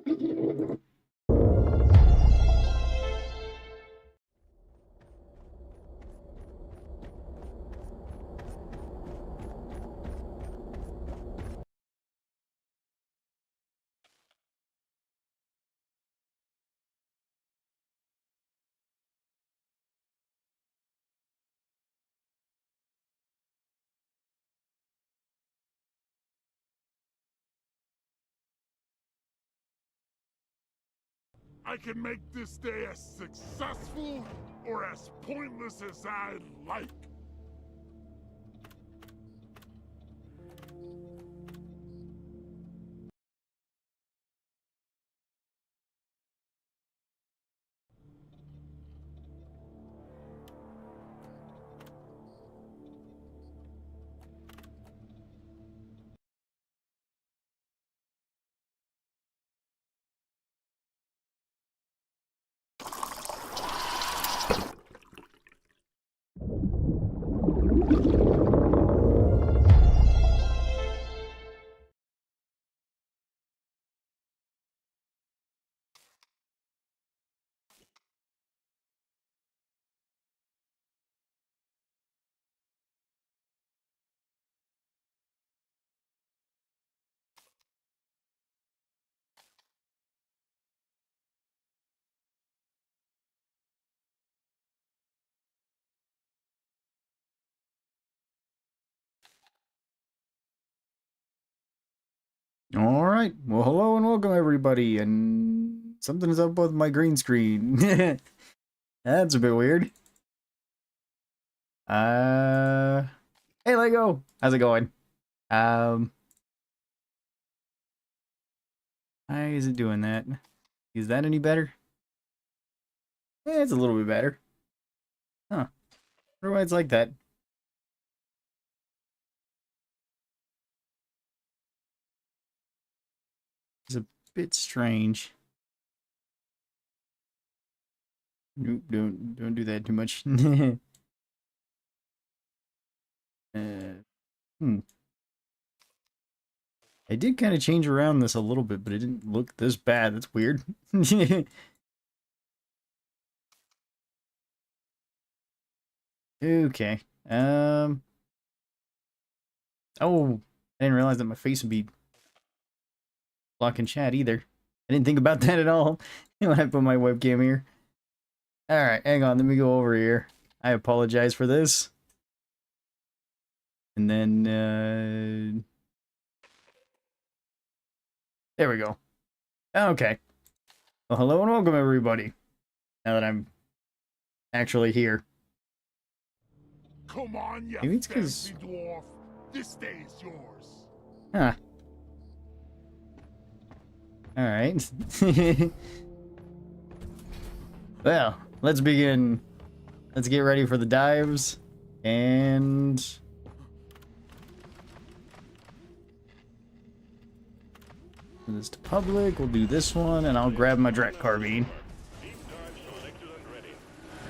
I can make this day as successful or as pointless as I like. All right. Well, hello and welcome everybody. And something is up with my green screen. That's a bit weird. Hey Lego, how's it going? Why is it doing that? Is that any better? Yeah, it's a little bit better. Huh. I wonder why it's like that. It's a bit strange. Nope, don't do that too much. Hmm. I did kind of change around this a little bit, but it didn't look this bad. That's weird. Okay. Oh, I didn't realize that my face would be blocking chat either. I didn't think about that at all when I put my webcam here. Alright, hang on, let me go over here. I apologize for this. And then, there we go. Okay. Well, hello and welcome, everybody. Now that I'm actually here. Come on, you Maybe it's fancy dwarf. This day is yours. Huh. Alright. Well, let's begin. Let's get ready for the dives. And... this to public. We'll do this one, and I'll grab my Drak carbine.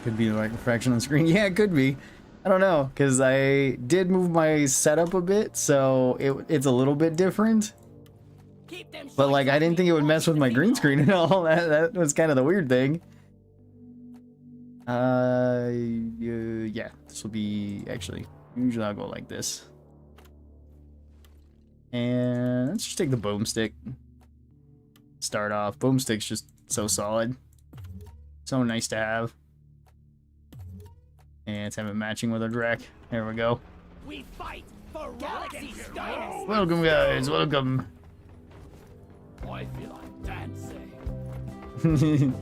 Could be like refraction on the screen. Yeah, it could be. I don't know, because I did move my setup a bit, so it's a little bit different. But like, I didn't think it would mess with my green screen at all. That was kind of the weird thing. Yeah, this will be, actually, usually I'll go like this. And let's just take the boomstick. Start off. Boomstick's just so solid. So nice to have. And let's have it matching with our Drak. There we go. We fight for galaxy status. Welcome, guys. Welcome. I feel like dancing.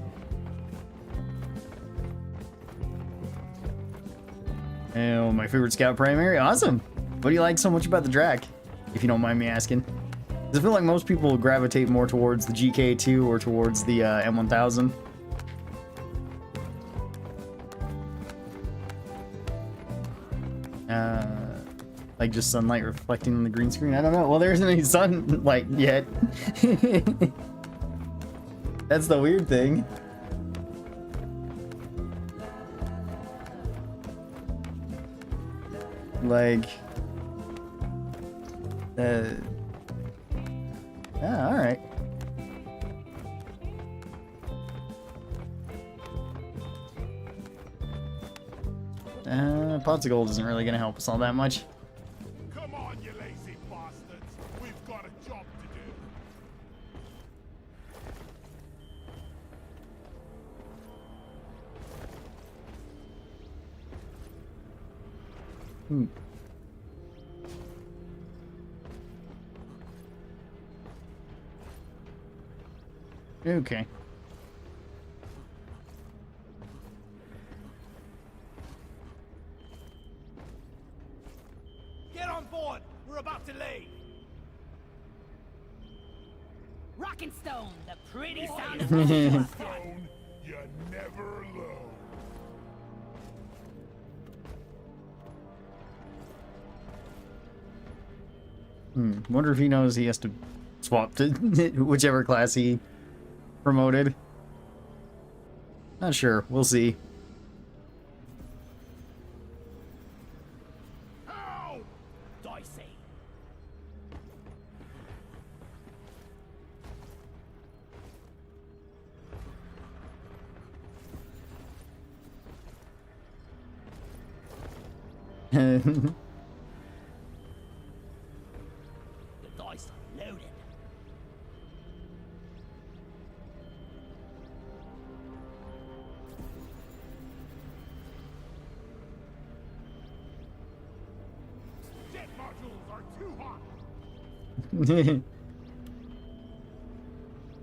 Oh, my favorite scout primary. Awesome. What do you like so much about the Drak? If you don't mind me asking. 'Cause I feel like most people gravitate more towards the GK2 or towards the M1000. Like just sunlight reflecting on the green screen. I don't know. Well, there isn't any sunlight yet. That's the weird thing. Like, yeah, all right. Pots of gold isn't really gonna help us all that much. Come on, you lazy bastards. We've got a job to do. Hmm. Okay. Get on board. We're about to leave. Rock and Stone, the pretty sound Stone, of you're never alone. Wonder if he knows he has to swap to whichever class he promoted. Not sure. We'll see. Help! Dicey. The dice are loaded. Jet modules are too hot.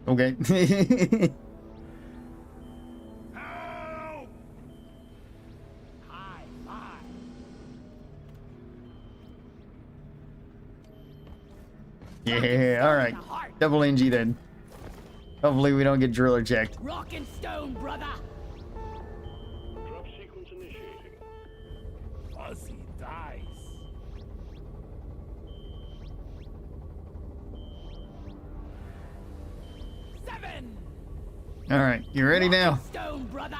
Okay. Help! High five. Yeah, alright. Double NG then. Hopefully we don't get driller checked. Rock and Stone, brother. Drop sequence initiating. Fuzzy dice. Seven. Alright, you ready now? Stone, brother.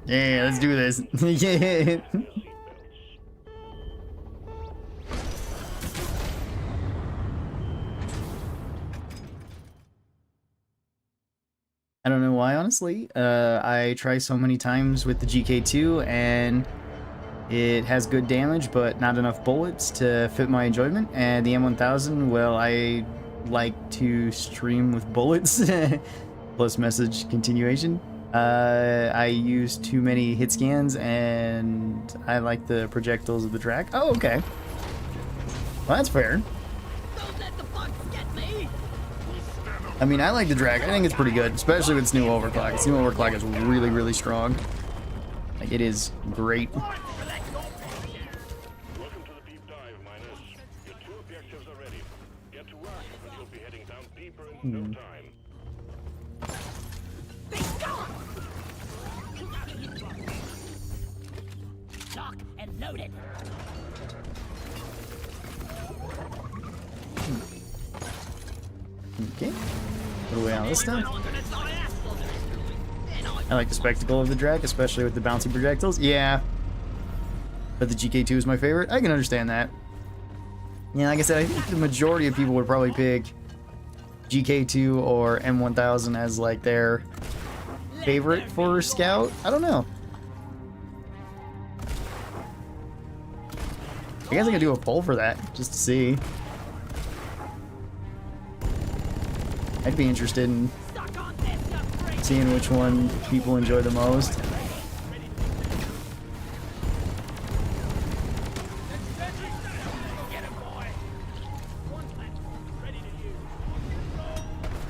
Yeah, let's do this. Yeah. I don't know why, honestly. I try so many times with the GK2 and it has good damage, but not enough bullets to fit my enjoyment. And the M1000, well, I like to stream with bullets plus message continuation. I use too many hit scans and I like the projectiles of the track. Oh, okay. Well, that's fair. Don't let the bugs get me. I mean, I like the drag. I think it's pretty good, especially with its new overclock. Its new overclock is really, really strong. Like, it is great. Welcome to the deep dive, miners. Your two objectives are ready. Get to work, and you'll be heading down deeper in no time. Lock and loaded. Okay. Put away all this stuff. I like the spectacle of the drag, especially with the bouncy projectiles. Yeah. But the GK2 is my favorite. I can understand that. Yeah, like I said, I think the majority of people would probably pick GK2 or M1000 as like their favorite for Scout. I don't know. I guess I could do a poll for that, just to see. I'd be interested in seeing which one people enjoy the most.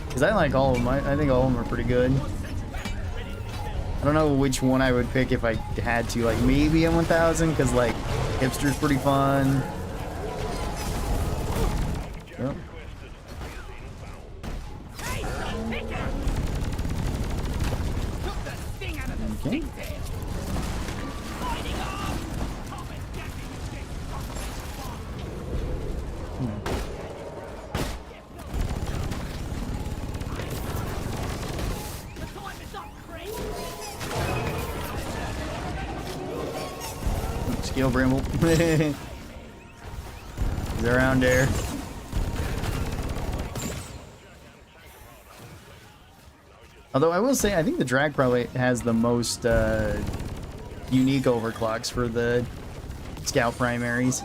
Because I like all of them. I think all of them are pretty good. I don't know which one I would pick if I had to. Like, maybe M1000, because, like, Hipster's pretty fun. Yep. Okay. Skill Brimble. He's around there. Although I will say, I think the drag probably has the most unique overclocks for the scout primaries.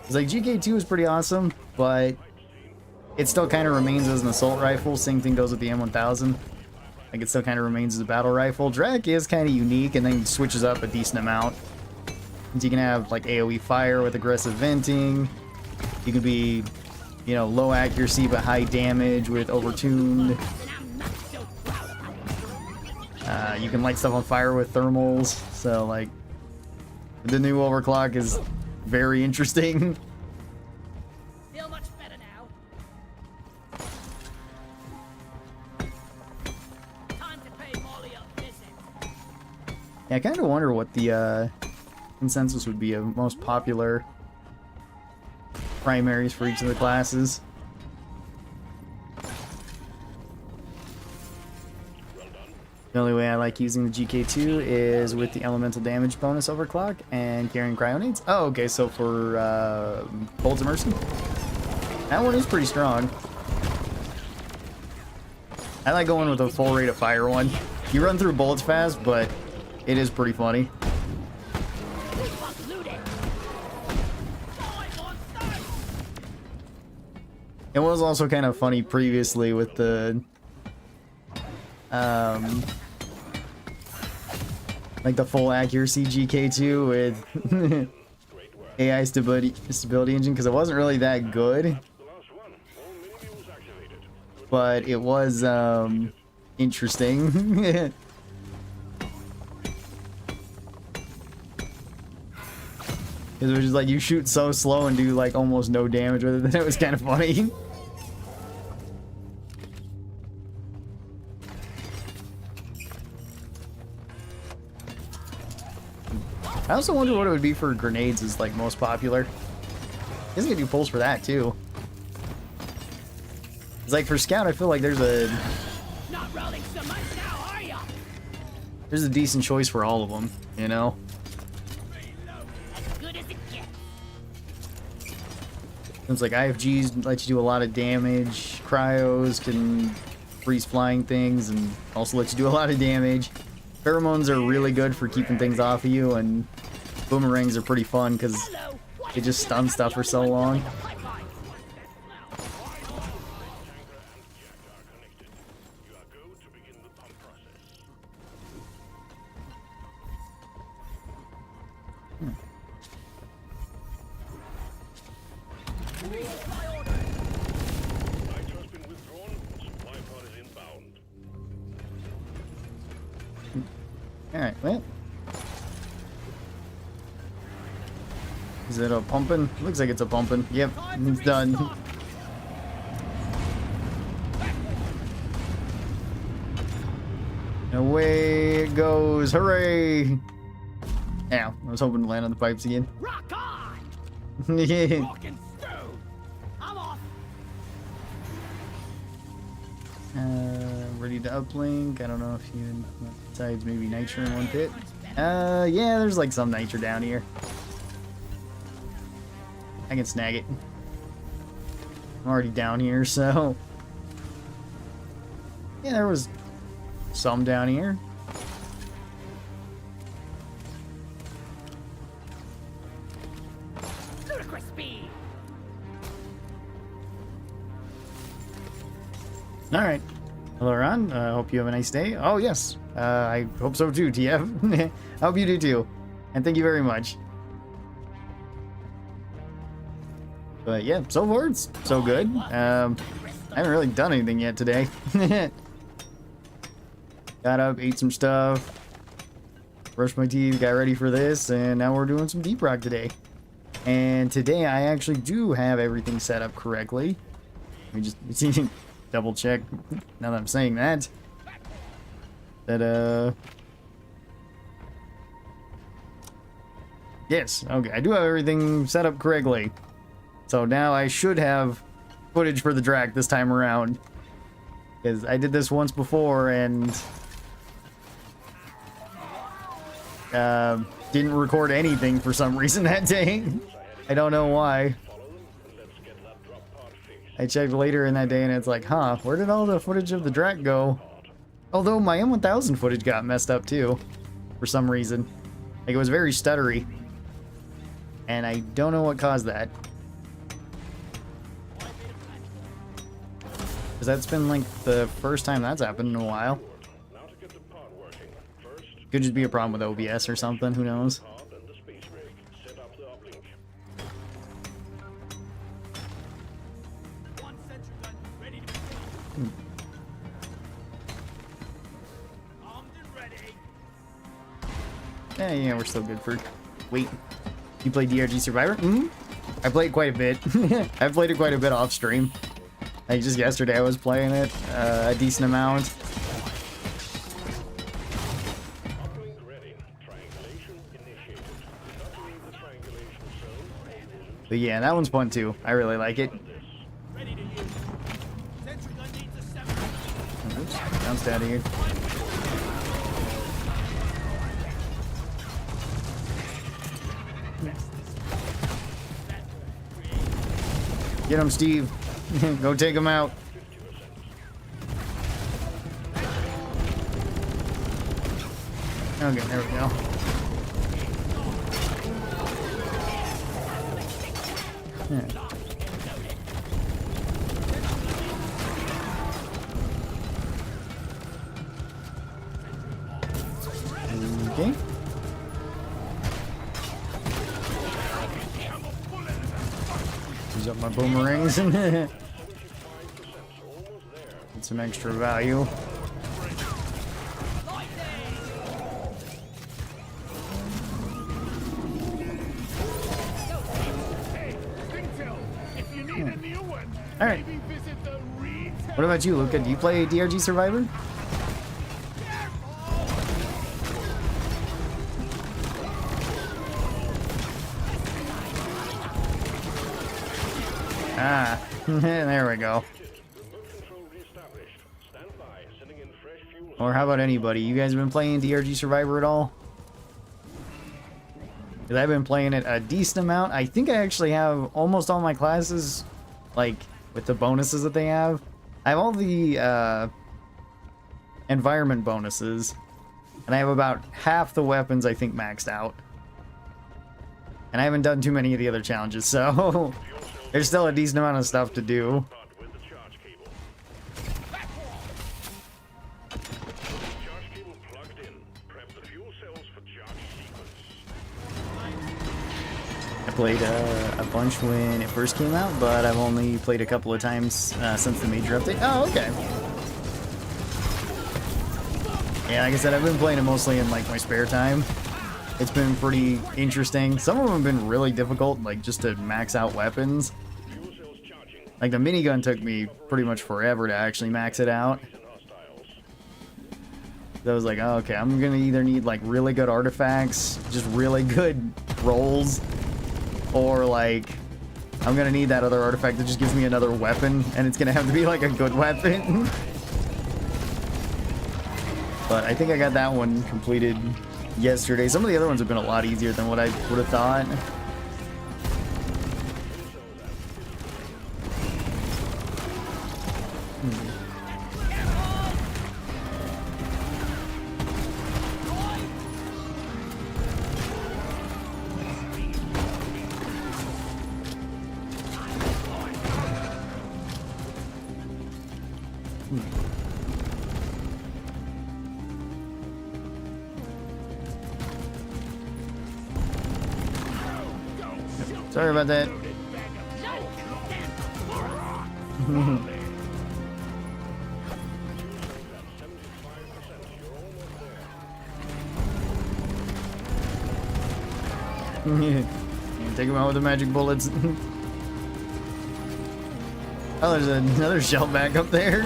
It's like GK2 is pretty awesome, but it still kind of remains as an assault rifle. Same thing goes with the M1000. Like, it still kind of remains as a battle rifle. Drac is kind of unique and then switches up a decent amount. You can have like AoE fire with aggressive venting. You can be, you know, low accuracy but high damage with overtuned. You can light stuff on fire with thermals. So like, the new overclock is very interesting. Feel much better now. Time to pay Molly a visit. Yeah, I kind of wonder what the consensus would be of most popular primaries for each of the classes. The only way I like using the GK2 is with the elemental damage bonus overclock and carrying cryonades. Oh, okay, so for Bolts of Mercy. That one is pretty strong. I like going with a full rate of fire one. You run through bullets fast, but it is pretty funny. It was also kind of funny previously with the like the full accuracy GK2 with AI stability engine, because it wasn't really that good, but it was interesting. It was just like you shoot so slow and do like almost no damage with it that it was kind of funny. I also wonder what it would be for grenades is like most popular. I guess I could do pulls for that too. It's like for scout, I feel like there's a decent choice for all of them, you know. It's like IFGs let you do a lot of damage. Cryos can freeze flying things and also let you do a lot of damage. Pheromones are really good for keeping things off of you, and boomerangs are pretty fun because they just stun stuff for so long. Alright, well. Is it a pumping? Looks like it's a pumping. Yep, it's done. Away it goes. Hooray! Ow, I was hoping to land on the pipes again. Rock on! Yeah. Rockin' stone! I'm off! Ready to uplink. I don't know if you besides maybe nitro in one pit. Yeah, there's like some nitro down here. I can snag it. I'm already down here, so yeah, there was some down here. Ludicrous speed. All right. Hello, Ron. Hope you have a nice day. Oh, yes. I hope so too, TF. I hope you do too. And thank you very much. But yeah, so far it's so good. I haven't really done anything yet today. Got up, ate some stuff, brushed my teeth, got ready for this, and now we're doing some Deep Rock today. And today I actually do have everything set up correctly. Let me just double check now that I'm saying that. Yes, okay, I do have everything set up correctly. So now I should have footage for the Drac this time around. Because I did this once before and didn't record anything for some reason that day. I don't know why. I checked later in that day and it's like, huh, where did all the footage of the Drac go? Although my M1000 footage got messed up too, for some reason. Like, it was very stuttery. And I don't know what caused that. Because that's been like the first time that's happened in a while. Now to get the pod working. First, Could just be a problem with OBS or something, who knows? pod and the space rig. Set up the uplink. One sentry gun ready to be fired. Armed and ready. Yeah, we're still good for... Wait. You play DRG Survivor? I played quite a bit. I played it quite a bit off stream. Like, just yesterday I was playing it a decent amount. Uplink ready. Triangulation initiated. Not to leave the triangulation zone. But yeah, that one's fun too. I really like it. Ready to use. Sentry gun needs a 7. Oops, bounced out of here. Get him, Steve. Go take him out. Okay, there we go. Yeah. Okay. Use up my boomerangs. Get some extra value. If you need a new one, All right. maybe visit the retail. What about you, Luca? Do you play DRG Survivor? Ah, there we go. Remote control reestablished. Stand by. Sending in fresh fuel. Or how about anybody? You guys been playing DRG Survivor at all? Because I've been playing it a decent amount. I think I actually have almost all my classes, like, with the bonuses that they have. I have all the environment bonuses, and I have about half the weapons, I think, maxed out. And I haven't done too many of the other challenges, so there's still a decent amount of stuff to do. Pod with the charge cable. Charge cable plugged in. Prep the fuel cells for charge sequence. I played a bunch when it first came out, but I've only played a couple of times since the major update. Oh, okay. Yeah, like I said, I've been playing it mostly in like my spare time. It's been pretty interesting. Some of them have been really difficult, like just to max out weapons. Fuel cells charging. Like the minigun took me pretty much forever to actually max it out. And hostiles. I was like, oh, okay, I'm gonna either need like really good artifacts, just really good rolls, or like I'm gonna need that other artifact that just gives me another weapon, and it's gonna have to be like a good weapon. But I think I got that one completed yesterday. Some of the other ones have been a lot easier than what I would have thought. Sorry about that. Take him out with the magic bullets. Oh, there's another shell back up there.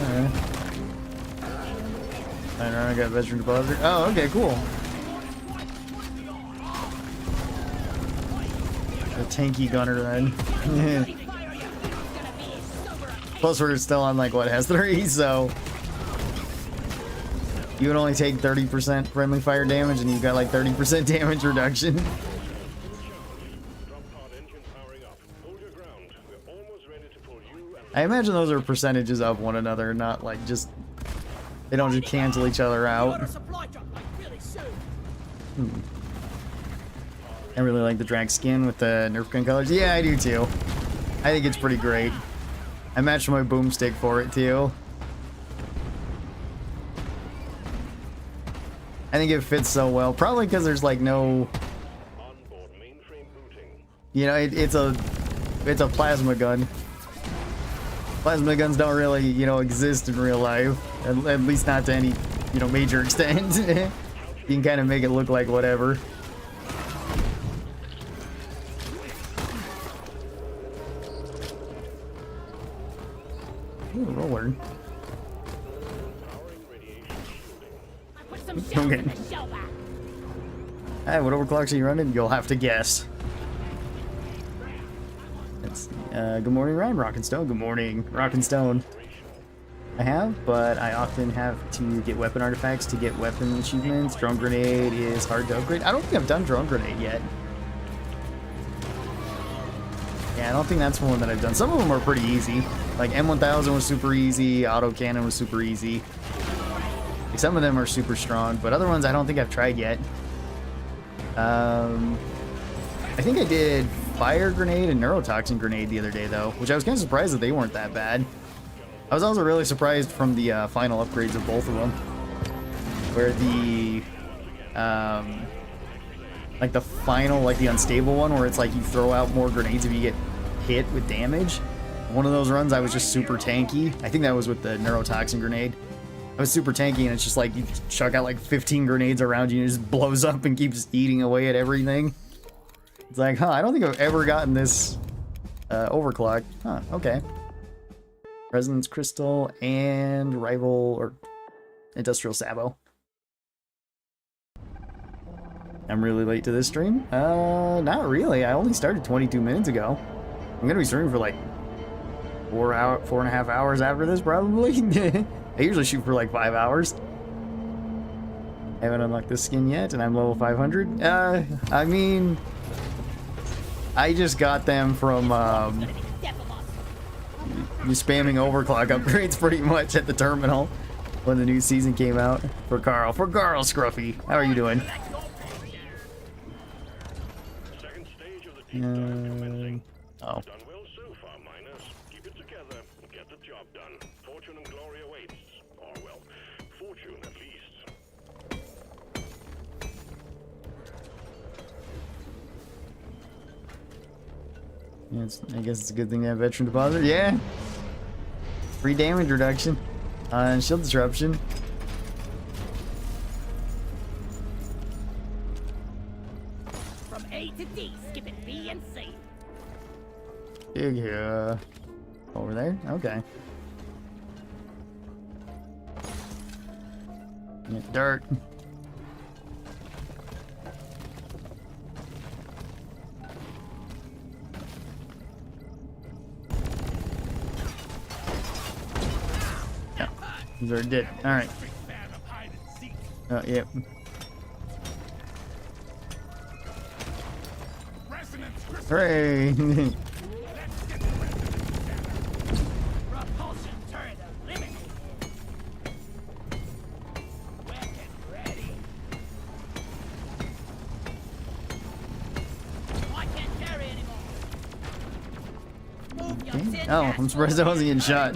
Alright. I got veteran deposit. Oh, okay, cool. A tanky gunner then. Plus we're still on like what, S3, so you would only take 30% friendly fire damage and you've got like 30% damage reduction. Drop pod engine powering up. Hold your ground. We're almost ready to pull you and I imagine those are percentages of one another, not like just... They don't just cancel each other out. Supply drop like really soon. I really like the drag skin with the Nerf gun colors. Yeah, I do too. I think it's pretty great. I matched my boomstick for it too. I think it fits so well. Probably because there's like no... Onboard mainframe booting. You know, it's a plasma gun. Plasma guns don't really, you know, exist in real life. At least not to any, you know, major extent. You can kind of make it look like whatever. Ooh, roller. I put some shells Okay. in the shell back. Hey, what overclocks are you running? You'll have to guess. It's, good morning, Ryan Rockenstone. Good morning, Rockenstone. I have, but I often have to get weapon artifacts to get weapon achievements. Drone grenade is hard to upgrade. I don't think I've done drone grenade yet. Yeah, I don't think that's one that I've done. Some of them are pretty easy. Like M1000 was super easy. Auto cannon was super easy. Like, some of them are super strong, but other ones I don't think I've tried yet. I think I did fire grenade and neurotoxin grenade the other day though, which I was kind of surprised that they weren't that bad. I was also really surprised from the final upgrades of both of them, where the like the final, like the unstable one, where it's like you throw out more grenades if you get hit with damage. One of those runs I was just super tanky. I think that was with the neurotoxin grenade. I was super tanky, and it's just like you chuck out like 15 grenades around you and it just blows up and keeps eating away at everything. It's like, huh, I don't think I've ever gotten this overclock. Huh, okay. Resonance Crystal and Rival or Industrial Sabo. I'm really late to this stream. Not really. I only started 22 minutes ago. I'm gonna be streaming for like 4.5 hours after this, probably. I usually shoot for like 5 hours. I haven't unlocked this skin yet, and I'm level 500. I mean, I just got them from you spamming overclock upgrades pretty much at the terminal when the new season came out. For Karl, Scruffy, how are you doing? Second stage of the deep dive commencing. Oh. Done well so far, miners. Keep it together and get the job done. Fortune and glory awaits. Or, well, fortune at least. Yeah, I guess it's a good thing to have veteran deposit. Yeah. Free damage reduction on shield disruption. From A to D, skipping B and C. Yeah. Over there? Okay. Yeah, dirt. Yeah, these are dead. Alright. Oh, yep. Hooray! Propulsion turret eliminated. Weapon ready. I can't carry anymore. Move your tin Oh, ass I'm surprised I wasn't getting shot.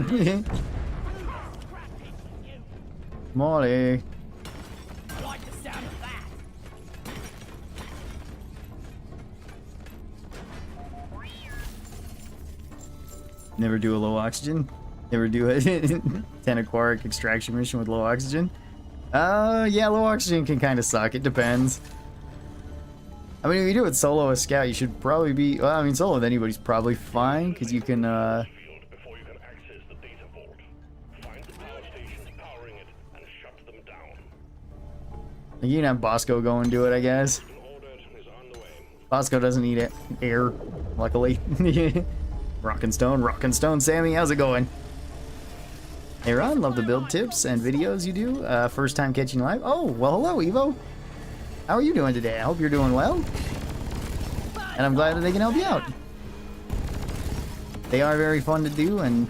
Molly. I like the sound of that. Never do a low oxygen. Never do a 10 aquatic extraction mission with low oxygen. Yeah, low oxygen can kind of suck. It depends. I mean, if you do it solo as scout, you should probably be... Well, I mean, solo with anybody's probably fine, because you can, Field before you can access the data vault. Find the power stations powering it and shut them down. you can have Bosco go and do it, I guess. An order is on the way. Bosco doesn't need it. Air, luckily. Rockin' Stone, Sammy, how's it going? Hey Ron, love the build tips and videos you do. First time catching live. Oh, well hello Evo. How are you doing today? I hope you're doing well. And I'm glad that they can help you out. They are very fun to do, and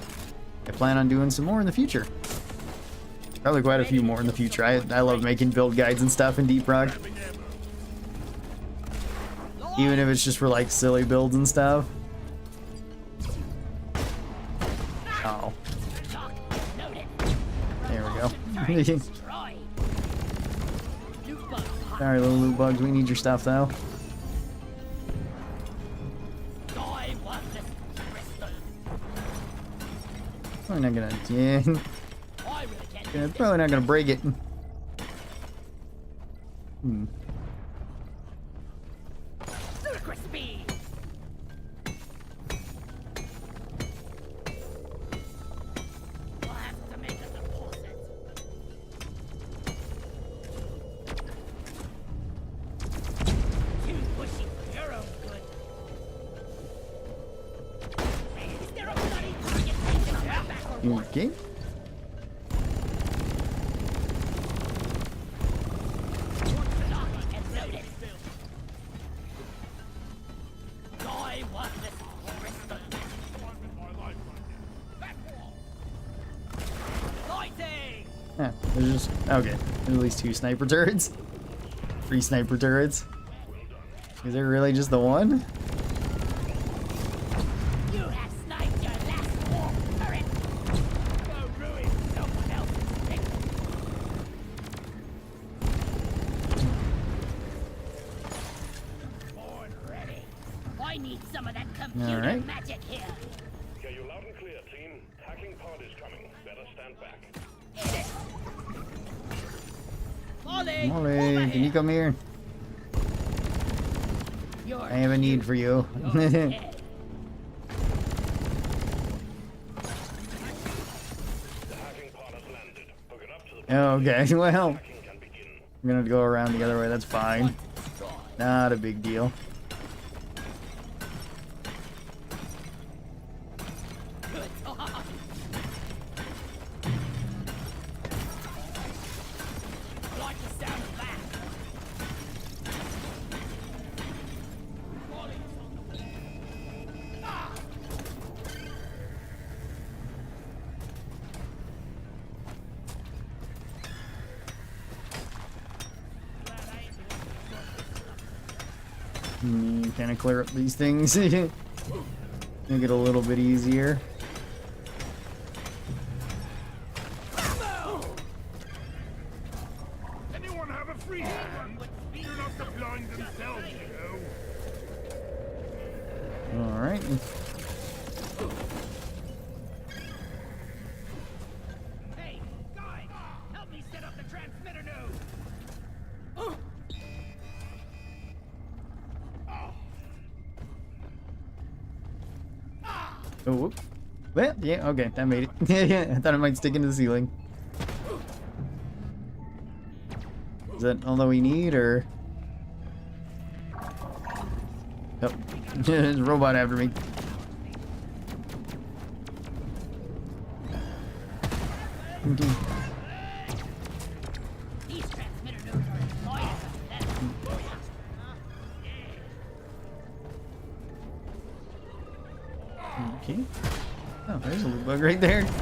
I plan on doing some more in the future. Probably quite a few more in the future. I love making build guides and stuff in Deep Rock. Even if it's just for like silly builds and stuff. Oh. There we go. Sorry, little loot bugs. We need your stuff though. Probably not gonna. Yeah. Yeah, it's probably not gonna break it. Hmm. Crispy. We'll have to make a deposit. Too pushy for your own good. Is there a bloody target taken on my back or what? Okay. Yeah, there's just okay. There's at least 2 sniper turrets. 3 sniper turrets. Is there really just the one? You have sniped your last war turret. Go ruin someone else's thing. Board ready. I need some of that computer Alright. magic here. Hear you loud and clear, team. Hacking pod is coming. Better stand back. Molly, Molly, can you come here? I have a need for you. The hacking pod has landed. Hook it up to the Okay, well, hacking can begin. I'm gonna go around the other way. That's fine. Not a big deal. Kind of clear up these things. Make it a little bit easier. Anyone have a free hand? You're not the blind themselves, you know. All right. Hey, guys, help me set up the transmitter node. Oh, whoop. Well, yeah, okay, that made it. I thought it might stick into the ceiling. Is that all that we need, or? Oh, there's a robot after me. These transmitter nodes are annoying. Okay. Oh, there's a loot bug right there. Activate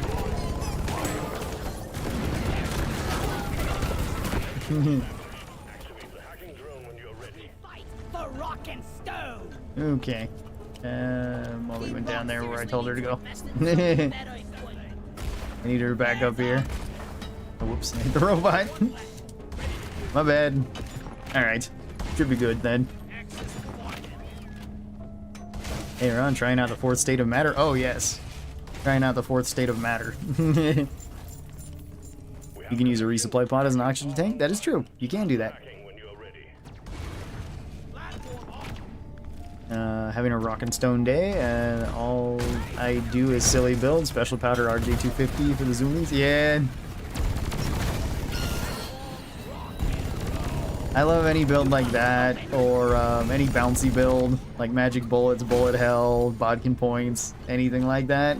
the hacking drone when you're ready. Fight for rock and stone. Okay. Molly went down there where I told her to go. I I need her to back up here. Oh, whoops, I hit the robot. My bad. Alright. Should be good then. Hey, we're on trying out the 4th state of matter. Oh, yes. Trying out the 4th state of matter. You can use a resupply pod as an oxygen tank. That is true. You can do that. Hacking when you're ready. Having a rock and stone day, and all I do is silly build. Special powder RJ250 for the zoomies. Yeah. I love any build like that, or any bouncy build, like magic bullets, bullet hell, bodkin points, anything like that.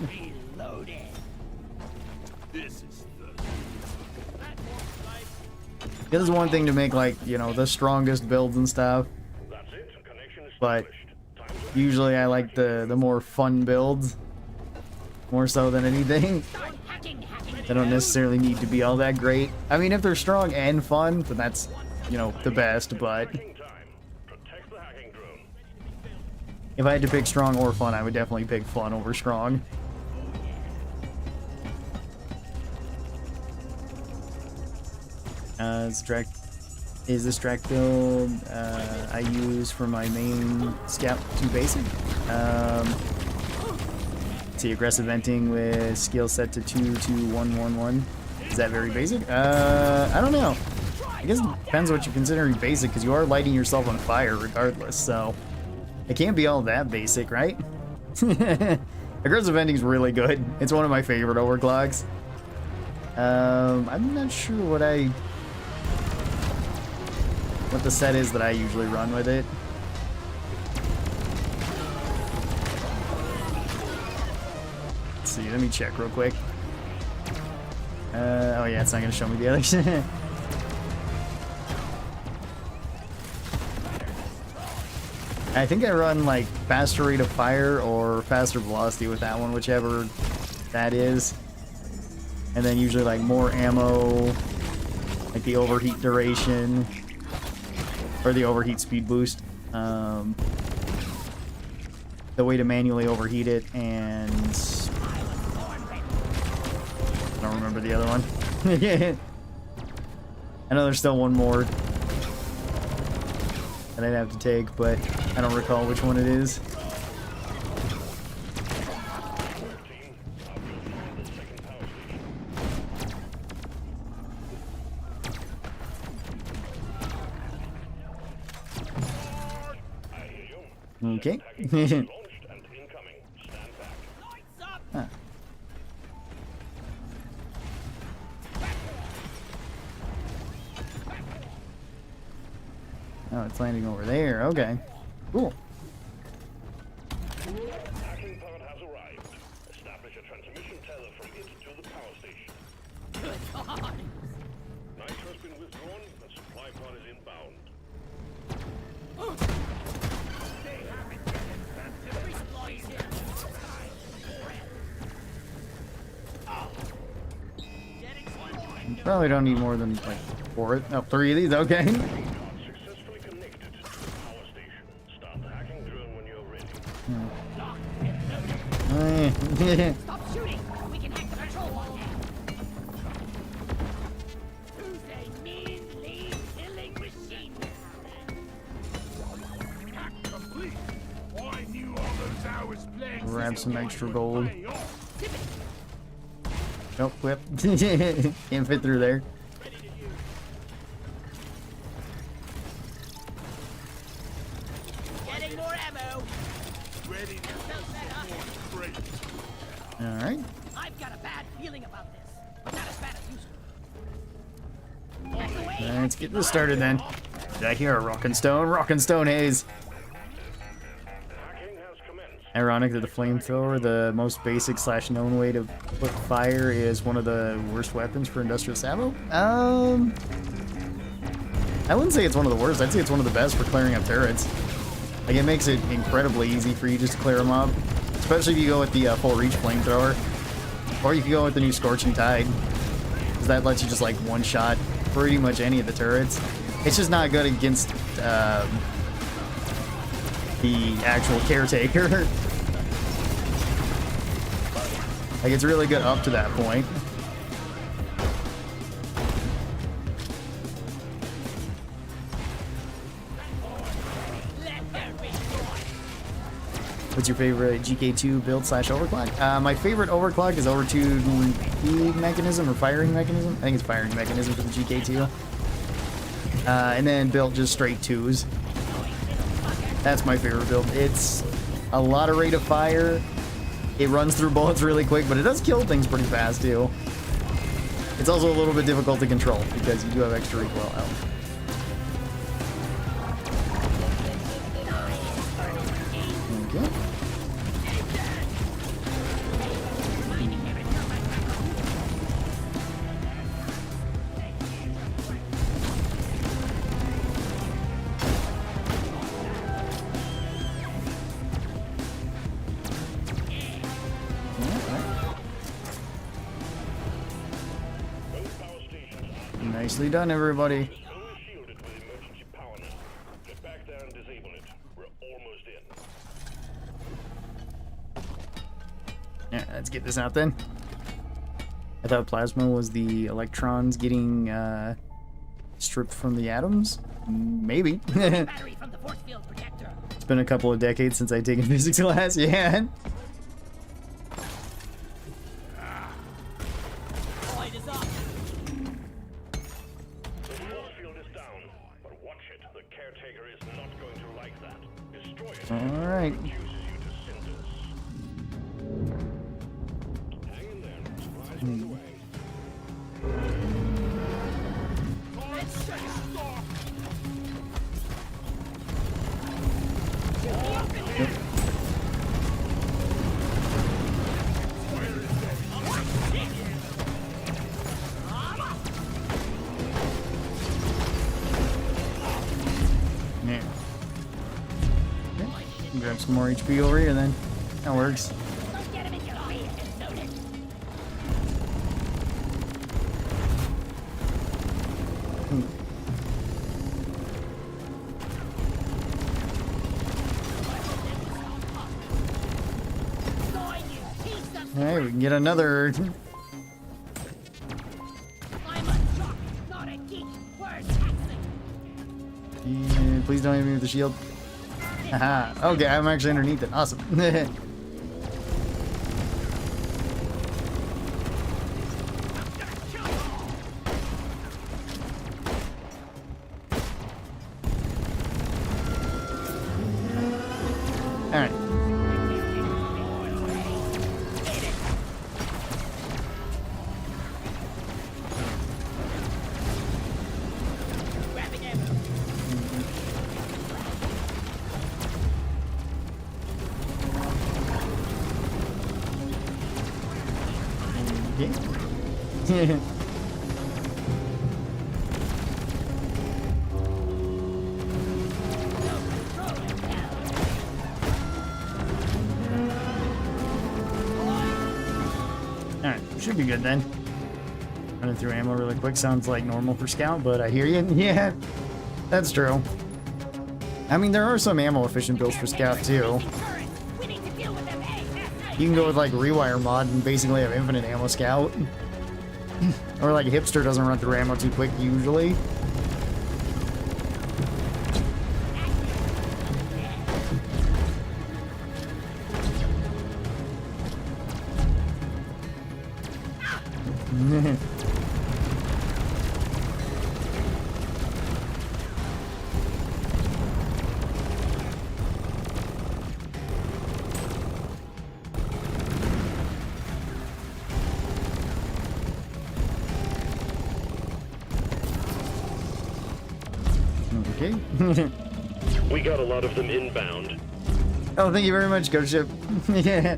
It is one thing to make, like, you know, the strongest builds and stuff, That's it. Connection but established. Time to usually I like the more fun builds. more so than anything. They don't necessarily need to be all that great. I mean, if they're strong and fun, then that's, you know, the best, but Hacking time. Protect the hacking drone. if I had to pick strong or fun, I would definitely pick fun over strong. Is this track build I use for my main scout too basic? See, aggressive venting with skill set to 22111. Is that very basic? I don't know. I guess it depends what you're considering basic, because you are lighting yourself on fire regardless, so it can't be all that basic, right? Aggressive venting is really good. It's one of my favorite overclocks. I'm not sure what the set is that I usually run with it. Let's see, let me check real quick. Oh yeah, it's not gonna show me the others. I think I run like faster rate of fire or faster velocity with that one, whichever that is. And then usually like more ammo, like the overheat duration, or the overheat speed boost. The way to manually overheat it, and I don't remember the other one. I know there's still one more that I'd have to take, but I don't recall which one it is. Okay. Launched and incoming. Stand back. Huh. Oh, it's landing over there. Okay. Cool. Hacking pod has arrived. Establish a transmission tether from it to the power station. Nitro has been withdrawn. The supply pod is inbound. Probably don't need more than like 3 of these. Okay. Successfully connected to the power station. Start the hacking drone when you're ready. Stop shooting! We can hack the control wall now! Who's a mean, lean, killing machine? Hack complete. I knew all those hours playing. Grab some extra gold. Pay off. Nope, whip. Can't fit through there. Getting more ammo! Ready to break. Alright. I've got a bad feeling about this. Not as bad as used to. Let's get this started then. Back here, rockin' stone haze. Hacking has commenced. Ironic that the flamethrower, the most basic / known way to put fire, is one of the worst weapons for industrial salvo. I wouldn't say it's one of the worst. I'd say it's one of the best for clearing up turrets. Like, it makes it incredibly easy for you just to clear them up, especially if you go with the full reach flamethrower, or you can go with the new Scorching Tide, because that lets you just like one shot pretty much any of the turrets. It's just not good against the actual caretaker. Like, it's really good up to that point. What's your favorite GK2 build / overclock? My favorite overclock is over 2 feed mechanism or firing mechanism. I think it's firing mechanism for the GK2. And then built just straight 2s. That's my favorite build. It's a lot of rate of fire. It runs through bullets really quick, but it does kill things pretty fast too. It's also a little bit difficult to control because you do have extra recoil health. Okay. Nicely done, everybody. Only shielded with emergency power now. Get back there and disable it. We're almost in. Yeah, let's get this out then. I thought plasma was the electrons getting stripped from the atoms. Maybe. Battery from the force field protector. It's been a couple of decades since I've taken physics class. Yeah. Light is up. The force field is down, but watch it. The caretaker is not going to like that. Destroy it. All right. Reduces you to cinders. Hang in there. Supplies on the way. Yeah. Okay. Grab some more HP over here then. That works. Don't get him in your feet and note it. Join you, piece of Hey, we can get another. I'm a jock, not a geek. We're taxing. Yeah, please don't hit me with the shield. Haha. Okay, I'm actually underneath it. Awesome. Alright. Grabbing ammo. Okay. Alright, should be good then. Running through ammo really quick sounds like normal for scout, but I hear you. Yeah, that's true. I mean, there are some ammo efficient builds for scout too. We need to deal with them ASAP. You can go with like rewire mod and basically have infinite ammo scout. Or like hipster doesn't run through ammo too quick usually. Okay. We got a lot of them inbound. Oh, thank you very much, Ghost Ship. Yeah.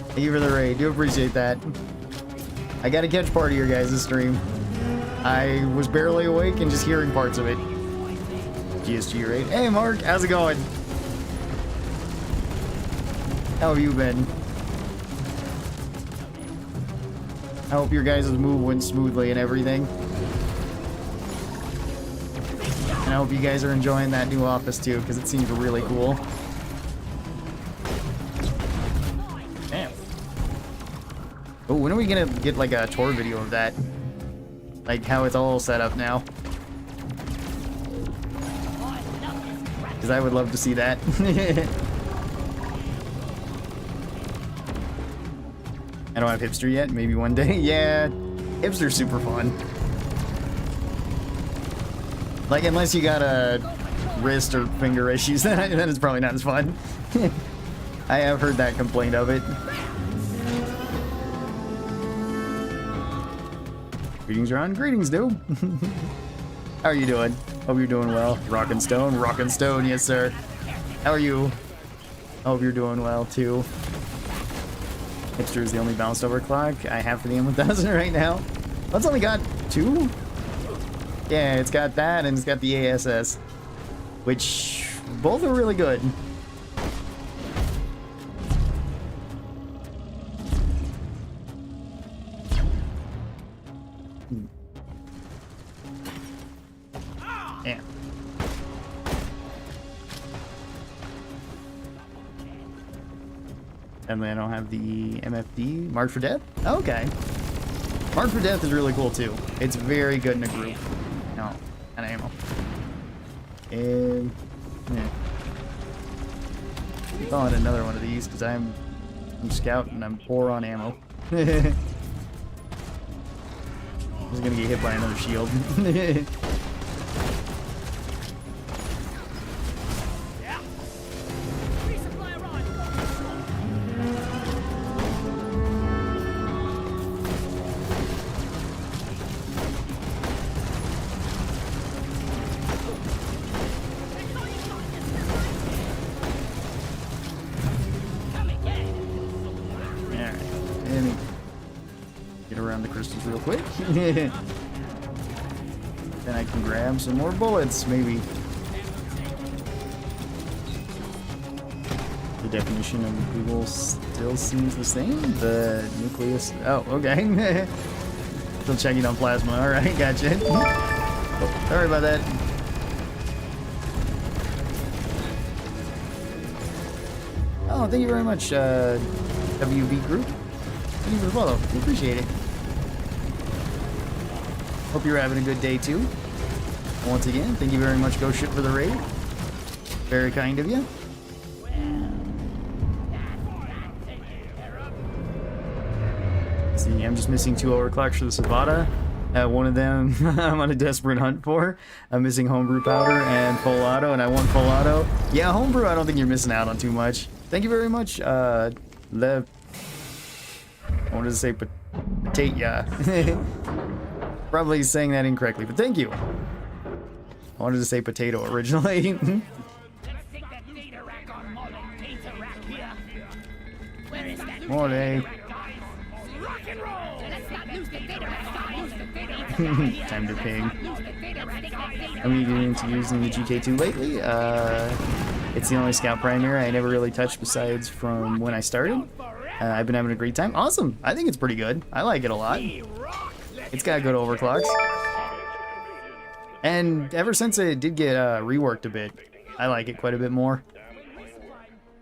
Thank you for the raid. Do appreciate that. I gotta catch part of your guys' stream. I was barely awake and just hearing parts of it. GSG raid. Hey, Mark. How's it going? How have you been? I hope your guys' move went smoothly and everything. And I hope you guys are enjoying that new office too, because it seems really cool. Damn. Oh, when are we gonna get like a tour video of that? Like how it's all set up now? Because I would love to see that. I don't have hipster yet. Maybe one day. Yeah, hipster's super fun. Like, unless you got a wrist or finger issues, then it's probably not as fun. I have heard that complaint of it. Greetings, Ron. Greetings, dude. How are you doing? Hope you're doing well. Rockin' Stone. Rockin' Stone, yes, sir. How are you? Hope you're doing well, too. Hipster is the only balanced overclock I have for the M1000 right now. That's only got 2? Yeah, it's got that and it's got the ASS, which both are really good. Damn. And then I don't have the MFD, Mark for Death? Okay. Mark for Death is really cool too. It's very good in a group. No, and ammo. And yeah. I'm calling another one of these because I'm scout and I'm poor on ammo. I was gonna get hit by another shield. Real quick. Then I can grab some more bullets, maybe. The definition of Google still seems the same. The nucleus. Oh, okay. Still checking on plasma. Alright, gotcha. Oh, sorry about that. Oh, thank you very much, WB Group. Thank you for the follow. We appreciate it. Hope you're having a good day too. Once again, thank you very much, Ghost Ship, for the raid. Very kind of you. See, I'm just missing 2 overclocks for the Savata. One of them I'm on a desperate hunt for. I'm missing homebrew powder and full auto, and I want full auto. Yeah, homebrew, I don't think you're missing out on too much. Thank you very much, I wanted to say potato, yeah. Probably saying that incorrectly, but thank you. I wanted to say potato originally. More day. Time to ping. Are we getting into using the GK2 lately? It's the only scout primary I never really touched besides from when I started. I've been having a great time. Awesome. I think it's pretty good. I like it a lot. It's got good overclocks. And ever since it did get reworked a bit, I like it quite a bit more.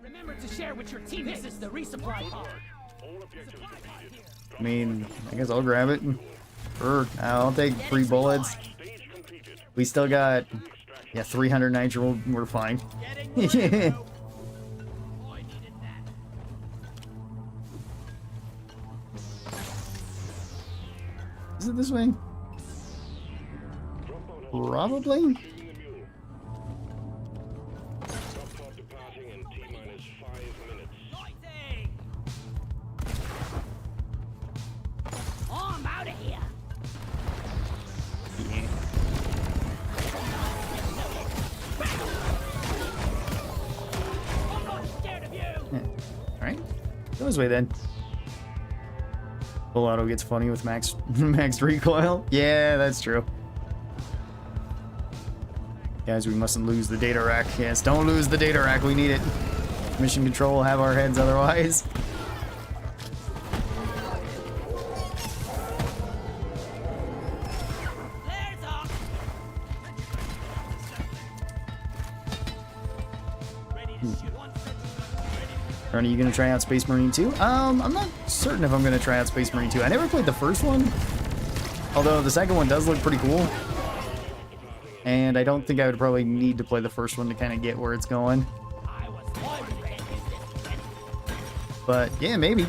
Remember to share with your team. This is the resupply pod. I mean, I guess I'll grab it. Sure, I'll take 3 bullets. We still got, yeah, 300 nitro. We're fine. Is it this way? Probably. Oh, I'm out of here. Yeah. I'm not scared of you. Yeah. Alright. Go this way then. Full auto gets funny with max recoil. Yeah, that's true. Guys, we mustn't lose the data rack. Yes, don't lose the data rack. We need it. Mission control will have our heads otherwise. Are you gonna try out Space Marine 2? I'm not certain if I'm gonna try out Space Marine 2. I never played the first one, although the second one does look pretty cool. And I don't think I would probably need to play the first one to kind of get where it's going. But yeah, maybe.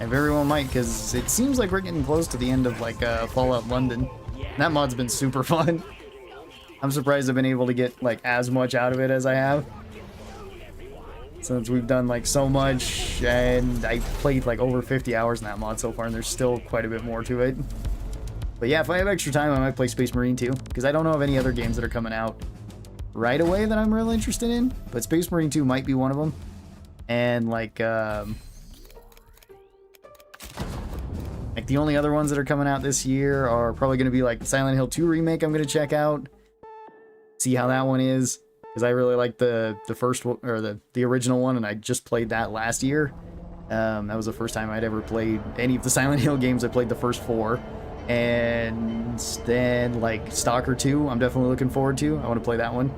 I very well might, because it seems like we're getting close to the end of like Fallout London. That mod's been super fun. I'm surprised I've been able to get like as much out of it as I have, since we've done like so much, and I played like over 50 hours in that mod so far, and there's still quite a bit more to it. But yeah, if I have extra time, I might play Space Marine 2, because I don't know of any other games that are coming out right away that I'm real interested in, but Space Marine 2 might be one of them. And like the only other ones that are coming out this year are probably going to be like the Silent Hill 2 remake I'm going to check out. See how that one is, because I really like the first one, or the original one, and I just played that last year. That was the first time I'd ever played any of the Silent Hill games. I played the first 4, And then like Stalker 2, I'm definitely looking forward to. I want to play that one.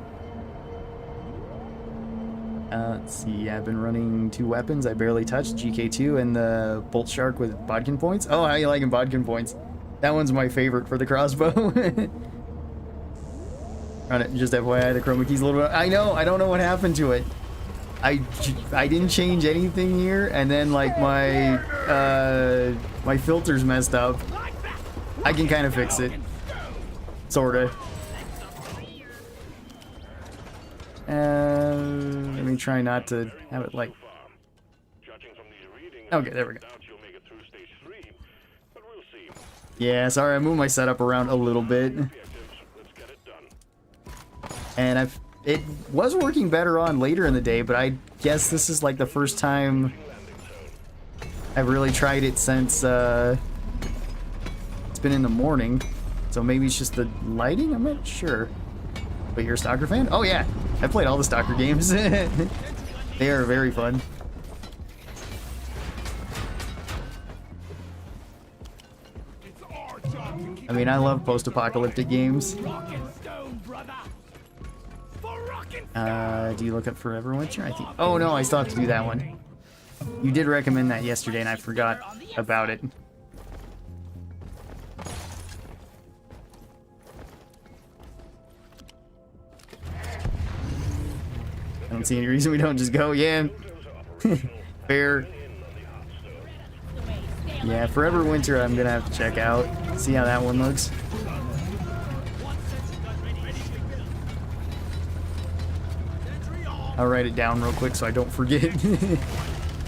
Let's see, I've been running 2 weapons I barely touched, GK2 and the Bolt Shark with Bodkin points. Oh, how you liking Bodkin points? That one's my favorite for the crossbow. Run it, just FYI, the chroma key's a little bit... I know, I don't know what happened to it. I didn't change anything here, and then like my my filter's messed up. I can kind of fix it, sorta. Let me try not to have it like. Okay, there we go. Yeah, sorry, I moved my setup around a little bit, and it was working better on later in the day, but I guess this is like the first time I've really tried it since it's been in the morning, so maybe it's just the lighting. I'm not sure. But you're a Stalker fan? Oh yeah, I played all the Stalker games. They are very fun. I mean, I love post-apocalyptic games. Do you look up Forever Winter? I think. Oh no, I still have to do that one. You did recommend that yesterday, and I forgot about it. I don't see any reason we don't just go. Yeah. Fair. Yeah, Forever Winter I'm gonna have to check out. See how that one looks. I'll write it down real quick so I don't forget.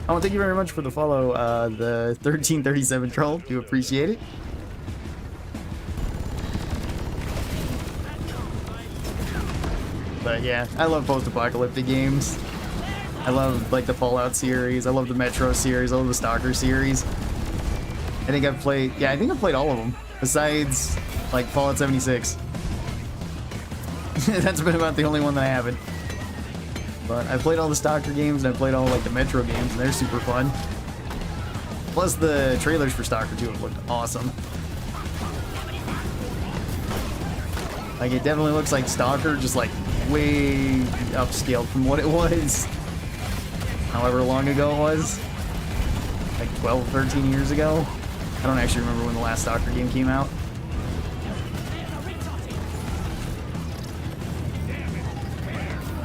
Oh, thank you very much for the follow, the 1337 troll. Do appreciate it. But yeah, I love post-apocalyptic games. I love like the Fallout series. I love the Metro series. I love the Stalker series. I think I've played, yeah, I think I've played all of them besides like Fallout 76. That's been about the only one that I haven't. But I played all the Stalker games and I played all like the Metro games, and they're super fun. Plus the trailers for Stalker 2 have looked awesome. Like it definitely looks like Stalker, just like way upscaled from what it was. However long ago it was. Like 12, 13 years ago. I don't actually remember when the last Stalker game came out.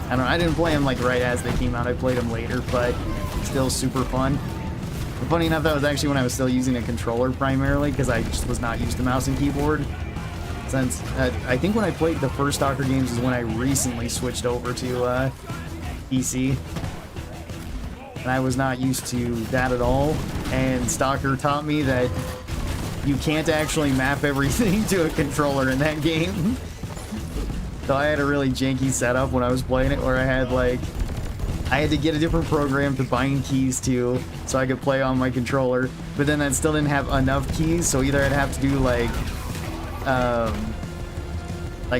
I don't know, I didn't play them like right as they came out. I played them later, but still super fun. But funny enough, that was actually when I was still using a controller primarily, because I just was not used to mouse and keyboard. Since I think when I played the first Stalker games is when I recently switched over to PC. And I was not used to that at all. And Stalker taught me that you can't actually map everything to a controller in that game. So I had a really janky setup when I was playing it, where I had to get a different program to bind keys to so I could play on my controller, but then that still didn't have enough keys, so either I'd have to do like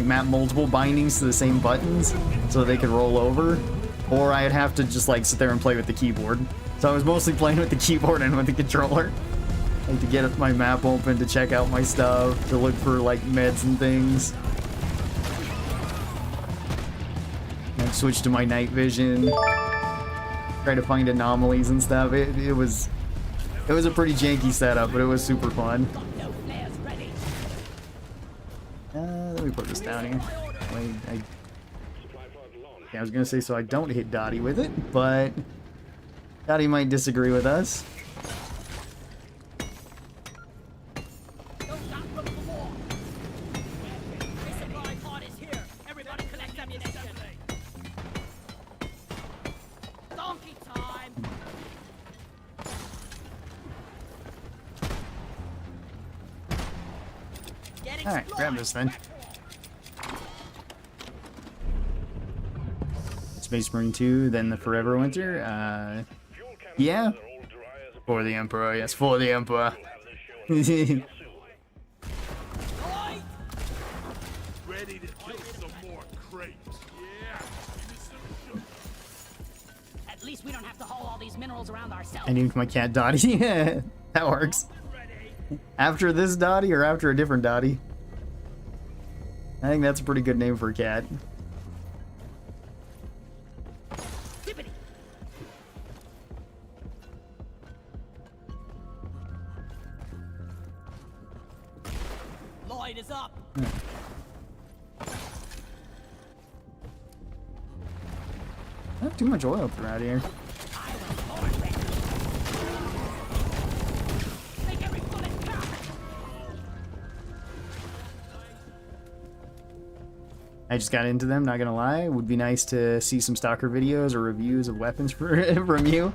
map multiple bindings to the same buttons so they could roll over, or I'd have to just like sit there and play with the keyboard. So I was mostly playing with the keyboard and with the controller. Like to get my map open, to check out my stuff, to look for like meds and things. Like switch to my night vision, try to find anomalies and stuff. It was a pretty janky setup, but it was super fun. Let me put this down here. I was gonna say so I don't hit Dottie with it, but Dottie might disagree with us. Alright, grab this then. Space Marine 2, then the Forever Winter. Yeah. For the Emperor, yes, for the Emperor. Ready to kill some more crates. Yeah. Give me some sugar. At least we don't have to haul all these minerals around ourselves. I named my cat Dottie. Yeah, that works. After this Dottie or after a different Dottie? I think that's a pretty good name for a cat. Zippity. Line is up. Not too much oil throughout here. Make every bullet count. I just got into them, not gonna lie. Would be nice to see some stalker videos or reviews of weapons from you.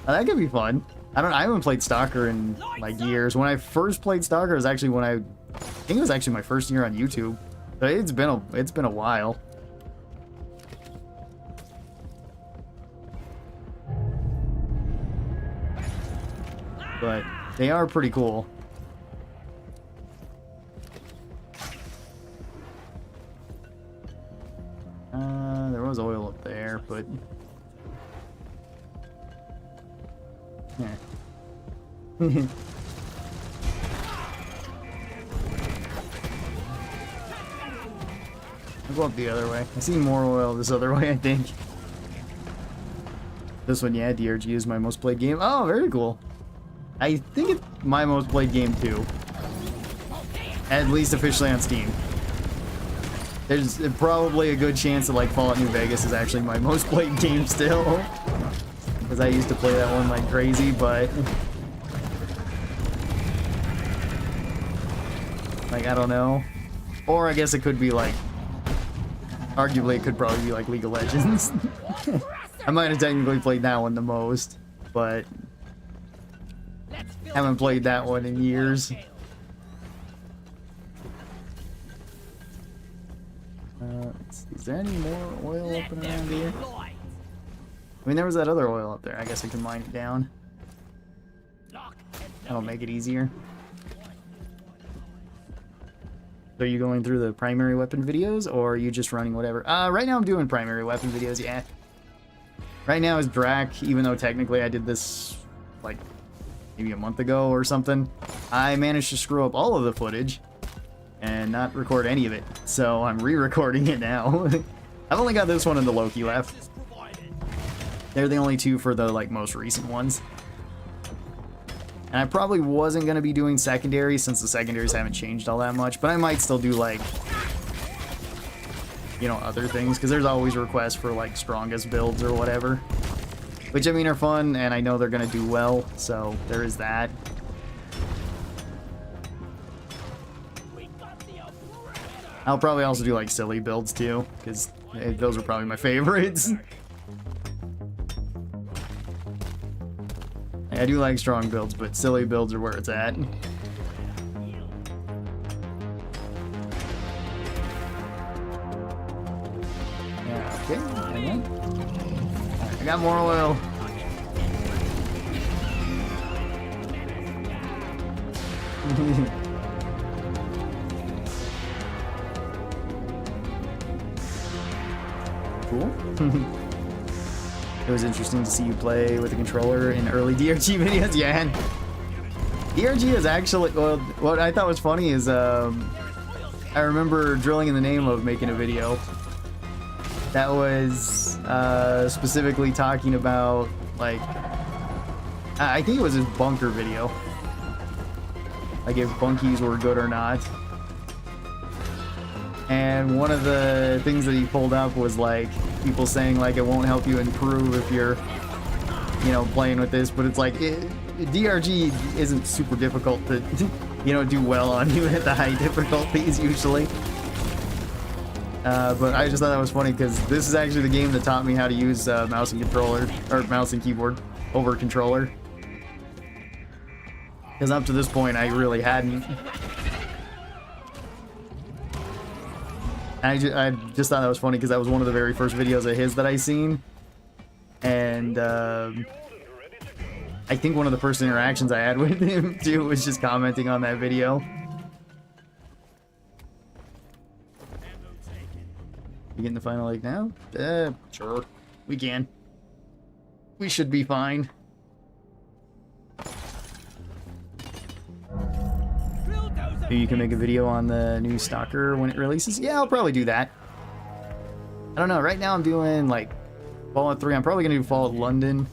That could be fun. I haven't played Stalker in like years. When I first played Stalker, it was actually when I think it was actually my first year on YouTube. But it's been a while. But they are pretty cool. There was oil up there, but yeah. I'll go up the other way. I see more oil this other way, I think. This one, yeah, DRG is my most played game. Oh, very cool. I think it's my most played game too. At least officially on Steam. There's probably a good chance that like Fallout New Vegas is actually my most played game still. Because I used to play that one like crazy, but like, I don't know. Or I guess it could be like, arguably it could probably be like League of Legends. I might have technically played that one the most, but haven't played that one in years. Is there any more oil up and around here? I mean, there was that other oil up there. I guess I can mine it down. That'll make it easier. So are you going through the primary weapon videos, or are you just running whatever? Right now I'm doing primary weapon videos, yeah. Right now is Drac, even though technically I did this, like, maybe a month ago or something. I managed to screw up all of the footage and not record any of it, so I'm re-recording it now. I've only got this one and the Loki left. They're the only two for the, like, most recent ones. And I probably wasn't going to be doing secondaries since the secondaries haven't changed all that much, but I might still do, like, you know, other things, because there's always requests for, like, strongest builds or whatever. Which, I mean, are fun, and I know they're going to do well, so there is that. I'll probably also do, like, silly builds, too, because those are probably my favorites. I do like strong builds, but silly builds are where it's at. Yeah, okay, hang on. Alright, I got more oil. Cool. It was interesting to see you play with a controller in early DRG videos. Yeah, and DRG is actually, well, what I thought was funny is I remember drilling in the name of making a video that was specifically talking about, like, I think it was his bunker video, like if bunkies were good or not. And one of the things that he pulled up was like people saying like it won't help you improve if you're, you know, playing with this, but it's like DRG isn't super difficult to, you know, do well on even at the high difficulties usually. But I just thought that was funny because this is actually the game that taught me how to use mouse and controller, or mouse and keyboard over controller. Because up to this point I really hadn't. I just thought that was funny because that was one of the very first videos of his that I seen. And I think one of the first interactions I had with him too was just commenting on that video. You getting the final like now? Sure. We can. We should be fine. Maybe you can make a video on the new Stalker when it releases. Yeah, I'll probably do that. I don't know. Right now I'm doing like Fallout 3. I'm probably gonna do Fallout London.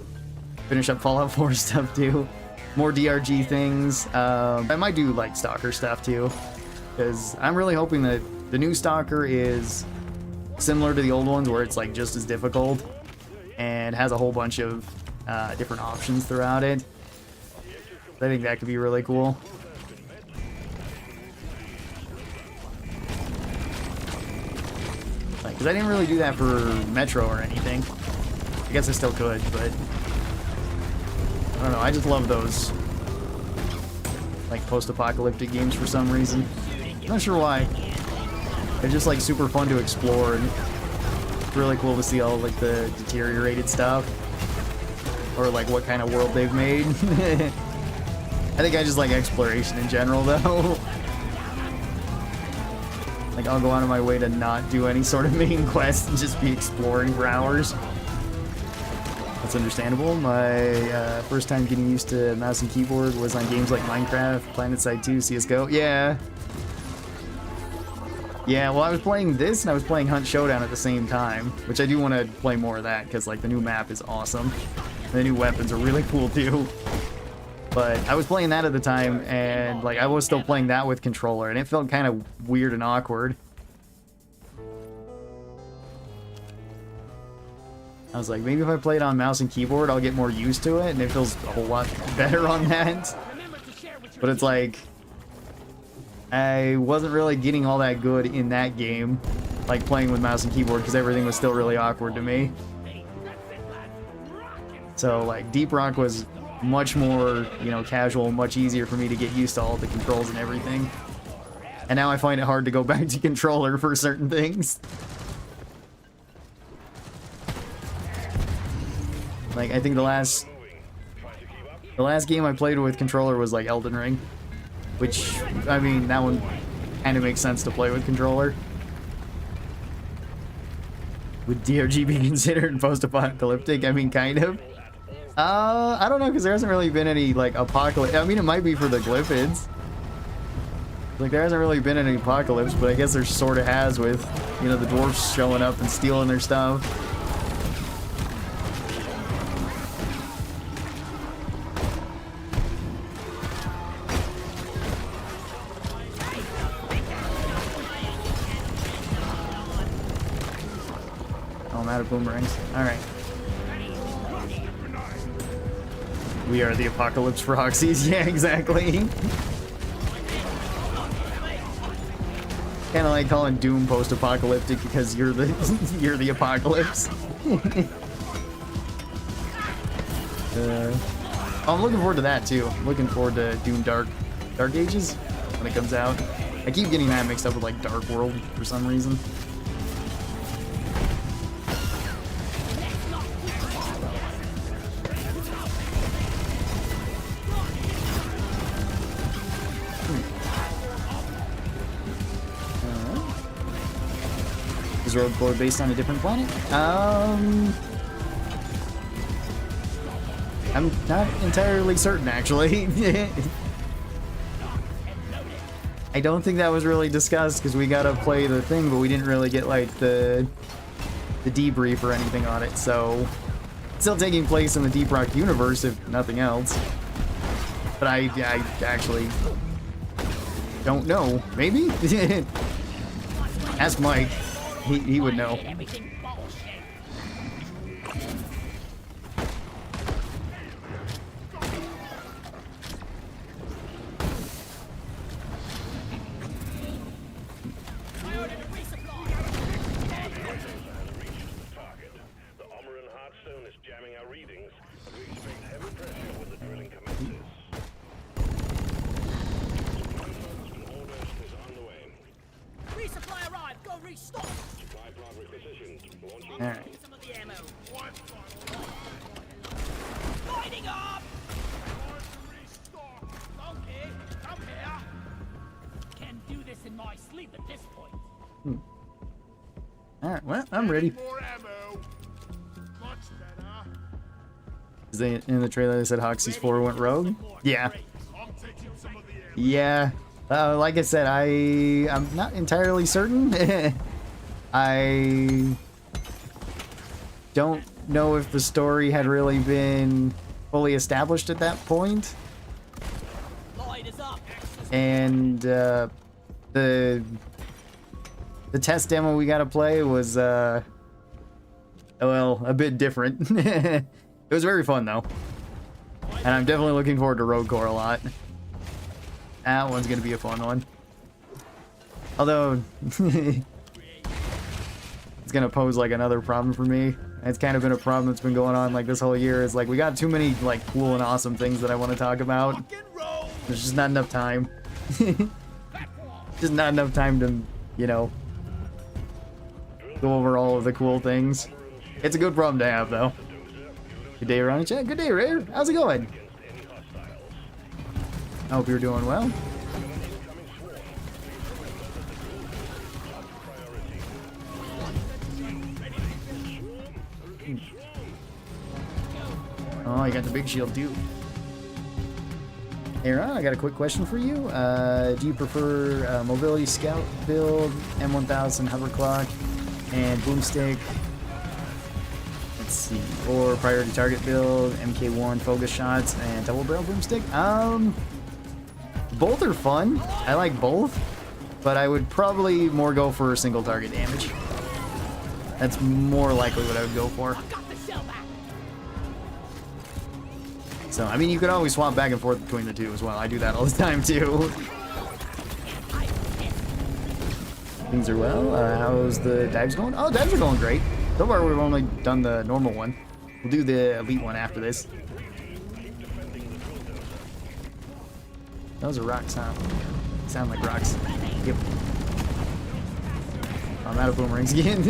Finish up Fallout 4 stuff too. More DRG things. I might do like Stalker stuff too, because I'm really hoping that the new Stalker is similar to the old ones, where it's like just as difficult and has a whole bunch of different options throughout it. I think that could be really cool. Like, because I didn't really do that for Metro or anything. I guess I still could, but I don't know. I just love those like post-apocalyptic games for some reason. I'm not sure why. They're just like super fun to explore, and it's really cool to see all like the deteriorated stuff, or like what kind of world they've made. I think I just like exploration in general though. Like I'll go out of my way to not do any sort of main quest and just be exploring for hours. That's understandable. My first time getting used to mouse and keyboard was on games like Minecraft, PlanetSide 2, CSGO. Yeah. Yeah, well I was playing this and I was playing Hunt Showdown at the same time, which I do want to play more of that because like the new map is awesome. And the new weapons are really cool too. But I was playing that at the time, and like I was still playing that with controller, and it felt kind of weird and awkward. I was like, maybe if I play it on mouse and keyboard, I'll get more used to it, and it feels a whole lot better on that. But it's like, I wasn't really getting all that good in that game, like playing with mouse and keyboard, because everything was still really awkward to me. So like Deep Rock was much more, you know, casual, much easier for me to get used to all the controls and everything. And now I find it hard to go back to controller for certain things. Like I think the last game I played with controller was like Elden Ring, which I mean that one kind of makes sense to play with controller. Would DRG be considered post-apocalyptic? I mean, kind of. I don't know, because there hasn't really been any, like, apocalypse. I mean, it might be for the Glyphids. Like, there hasn't really been any apocalypse, but I guess there sort of has with, you know, the dwarfs showing up and stealing their stuff. Oh, I'm out of boomerangs. Alright. We are the apocalypse for Hoxies. Yeah, exactly. Kind of like calling Doom post-apocalyptic because you're the you're the apocalypse. I'm looking forward to that too. I'm looking forward to Doom Dark Ages when it comes out. I keep getting that mixed up with like Dark World for some reason. Is road board based on a different planet? I'm not entirely certain, actually. I don't think that was really discussed because we gotta play the thing, but we didn't really get like the debrief or anything on it. So it's still taking place in the Deep Rock universe, if nothing else. But I actually don't know. Maybe. Ask Mike. He would know. Alright, well, I'm ready. In the trailer they said Hoxies 4 went rogue? Yeah. Yeah. Like I said, I'm not entirely certain. I don't know if the story had really been fully established at that point. Light is up. And the test demo we got to play was well, a bit different. It was very fun though, and I'm definitely looking forward to Road Corps a lot. That one's gonna be a fun one, although it's gonna pose like another problem for me. It's kind of been a problem that's been going on like this whole year. Is like we got too many like cool and awesome things that I want to talk about. Rock and roll. There's just not enough time. Just not enough time to, you know, go over all of the cool things. It's a good problem to have, though. Good day, Ronnie Chat. Good day, Rare. How's it going? I hope you're doing well. Oh, you got the big shield, too. Hey Ron, I got a quick question for you. Do you prefer Mobility Scout build, M1000 hover clock, and boomstick? Let's see. Or priority target build, MK1 focus shots, and double barrel boomstick? Both are fun. I like both, but I would probably more go for single target damage. That's more likely what I would go for. Got the shell back. So, I mean, you could always swap back and forth between the two as well. I do that all the time, too. Things are well. How's the dives going? Oh, dives are going great. So far, we've only done the normal one. We'll do the elite one after this. Those are rocks, huh? Sound like rocks. Yep. I'm out of boomerangs again.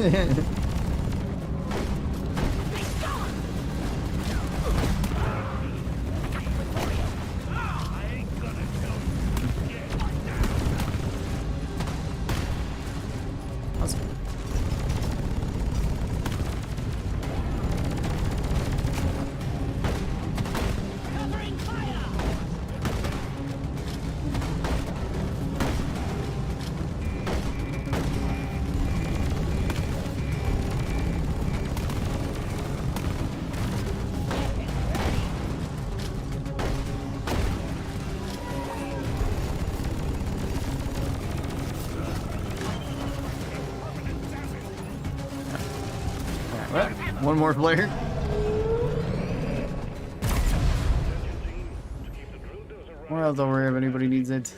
Covering fire. Well, one more player. What else over here if anybody needs it?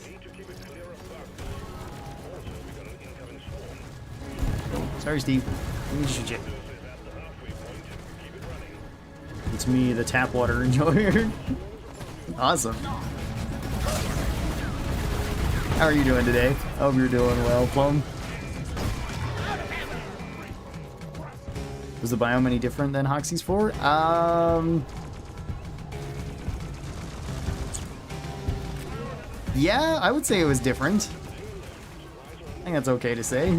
Sorry, Steve. Let me shoot you. It's me, the tap water enjoyer. Awesome. How are you doing today? Hope you're doing well, Plum. Was the biome any different than Hoxie's 4? Yeah, I would say it was different. I think that's okay to say.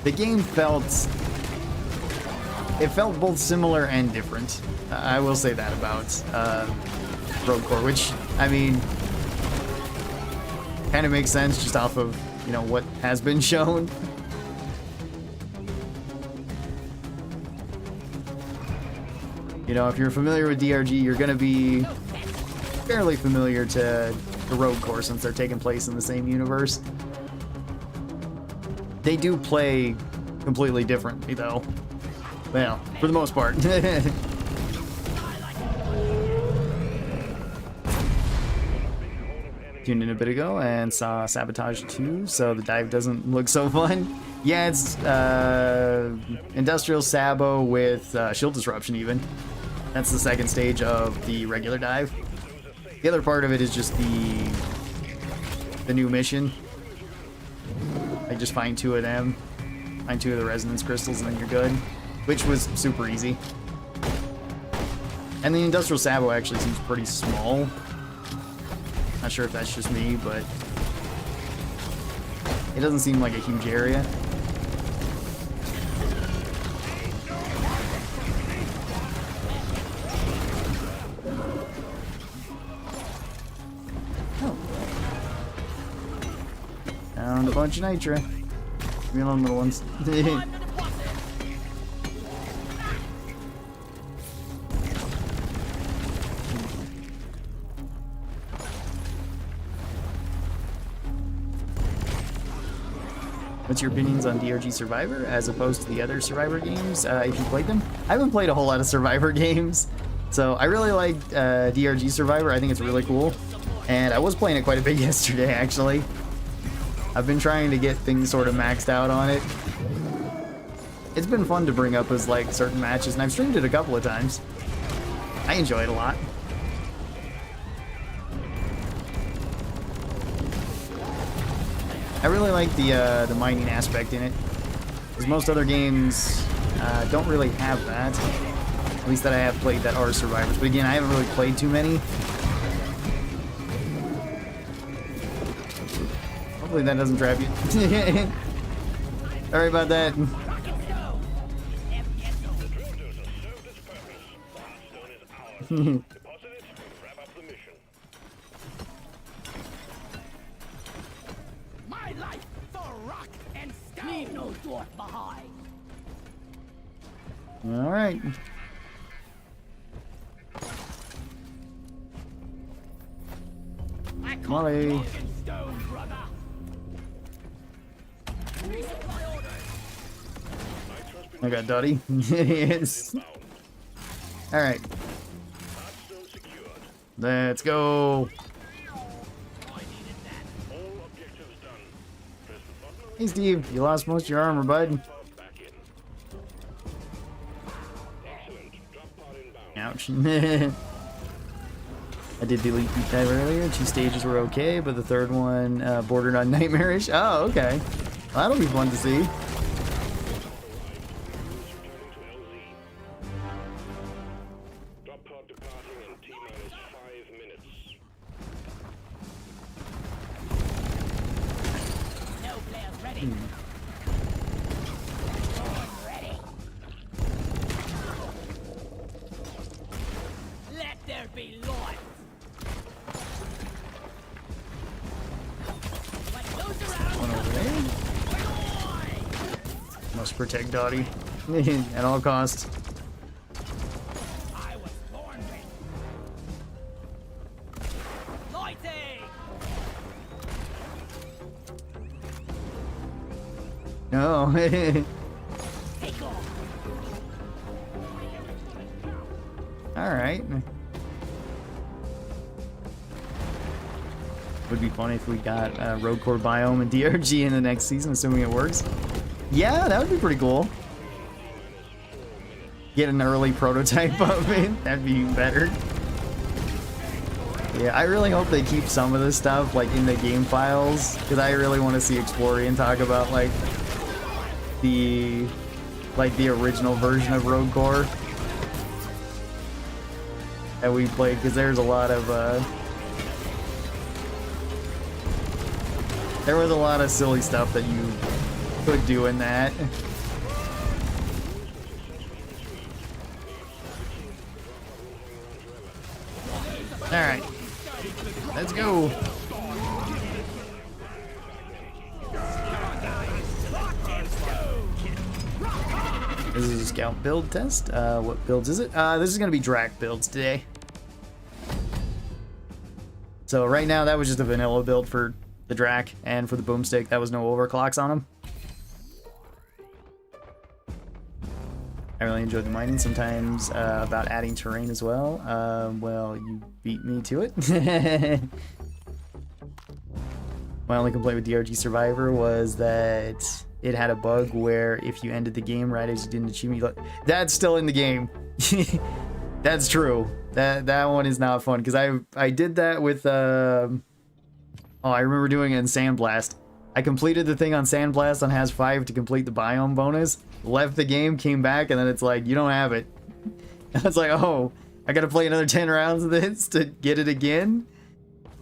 The game felt both similar and different. I will say that about Road Corps, which, I mean, kind of makes sense just off of, you know, what has been shown. You know, if you're familiar with DRG, you're gonna be fairly familiar to the Road Corps since they're taking place in the same universe. They do play completely differently, though. Well, for the most part. Tuned in a bit ago and saw Sabotage 2, so the dive doesn't look so fun. Yeah, it's Industrial Sabo with Shield Disruption even. That's the second stage of the regular dive. The other part of it is just the new mission. Like just find 2 of them, find 2 of the resonance crystals, and then you're good. Which was super easy. And the Industrial Sabo actually seems pretty small. Not sure if that's just me, but it doesn't seem like a huge area. Found a bunch of nitra. Leave me alone, little ones. What's your opinions on DRG Survivor as opposed to the other Survivor games, if you played them? I haven't played a whole lot of Survivor games, so I really like DRG Survivor. I think it's really cool, and I was playing it quite a bit yesterday, actually. I've been trying to get things sort of maxed out on it. It's been fun to bring up as like certain matches, and I've streamed it a couple of times. I enjoy it a lot. I really like the mining aspect in it, because most other games don't really have that. At least that I have played that are survivors. But again, I haven't really played too many. Hopefully that doesn't trap you. Sorry about that. My life for rock and stone. Leave no dwarf behind. All right. Molly. Stone, brother. I got Dottie. Yes. All right. Let's go. Hey Steve, you lost most of your armor, bud. Ouch. I did delete deep dive earlier. 2 stages were okay, but the 3rd one bordered on nightmarish. Oh, okay. Well, that'll be fun to see. Must protect Dottie at all costs. I was born with lighting. No. Take off. All right. Would be funny if we got Road Core Biome and DRG in the next season, assuming it works. Yeah, that would be pretty cool. Get an early prototype of it. That'd be even better. Yeah, I really hope they keep some of this stuff like in the game files, because I really want to see Explorian talk about like the original version of Road Core that we played, because there's a lot of there was a lot of silly stuff that you could do in that. Alright. Let's go. This is a scout build test. What builds is it? This is going to be Drac builds today. So right now that was just a vanilla build for the Drac, and for the boomstick that was no overclocks on them. I really enjoyed the mining, sometimes about adding terrain as well. Well, you beat me to it. My only complaint with DRG Survivor was that it had a bug where if you ended the game right as you did an achievement, that's still in the game. That's true. That one is not fun, because I did that with oh, I remember doing it in Sandblast. I completed the thing on Sandblast on Has 5 to complete the biome bonus, left the game, came back, and then it's like, you don't have it. I was like, oh, I gotta play another 10 rounds of this to get it again?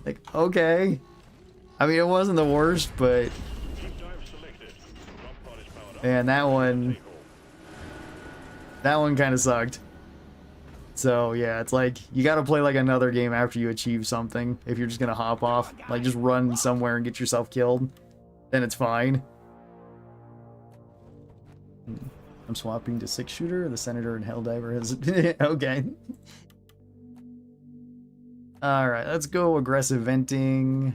Like, okay. I mean, it wasn't the worst, but... man, that one kind of sucked. So yeah, it's like you gotta play like another game after you achieve something if you're just gonna hop off. Like just run somewhere and get yourself killed. then it's fine. I'm swapping to 6-shooter. The Senator and Helldiver has... okay. Alright, let's go aggressive venting.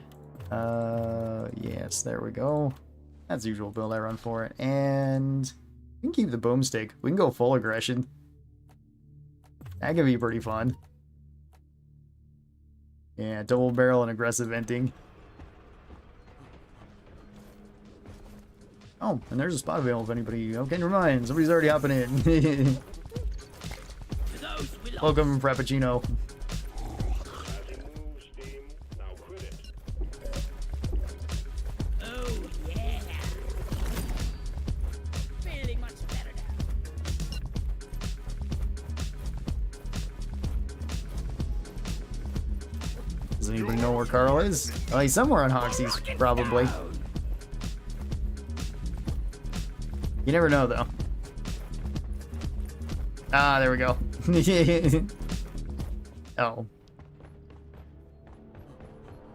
Yes, there we go. That's the usual build I run for it. And we can keep the boomstick. We can go full aggression. That could be pretty fun. Yeah, double barrel and aggressive venting. Oh, and there's a spot available if anybody... Okay, never mind. Somebody's already hopping in. Welcome, Frappuccino. Oh, yeah. Feeling much better now. Does anybody know where Karl is? Oh, he's somewhere on Hoxie's, probably. You never know, though. Ah, there we go. Oh.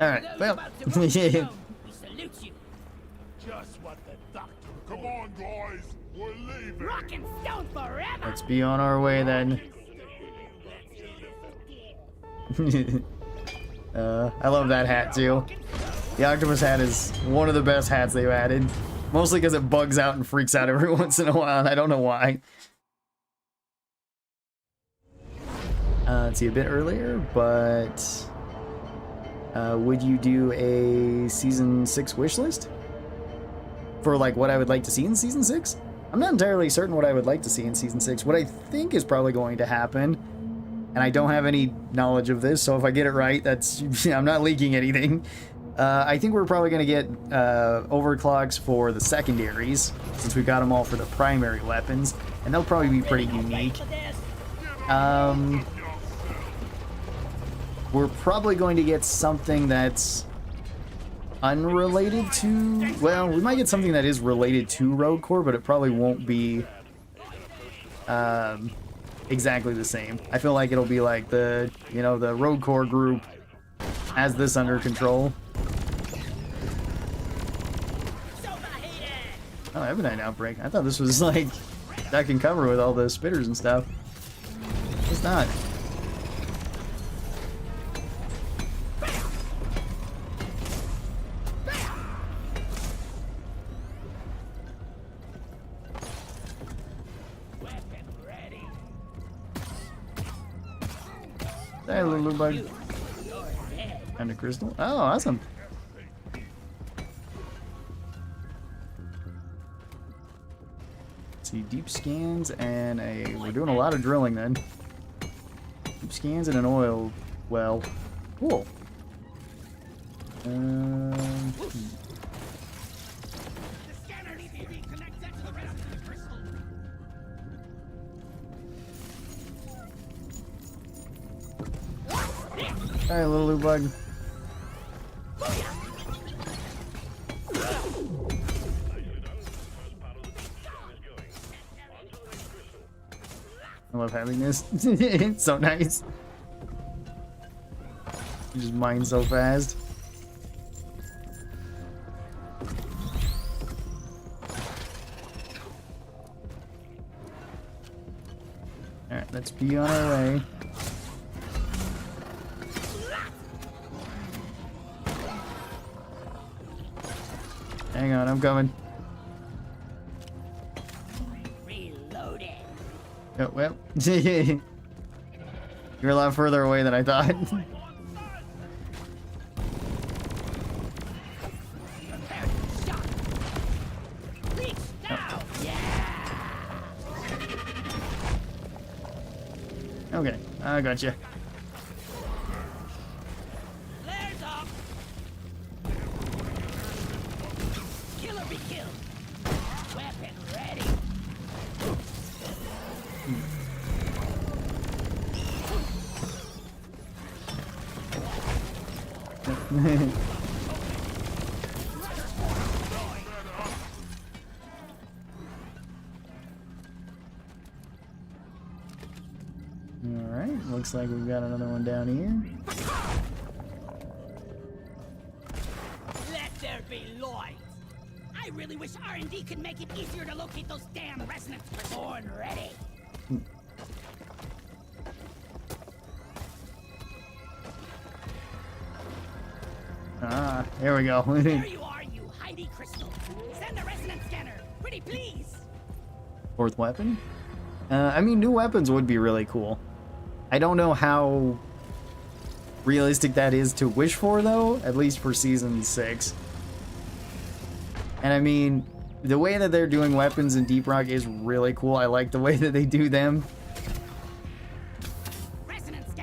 Alright, well. We salute you. Just what the doctor. Come on, guys. We're leaving. Rock and stone forever. Let's be on our way, then. I love that hat, too. The octopus hat is one of the best hats they've added. Mostly because it bugs out and freaks out every once in a while, and I don't know why. Let's see, a bit earlier, but... would you do a Season 6 wish list? For, like, what I would like to see in Season 6? I'm not entirely certain what I would like to see in Season 6. What I think is probably going to happen, and I don't have any knowledge of this, so if I get it right, that's... I'm not leaking anything. I think we're probably going to get overclocks for the secondaries, since we've got them all for the primary weapons, and they'll probably be pretty unique. We're probably going to get something that's unrelated to... Well, we might get something that is related to Rogue Core, but it probably won't be exactly the same. I feel like it'll be like the, you know, the Rogue Core group has this under control. Oh, Ebonite Outbreak. I thought this was like duck and cover with all the spitters and stuff. It's not. Hey, little bug. And a crystal. Oh, awesome. See, deep scans and a... We're doing a lot of drilling then. Deep scans and an oil well. Cool. Alright, little loot bug. I love having this. It's so nice. You just mine so fast. Alright, let's be on our way. Hang on, I'm coming. Reloading. Oh, well. You're a lot further away than I thought. Okay, I got you. Flares up. Killer be killed. Weapon ready. Alright, looks like we've got another one down here. Let there be light. I really wish R&D could make it easier to locate those damn resonance. Born ready. Ah, there we go. There you are, you Heidi Crystal. Send the resonance scanner. Pretty please. Fourth weapon? I mean, new weapons would be really cool. I don't know how realistic that is to wish for, though, at least for Season 6. And I mean, the way that they're doing weapons in Deep Rock is really cool. I like the way that they do them.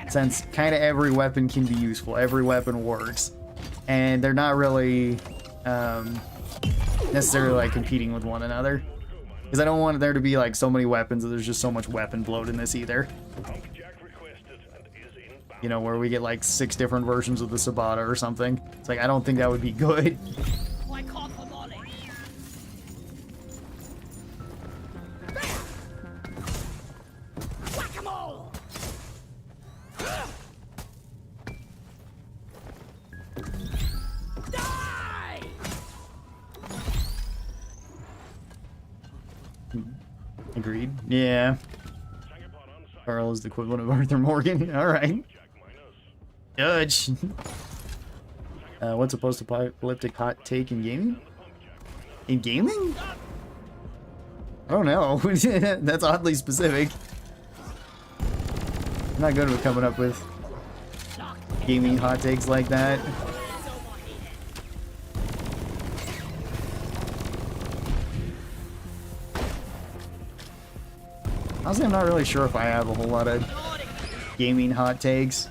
Since kind of every weapon can be useful. Every weapon works. And they're not really necessarily like competing with one another. Because I don't want there to be like so many weapons that there's just so much weapon bloat in this either. You know, where we get like 6 different versions of the Sabata or something. It's like, I don't think that would be good. Agreed. Yeah. Karl is the equivalent of Arthur Morgan. Alright. Judge. What's a post-apocalyptic hot take in gaming? In gaming? I don't know. That's oddly specific. I'm not good with coming up with gaming hot takes like that. Honestly, I'm not really sure if I have a whole lot of gaming hot takes.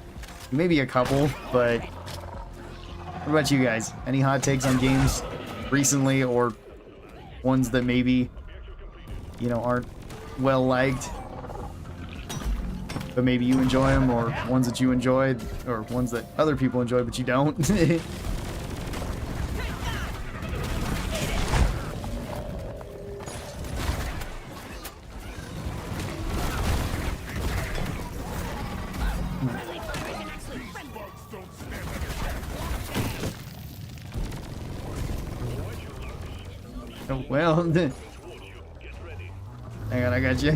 Maybe a couple, but what about you guys? Any hot takes on games recently, or ones that maybe, you know, aren't well liked, but maybe you enjoy them, or ones that you enjoyed, or ones that other people enjoy but you don't? Oh, well, hang on, I got you.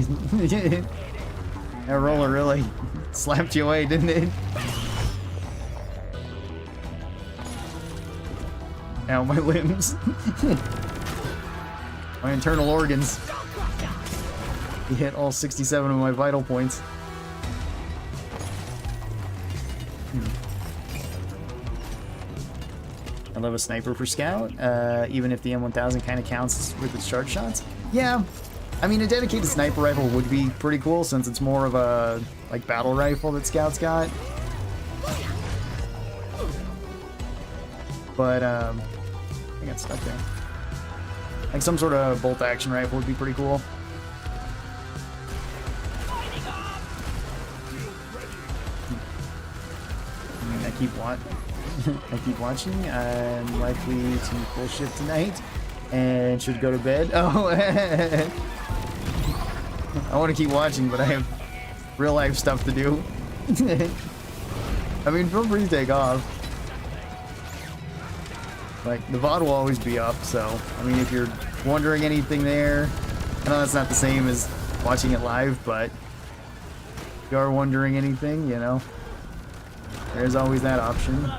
That roller really slapped you away, didn't it? Ow, my limbs. My internal organs. He hit all 67 of my vital points. I love a sniper for scout, even if the M1000 kind of counts with its charge shots. Yeah, I mean, a dedicated sniper rifle would be pretty cool since it's more of a, like, battle rifle that scouts got. But, I got stuck there. Like, some sort of bolt action rifle would be pretty cool. I keep watching. I'm likely to full shift tonight and should go to bed. Oh, I want to keep watching, but I have real life stuff to do. I mean, feel free to take off. Like, the VOD will always be up, so, I mean, if you're wondering anything there, I know that's not the same as watching it live, but if you are wondering anything, you know, there's always that option.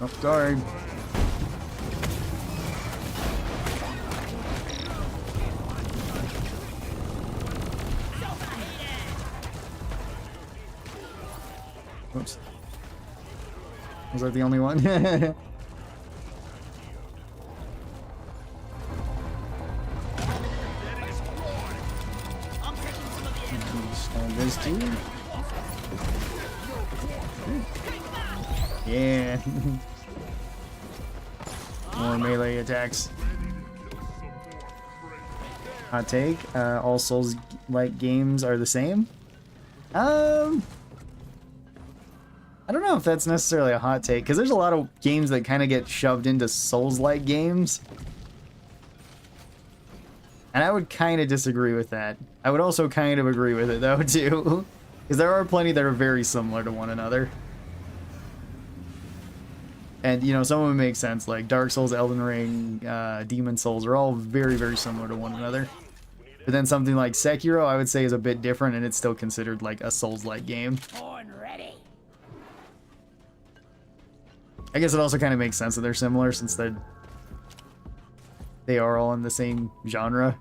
Oh, sorry. Oops. Was that the only one? This too. Yeah. More melee attacks. Hot take. All Souls-like games are the same. I don't know if that's necessarily a hot take, because there's a lot of games that kind of get shoved into Souls-like games. And I would kind of disagree with that. I would also kind of agree with it, though, too. Because there are plenty that are very similar to one another. And, you know, some of them make sense, like Dark Souls, Elden Ring, Demon Souls are all very, very similar to one another. But then something like Sekiro, I would say, is a bit different, and it's still considered like a Souls-like game. Born ready. I guess it also kind of makes sense that they're similar, since they are all in the same genre.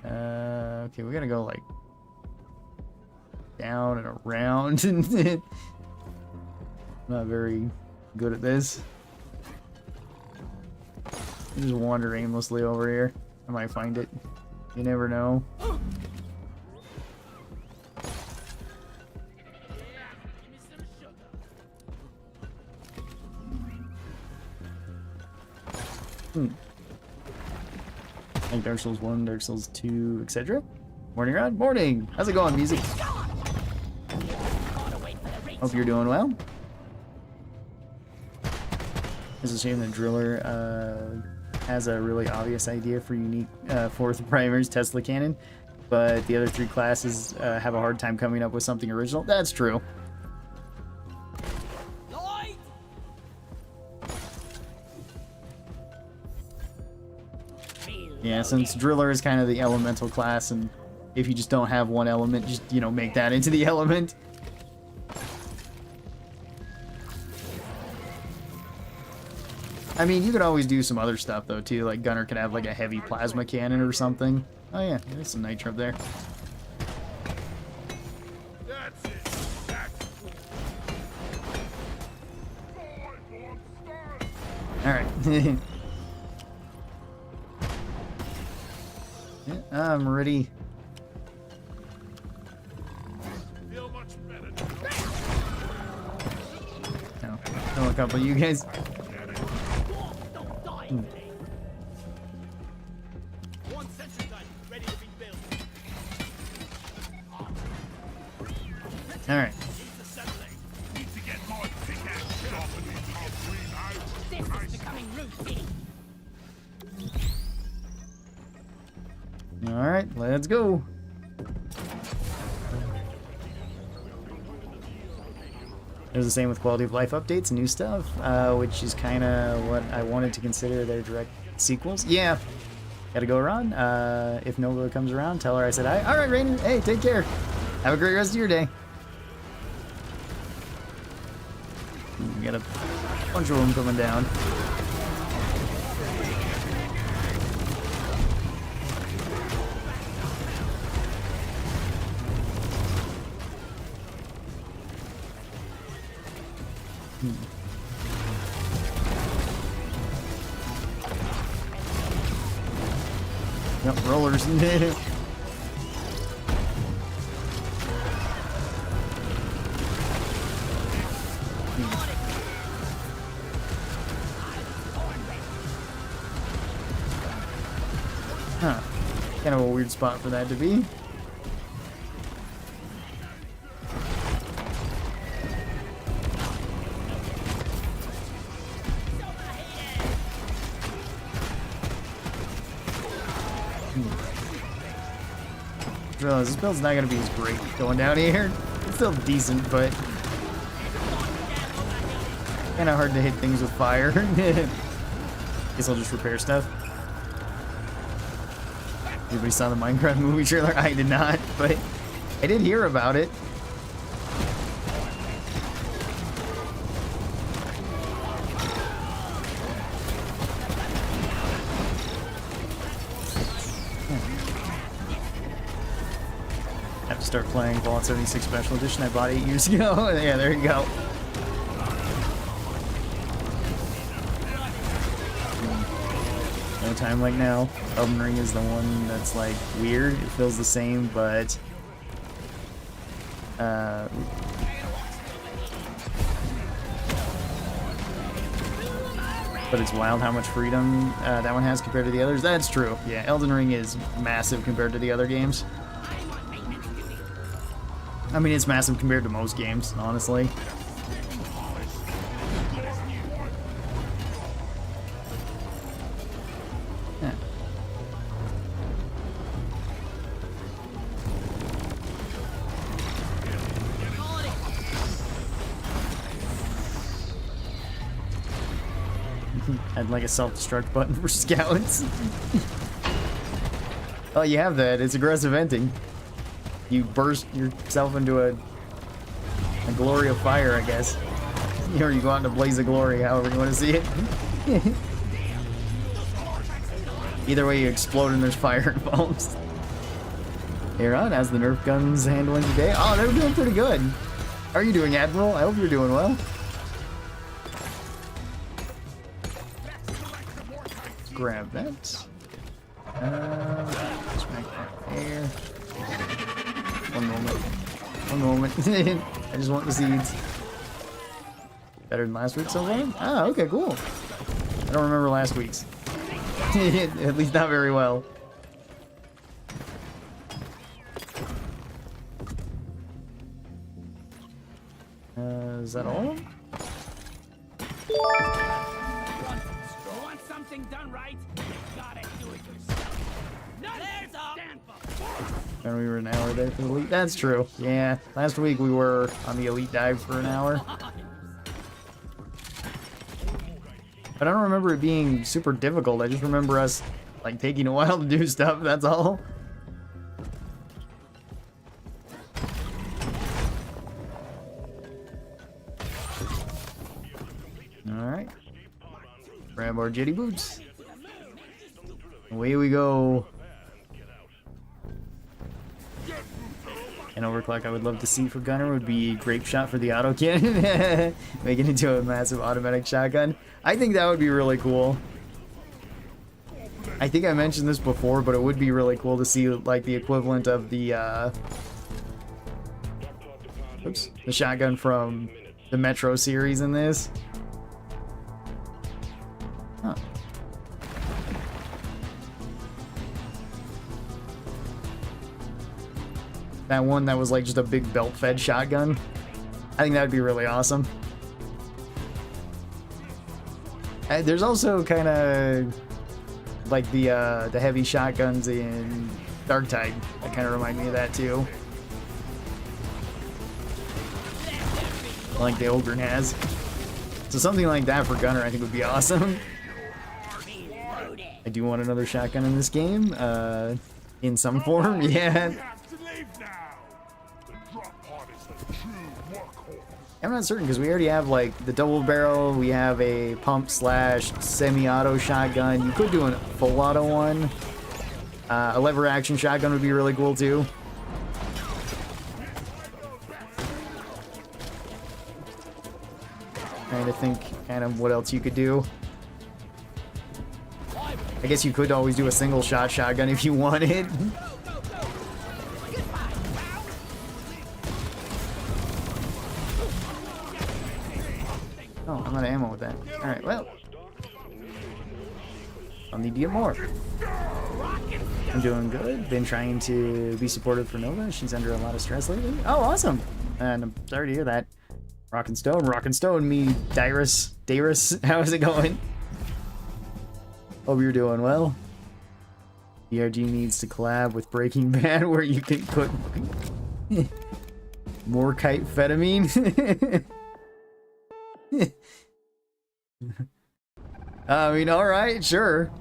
Okay, we gotta go, like, down and around. Not very good at this. I just wander aimlessly over here. I might find it. You never know. Like Dark Souls 1, Dark Souls 2, etc. Morning, Rod. Morning! How's it going, music? Hope you're doing well. It's a shame that Driller has a really obvious idea for unique fourth primer's Tesla cannon, but the other three classes have a hard time coming up with something original. That's true. Yeah, since Driller is kind of the elemental class, and if you just don't have one element, just, you know, make that into the element. I mean, you could always do some other stuff, though, too. Like, Gunner could have, like, a heavy plasma cannon or something. Oh, yeah, there's some nitro up there. That's it. That's Alright. Yeah, I'm ready. feel much better. No, kill a couple of you guys. Don't die today. One sentry gun ready to be built. Alright. Disassembling. Need to get my pickaxe off of these green eyes. This is becoming routine. Alright, let's go. It was the same with quality of life updates and new stuff, which is kind of what I wanted to consider their direct sequels. Yeah, gotta go around. If Nova comes around, tell her I said hi. Alright, Rainer, hey, take care. Have a great rest of your day. We got a bunch of them coming down. Yep, rollers. Huh. Kind of a weird spot for that to be. Realize this build's not gonna be as great going down here. It's still decent, but kind of hard to hit things with fire. Guess I'll just repair stuff. Everybody saw the Minecraft movie trailer? I did not, but I did hear about it. Have to start playing Fallout 76 Special Edition I bought 8 years ago. Yeah, there you go. No time like now. Elden Ring is the one that's like weird. It feels the same, but it's wild how much freedom that one has compared to the others. That's true. Yeah, Elden Ring is massive compared to the other games. I mean, it's massive compared to most games, honestly. Yeah. Had like a self-destruct button for scouts. Oh, you have that. It's aggressive venting. You burst yourself into a glory of fire, I guess. Or you go out in a blaze of glory, however you want to see it. Either way, you explode and there's fire involved. Here on, how's the Nerf guns handling today? Oh, they're doing pretty good. How are you doing, Admiral? I hope you're doing well. Grab that. Smack that there. One moment. One moment. I just want the seeds. Better than last week so far? Ah, okay, cool. I don't remember last week's. At least not very well. Is that all? You want something done right? You gotta do it yourself. There's a And we were an hour there for the elite. That's true. Yeah, last week we were on the elite dive for an hour. But I don't remember it being super difficult. I just remember us like taking a while to do stuff. That's all. Alright. Grab our jetty boots. Away we go. An overclock I would love to see for gunner would be grape shot for the auto cannon. Make it into a massive automatic shotgun. I think that would be really cool. I think I mentioned this before, but it would be really cool to see like the equivalent of the the shotgun from the Metro series in this. Huh. That one that was like just a big belt-fed shotgun. I think that would be really awesome. There's also kind of like the heavy shotguns in Dark Tide that kind of remind me of that too. Like the Ogren has. So something like that for gunner I think would be awesome. I do want another shotgun in this game, in some form, yeah. I'm not certain because we already have like the double barrel, we have a pump / semi-auto shotgun. You could do a full auto one. A lever action shotgun would be really cool too. Trying to think kind of what else you could do. I guess you could always do a single shot shotgun if you wanted. Oh, I'm out of ammo with that. Alright, well. I'll need to get more. I'm doing good. Been trying to be supportive for Nova. She's under a lot of stress lately. Oh, awesome! And I'm sorry to hear that. Rockin' Stone, me, Dyrus. How's it going? Hope you're doing well. BRG needs to collab with Breaking Bad where you can put more kite-fetamine. I mean, alright, sure.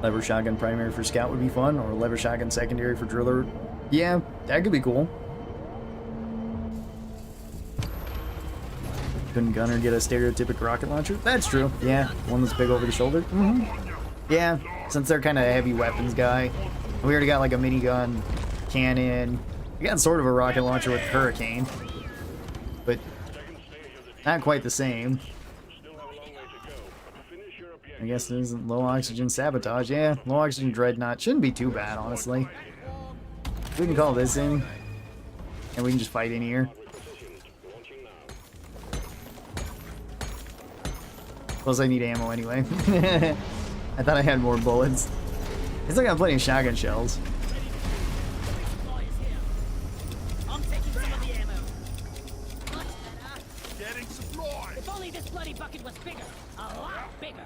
Lever shotgun primary for scout would be fun, or lever shotgun secondary for driller. Yeah, that could be cool. Couldn't gunner get a stereotypic rocket launcher? That's true. Yeah, one that's big over the shoulder. Yeah, since they're kind of a heavy weapons guy. We already got like a minigun, cannon. We got sort of a rocket launcher with Hurricane, but not quite the same. I guess there's low oxygen sabotage. Yeah, low oxygen dreadnought shouldn't be too bad, honestly. We can call this in, and we can just fight in here. Plus, I need ammo anyway. I thought I had more bullets. I still got plenty of shotgun shells. I'm taking some of the ammo. Getting supplies. If only this bloody bucket was bigger. A lot bigger.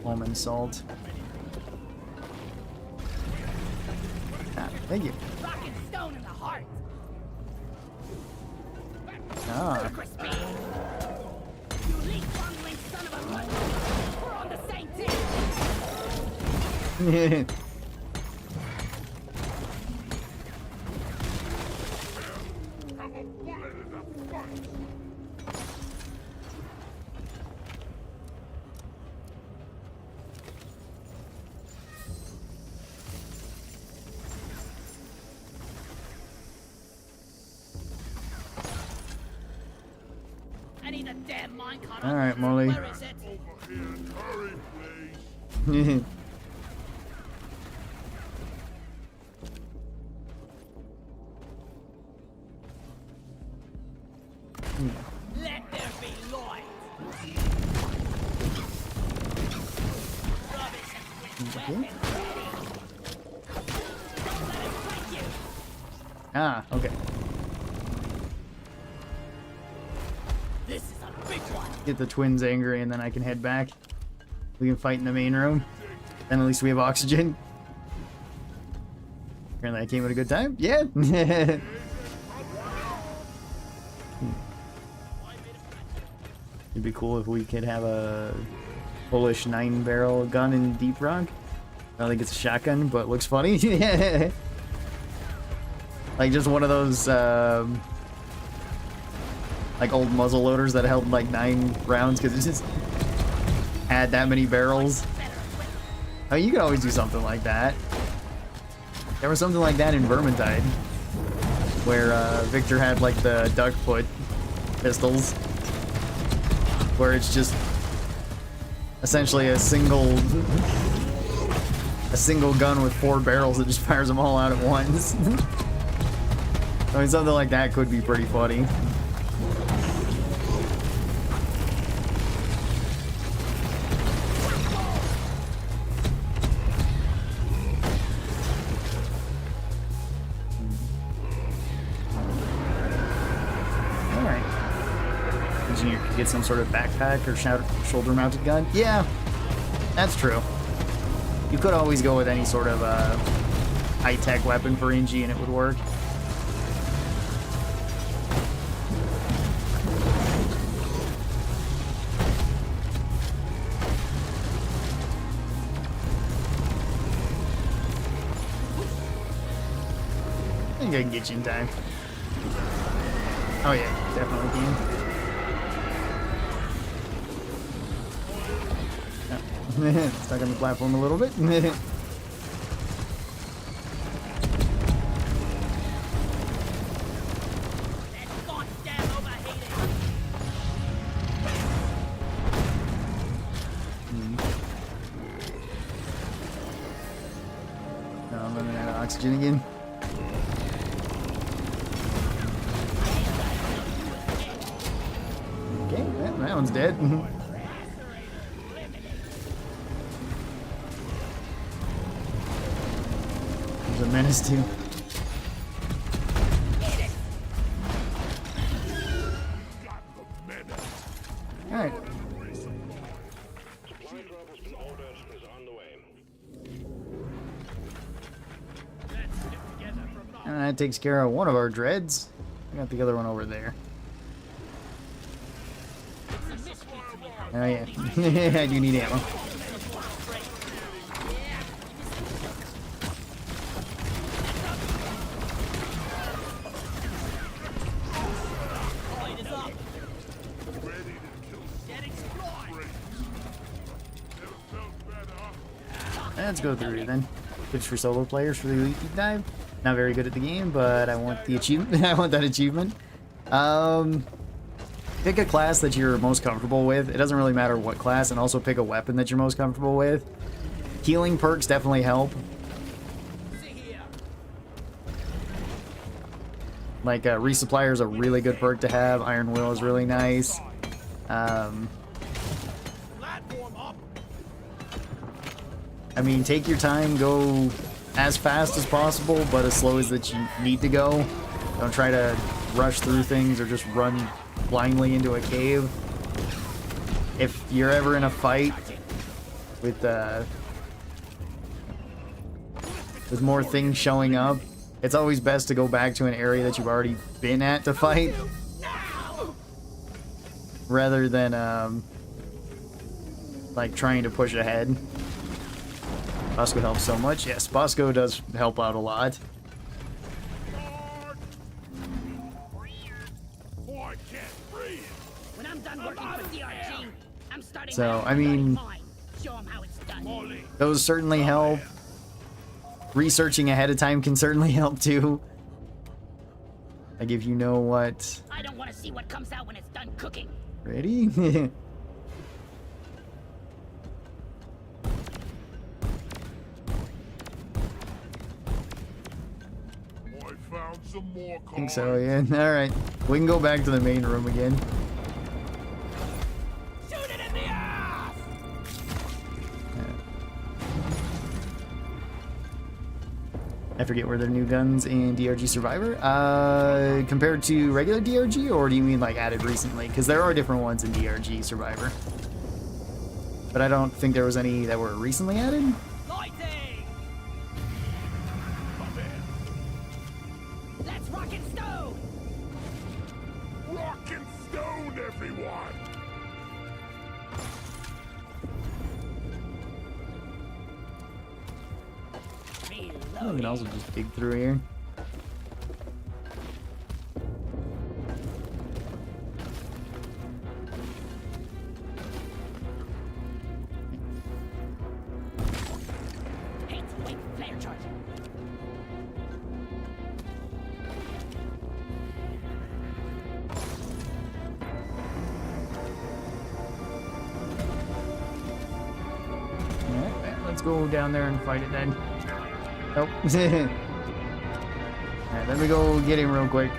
Almond salt. Thank you. Rocking stone in the heart. Ah. Ludicrous speed. You leaf-bungling son of a mud. We're on the same team. Have a bullet in the fight. I need a damn minecart. All right, Molly. Where is it? Over here. Hurry, please. Let there be light. Rubbish and weapons ready. Don't let him break you. Ah, okay. This is a big one. Get the twins angry and then I can head back. We can fight in the main room. Then at least we have oxygen. Apparently I came at a good time. Yeah. It'd be cool if we could have a Polish 9-barrel gun in Deep Rock. I don't think it's a shotgun, but looks funny. Like just one of those like old muzzle loaders that held like 9 rounds because it just had that many barrels. Oh, you could always do something like that. There was something like that in Vermintide, where Victor had like the duck foot pistols, where it's just essentially a single gun with 4 barrels that just fires them all out at once. I mean, something like that could be pretty funny. You could get some sort of backpack or shoulder-mounted gun. Yeah, that's true. You could always go with any sort of high-tech weapon for NG and it would work. I think I can get you in time. Oh yeah, definitely can. Stuck on the platform a little bit. That's goddamn overheating. No, I'm running out of oxygen again. Okay, that one's dead. A menace too. Alright. Supply drop has been ordered and is on the way. And that takes care of one of our dreads. I got the other one over there. Oh yeah. I do need ammo. Let's go through it then. Tips for solo players for the Elite Deep Dive. Not very good at the game, but I want the achievement. I want that achievement. Pick a class that you're most comfortable with. It doesn't really matter what class, and also pick a weapon that you're most comfortable with. Healing perks definitely help. Like Resupplier is a really good perk to have. Iron Will is really nice. I mean, take your time, go as fast as possible, but as slow as that you need to go. Don't try to rush through things or just run blindly into a cave. If you're ever in a fight with more things showing up, it's always best to go back to an area that you've already been at to fight, rather than like trying to push ahead. Bosco helps so much. Yes, Bosco does help out a lot. Oh, I can't breathe. When I'm done working for DRG, I'm starting So, my I own mean- mine. Show 'em how it's done. Those certainly help. Researching ahead of time can certainly help too. Like if you know what... I don't want to see what comes out when it's done cooking. Ready? I found some more I think so, yeah. Alright. We can go back to the main room again. Shoot it in the ass! I forget where their new guns in DRG Survivor. Compared to regular DRG, or do you mean like added recently? Because there are different ones in DRG Survivor. But I don't think there was any that were recently added. Lighting! Let's rock and stone! Rock and stone, everyone! I can also just dig through here. Hey, wait, flare charge. Alright, let's go down there and fight it then. Nope. Alright, let me go get him real quick.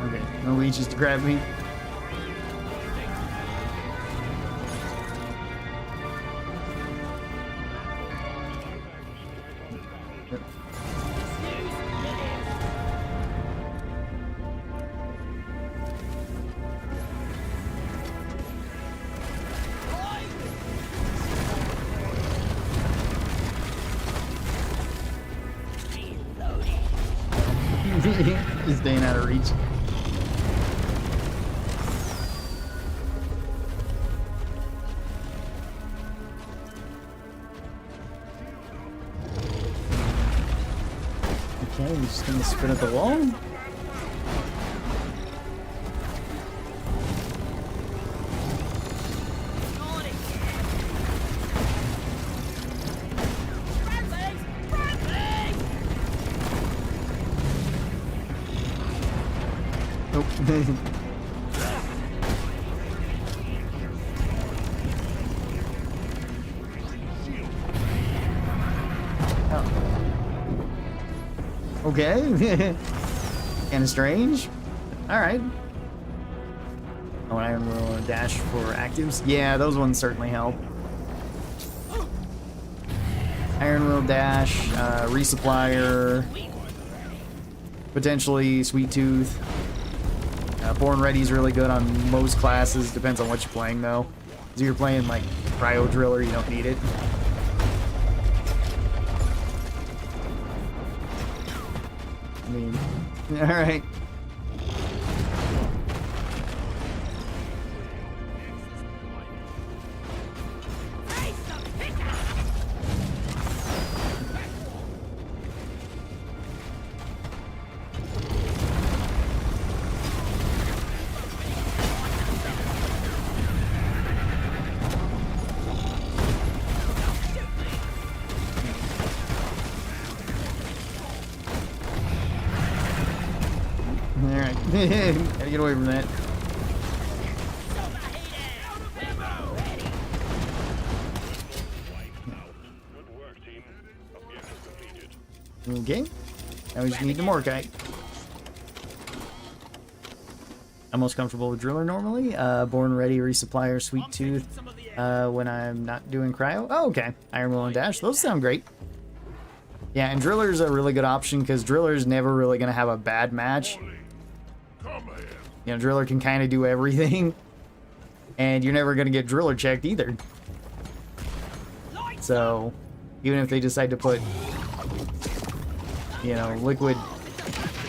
Okay, no leeches to grab me. Just staying out of reach. Okay, we're just gonna spin at the wall. Nope. Okay. Kinda strange. Alright. Oh, and Iron Will dash for actives. Yeah, those ones certainly help. Iron Will dash, resupplier, potentially Sweet Tooth. Born Ready is really good on most classes. Depends on what you're playing though. If you're playing like Cryo Driller, you don't need it. I mean, alright. Alright. Gotta get away from that. Good work, team. Objective completed. Okay. Now we just need the Morkite. I'm most comfortable with Driller normally. Born Ready, Resupplier, Sweet Tooth. When I'm not doing Cryo. Oh, okay. Iron Will and Dash. Those sound great. Yeah, and Driller's a really good option because Driller's never really going to have a bad match. Come here. You know, Driller can kind of do everything. And you're never going to get driller checked either. So, even if they decide to put, you know, liquid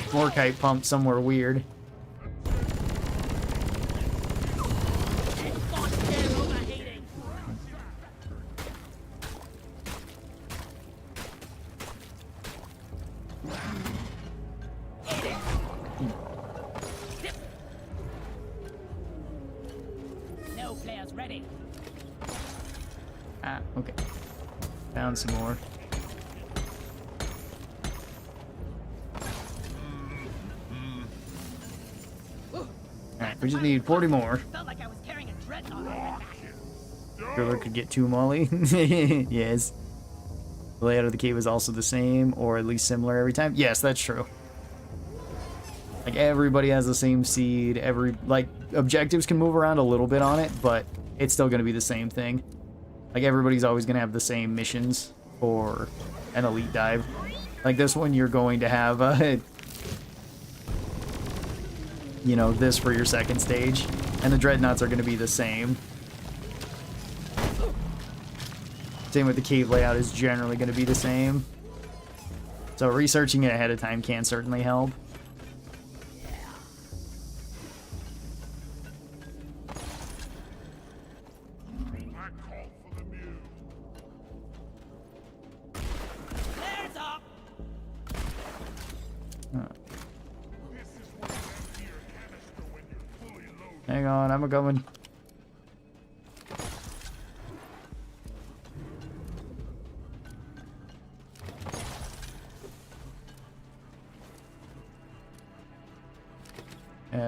Morkite pump somewhere weird. No players ready. Ah, okay. Found some more. Alright, we just need 40 more. Felt like I was carrying a dreadnought on my back. Driller could get 2 molly. Yes. The layout of the cave is also the same, or at least similar every time. Yes, that's true. Like, everybody has the same seed. Like, objectives can move around a little bit on it, but it's still going to be the same thing. Like, everybody's always going to have the same missions for an elite dive. Like, this one, you're going to have, you know, this for your second stage. And the dreadnoughts are going to be the same. Same with the cave layout is generally going to be the same. So researching it ahead of time can certainly help. I call for the mule. Flares up. This is what you empty your canister when you're fully loaded. Hang on, I'm a-coming.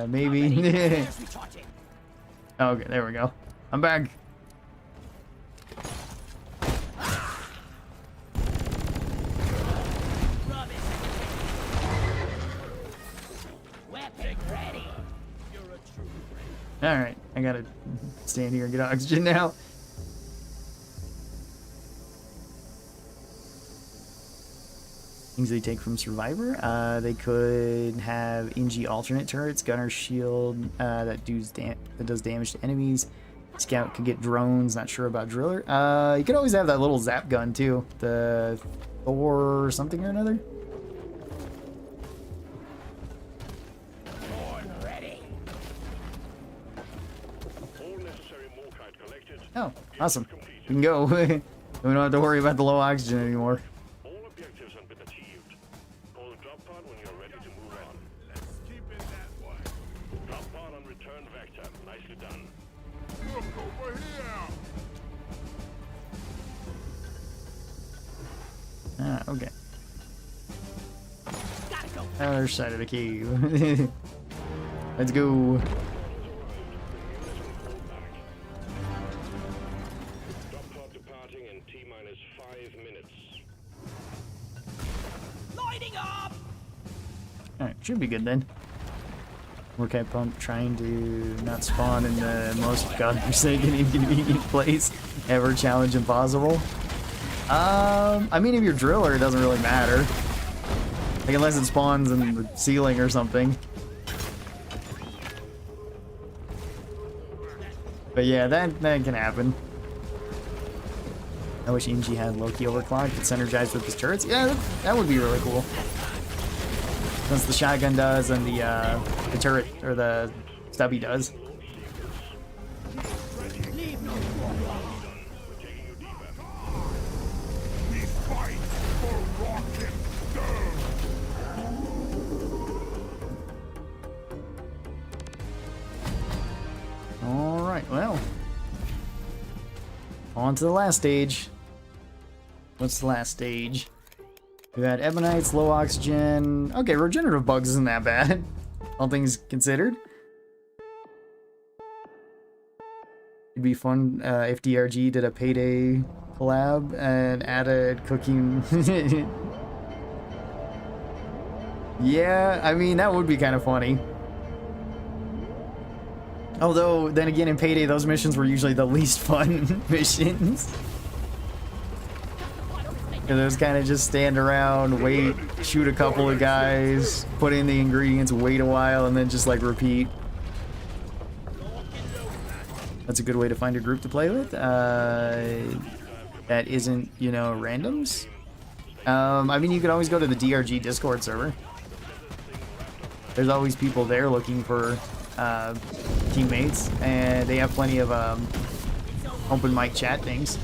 Maybe. Flares recharging. Okay, there we go. I'm back. Rubbish. Weapon ready. You're a true friend. Alright, I gotta stand here and get oxygen now. Things they take from Survivor. They could have NG alternate turrets, gunner shield that does damage to enemies. Scout could get drones. Not sure about driller. You could always have that little zap gun too, the Thor or something or another. Ready. All necessary Morkite collected. Oh, awesome. We can go. We don't have to worry about the low oxygen anymore. All objectives have been achieved. Call the drop pod when you're ready to move on. Let's keep it that way. Drop pod on return vector. Nicely done. Look over here. Ah, okay. Gotta go. Other side of the cave. Let's go. Drop pod departing in T-minus 5 minutes. Lighting up. Alright, should be good then. Morkite pump trying to not spawn in the most godforsaken inconvenient place ever. Challenge impossible. I mean, if you're driller, it doesn't really matter. Like, unless it spawns in the ceiling or something. But yeah, that can happen. I wish Inji had Loki overclocked but synergized with his turrets. Yeah, that would be really cool. Since the shotgun does and the turret, or the stubby does. We fight for rock and stone. Alright, well. On to the last stage. What's the last stage? We had Ebonites, low oxygen. Okay, regenerative bugs isn't that bad. All things considered. It'd be fun if DRG did a Payday collab and added cooking. Yeah, I mean, that would be kind of funny. Although, then again, in Payday, those missions were usually the least fun missions. Because it was kind of just stand around, wait, shoot a couple of guys, put in the ingredients, wait a while, and then just like repeat. That's a good way to find a group to play with. That isn't, you know, randoms. I mean, you could always go to the DRG Discord server. There's always people there looking for teammates, and they have plenty of open mic chat things.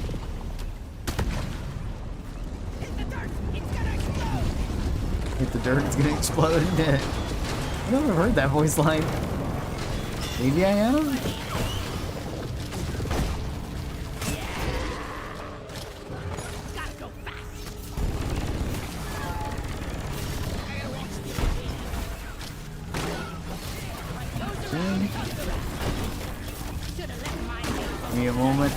Hit the dirt, it's gonna explode. I don't ever heard that voice line. Maybe I am? Give me a moment.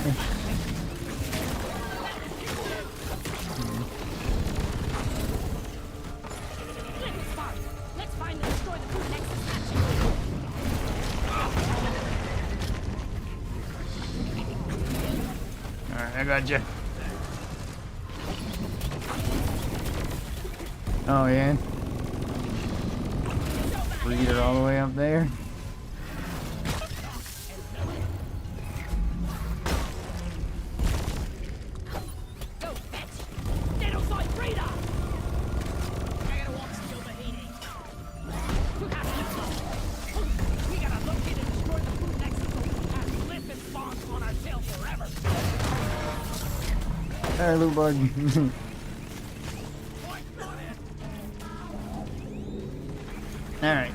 Alright, I got you. Oh yeah. Breeder all the way up there. Alright, little bug. Alright.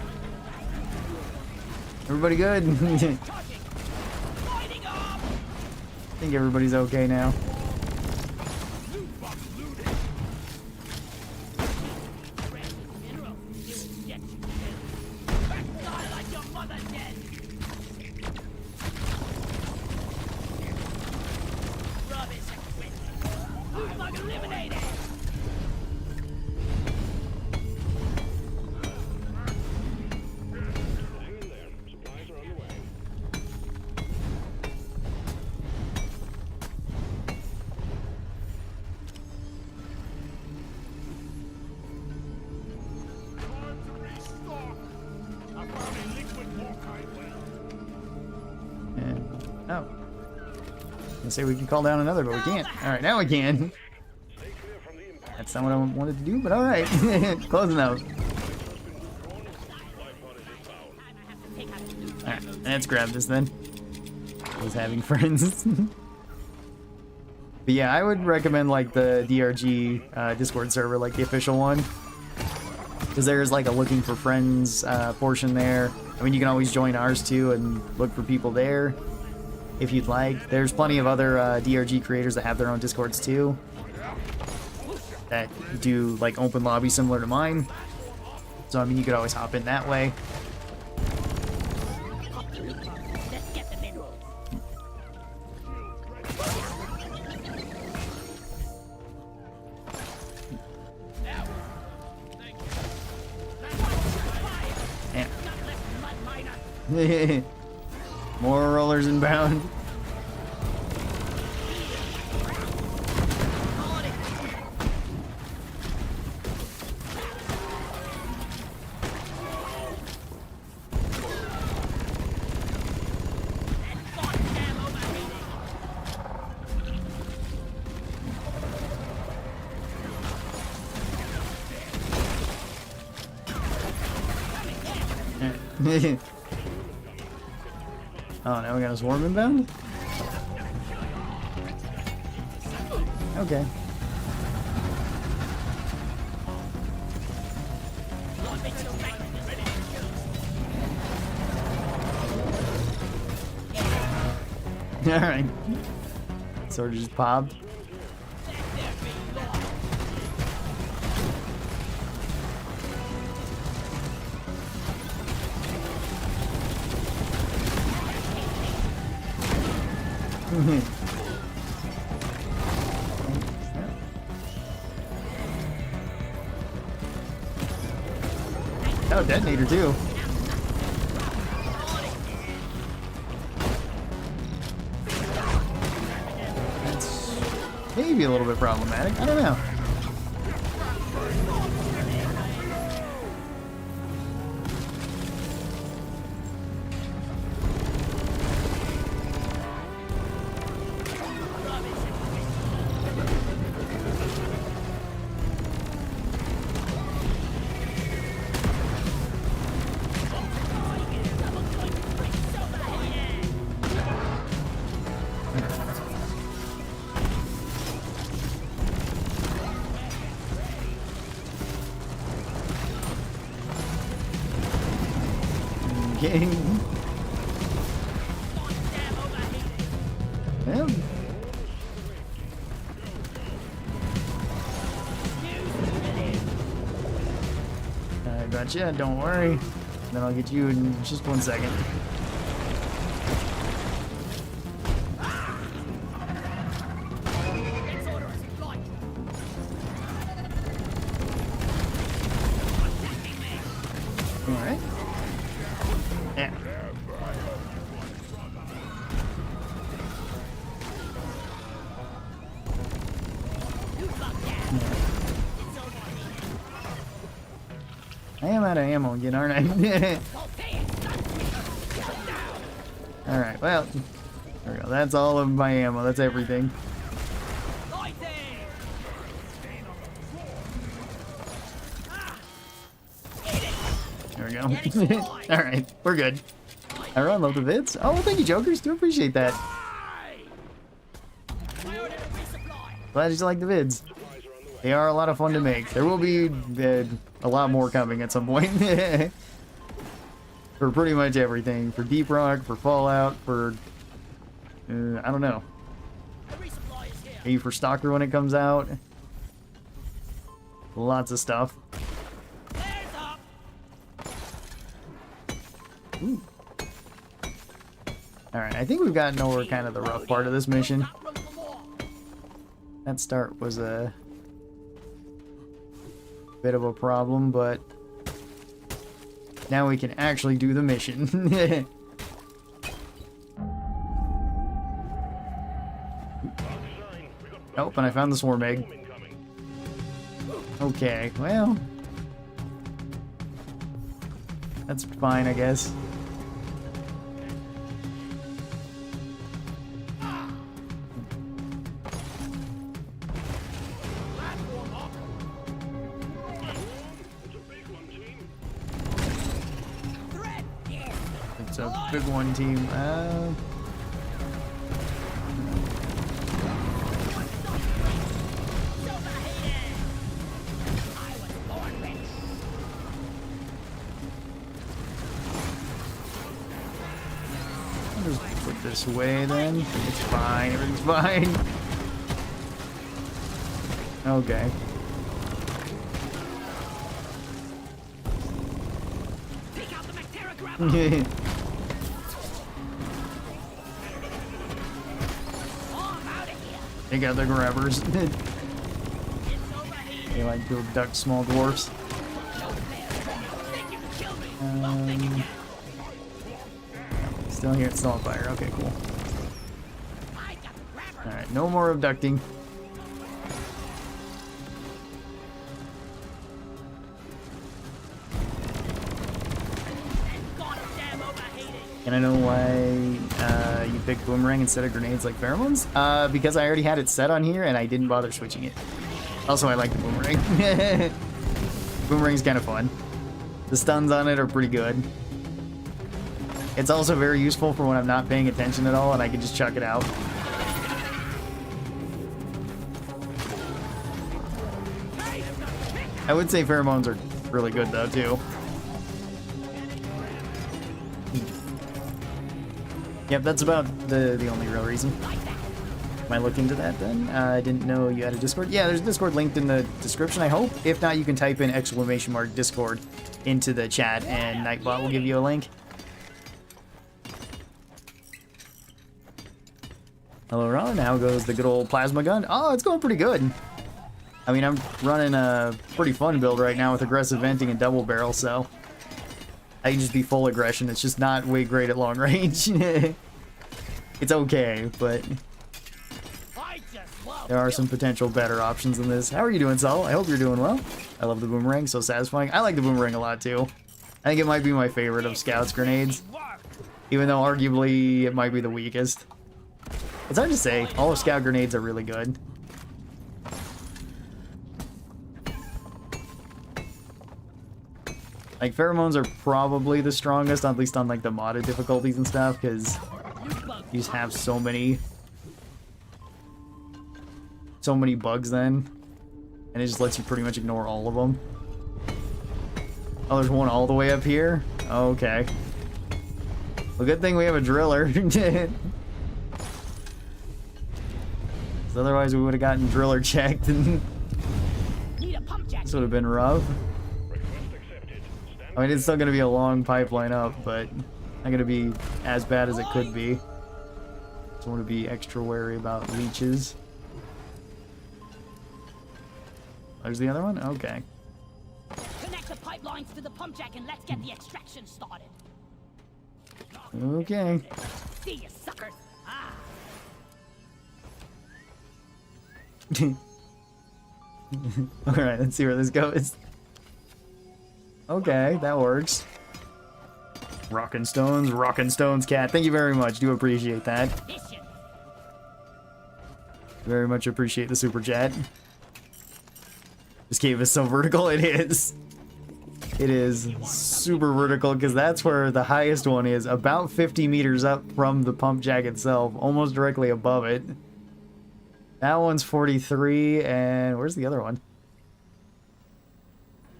Everybody good? I think everybody's okay now. Oh. I say we can call down another, but we can't. Alright, now we can. That's not what I wanted to do, but alright. Close enough. Alright, let's grab this then. I was having friends. But yeah, I would recommend like the DRG Discord server, like the official one. Because there's like a looking for friends portion there. I mean, you can always join ours too and look for people there if you'd like. There's plenty of other DRG creators that have their own Discords too that do like open lobby similar to mine. So I mean, you could always hop in that way. More rollers inbound. Oh, now we got a swarm inbound? Okay. Alright. Sword just popped. Oh, detonator too. That's maybe a little bit problematic. I don't know. working. Yeah. I gotcha, don't worry. Then I'll get you in just 1 second. Alright. Yeah. I am out of ammo again, aren't I? Alright, well, there we go. That's all of my ammo. That's everything. There we go. Alright, we're good. I run love the vids. Oh, thank you, Jokers. Do appreciate that. Glad you like the vids. They are a lot of fun to make. There will be a lot more coming at some point. For pretty much everything. For Deep Rock, for Fallout, for... I don't know. Maybe for Stalker when it comes out. Lots of stuff. Alright, I think we've gotten over kind of the rough part of this mission. That start was a bit of a problem, but now we can actually do the mission. Oh, and I found the swarm egg. Okay, well, that's fine, I guess. It's a big one, team. I'll just put this away then. It's fine. Everything's fine. Okay. They got the grabbers. They like to abduct small dwarfs. Still here, it's still on fire. Okay, cool. Alright, no more abducting. And I know why you picked boomerang instead of grenades like pheromones. Because I already had it set on here and I didn't bother switching it. Also, I like the boomerang. Boomerang's kind of fun. The stuns on it are pretty good. It's also very useful for when I'm not paying attention at all and I can just chuck it out. I would say pheromones are really good though too. Yep, that's about the only real reason. Might look into that then. I didn't know you had a Discord. Yeah, there's a Discord linked in the description, I hope. If not, you can type in !Discord into the chat and Nightbot will give you a link. Hello, Ron. How goes the good old plasma gun? Oh, it's going pretty good. I mean, I'm running a pretty fun build right now with aggressive venting and double barrel, so I can just be full aggression. It's just not way great at long range. It's okay, but there are some potential better options than this. How are you doing, Saul? I hope you're doing well. I love the boomerang, so satisfying. I like the boomerang a lot, too. I think it might be my favorite of Scout's grenades, even though arguably it might be the weakest. It's hard to say. All of Scout grenades are really good. Like, pheromones are probably the strongest, at least on like the modded difficulties and stuff, because you just have so many bugs then, and it just lets you pretty much ignore all of them. Oh, there's one all the way up here? Okay. Well, good thing we have a driller. 'Cause otherwise we would have gotten driller checked and Need a pump jack. this would have been rough. Request accepted. Stand I mean, it's still going to be a long pipeline up, but not going to be as bad as it could be. So I want to be extra wary about leeches. There's the other one? Okay. Connect the pipelines to the pump jack and let's get the extraction started. Okay. See you, suckers. Ah. Alright, let's see where this goes. Okay, that works. Rockin' Stones, cat. Thank you very much. Do appreciate that. Mission. Very much appreciate the super chat. This cave is so vertical, it is. It is super vertical because that's where the highest one is, about 50 meters up from the pump jack itself, almost directly above it. That one's 43, and where's the other one?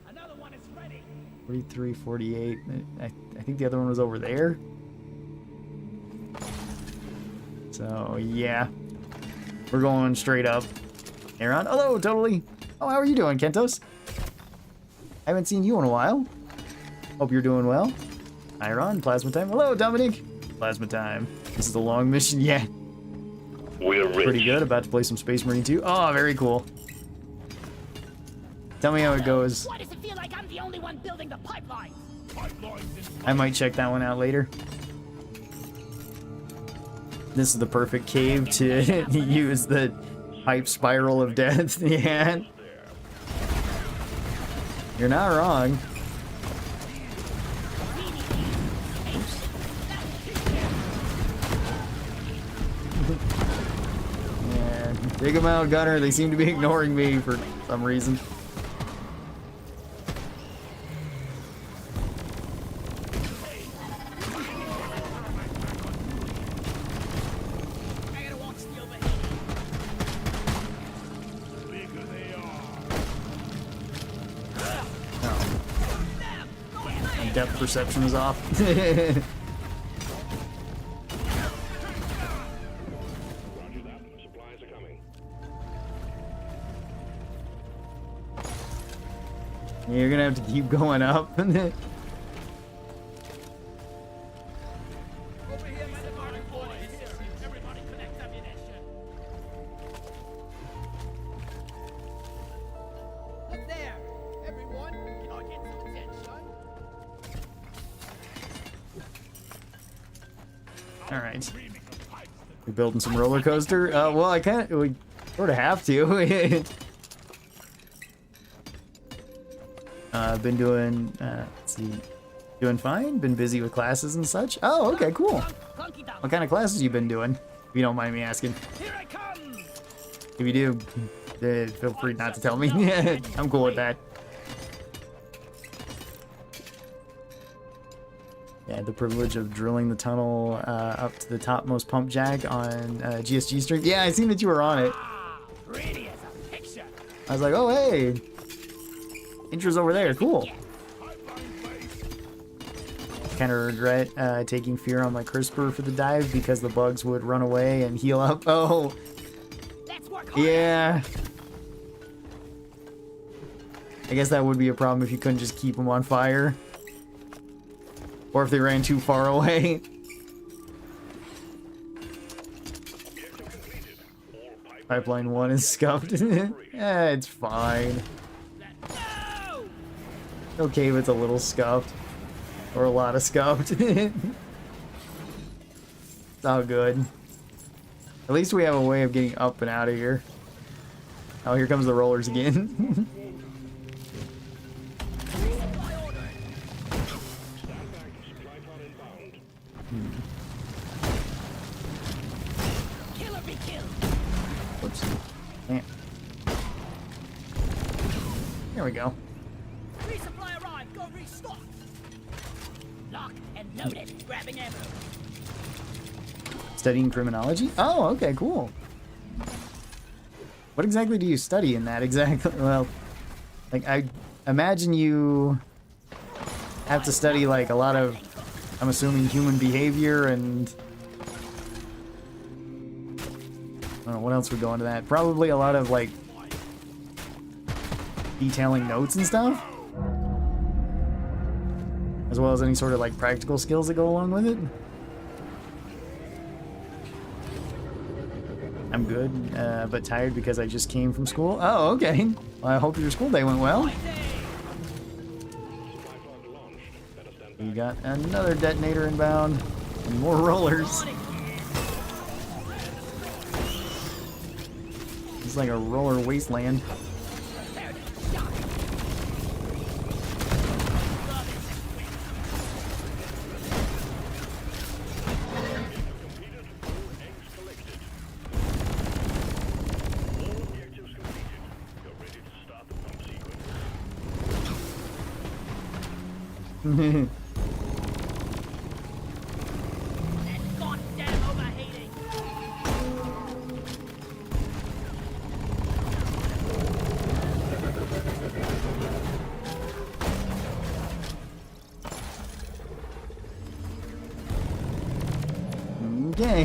Another one is ready. 43, 48. I think the other one was over there. So, yeah. We're going straight up. Aaron, hello, totally. Oh, how are you doing, Kentos? I haven't seen you in a while. Hope you're doing well. Iron, plasma time. Hello, Dominic. Plasma time. This is a long mission. Yeah, We're rich. pretty good. About to play some Space Marine 2. Oh, very cool. Tell me how it goes. Why does it feel like I'm the only one building the pipelines? I might check that one out later. This is the perfect cave to use the pipe spiral of death. Yeah. You're not wrong. Yeah. Dig them out, Gunner. They seem to be ignoring me for some reason. I gotta walk steel the Bigger they are. My depth perception is off. Roger that. Supplies are coming. You're gonna have to keep going up. Over here, my boys. Everybody connect ammunition. Look there, everyone. Can I get some attention? All right. We're building some roller coaster. Well, we sort of have to. Been doing, let's see, doing fine. Been busy with classes and such. Oh, okay, cool. Clunky down. What kind of classes you been doing? If you don't mind me asking. Here I come. If you do, feel free not to tell me. I'm cool with that. Yeah, the privilege of drilling the tunnel up to the topmost pump jack on GSG stream. Yeah, I seen that you were on it. Ah, pretty as a picture. I was like, oh, hey. Intro's over there. Cool. Kind of regret taking fear on my CRISPR for the dive because the bugs would run away and heal up. Oh, Let's work harder. yeah. I guess that would be a problem if you couldn't just keep them on fire. Or if they ran too far away. Pipeline 1 is scuffed. Yeah, it's fine. No! Okay if it's a little scuffed. Or a lot of scuffed. It's all good. At least we have a way of getting up and out of here. Oh, here comes the rollers again. Kill or be killed. Whoops. Man. There we go. Resupply arrived. Go restock. Locked and loaded. Grabbing ammo. Studying criminology? Oh, okay, cool. What exactly do you study in that exactly? Well, like I imagine you have to study like a lot of I'm assuming human behavior and... I don't know, what else would go into that? Probably a lot of, like, detailing notes and stuff. As well as any sort of, like, practical skills that go along with it. I'm good, but tired because I just came from school. Oh, okay. Well, I hope your school day went well. We got another detonator inbound. And more rollers. It's like a roller wasteland. Goddamn overheating. Okay.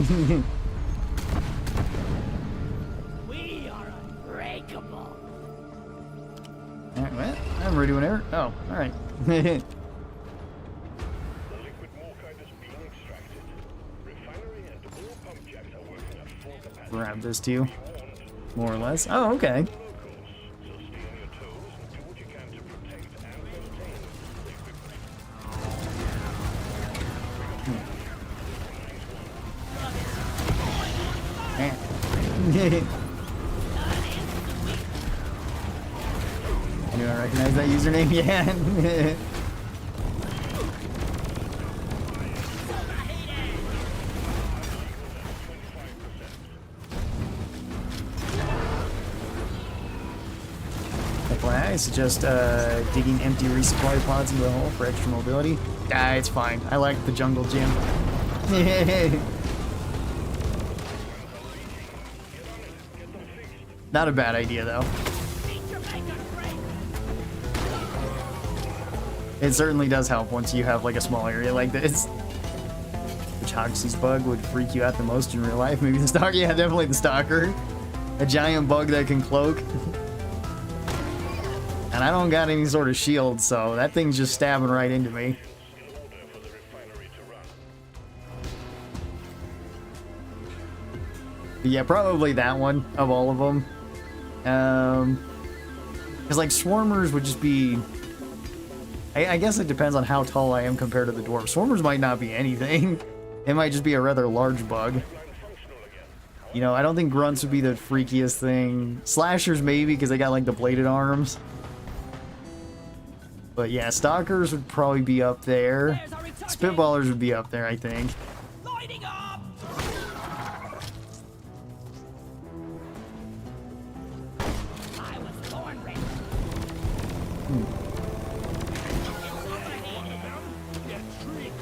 We are unbreakable. Alright, well, I'm ready whenever. Oh, alright. The liquid morkite is being extracted. Refinery and ore pump jacks are working at full capacity. Grab this too. More or less. Oh, okay. So stay on your toes and do what you can to protect and maintain the equipment. Do I recognize that username? Yeah. FYI, I suggest digging empty resupply pods into the hole for extra mobility. Ah, it's fine. I like the jungle gym. Not a bad idea, though. It certainly does help once you have like a small area like this. Which Hoxie's bug would freak you out the most in real life? Maybe the stalker? Yeah, definitely the stalker. A giant bug that can cloak. And I don't got any sort of shield, so that thing's just stabbing right into me. In order for the refinery to run. But yeah, probably that one of all of them. Because like swarmers would just be... I guess it depends on how tall I am compared to the dwarf. Swarmers might not be anything. It might just be a rather large bug. You know, I don't think grunts would be the freakiest thing. Slashers maybe, because they got like the bladed arms. But yeah, stalkers would probably be up there. Spitballers would be up there, I think. Lighting up. I was born ready.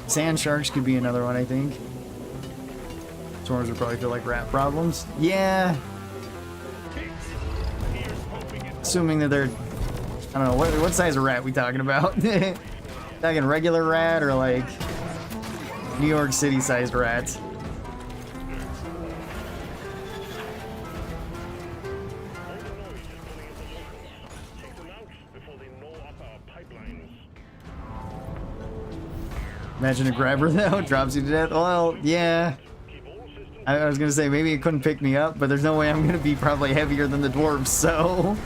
Sand sharks could be another one, I think. Swarmers would probably feel like rat problems. Yeah. Assuming that they're... I don't know, what size of rat we talking about? Talking regular rat or like New York City sized rats? Imagine a grabber though, drops you to death. Well, yeah. I was gonna say maybe it couldn't pick me up, but there's no way I'm gonna be probably heavier than the dwarves, so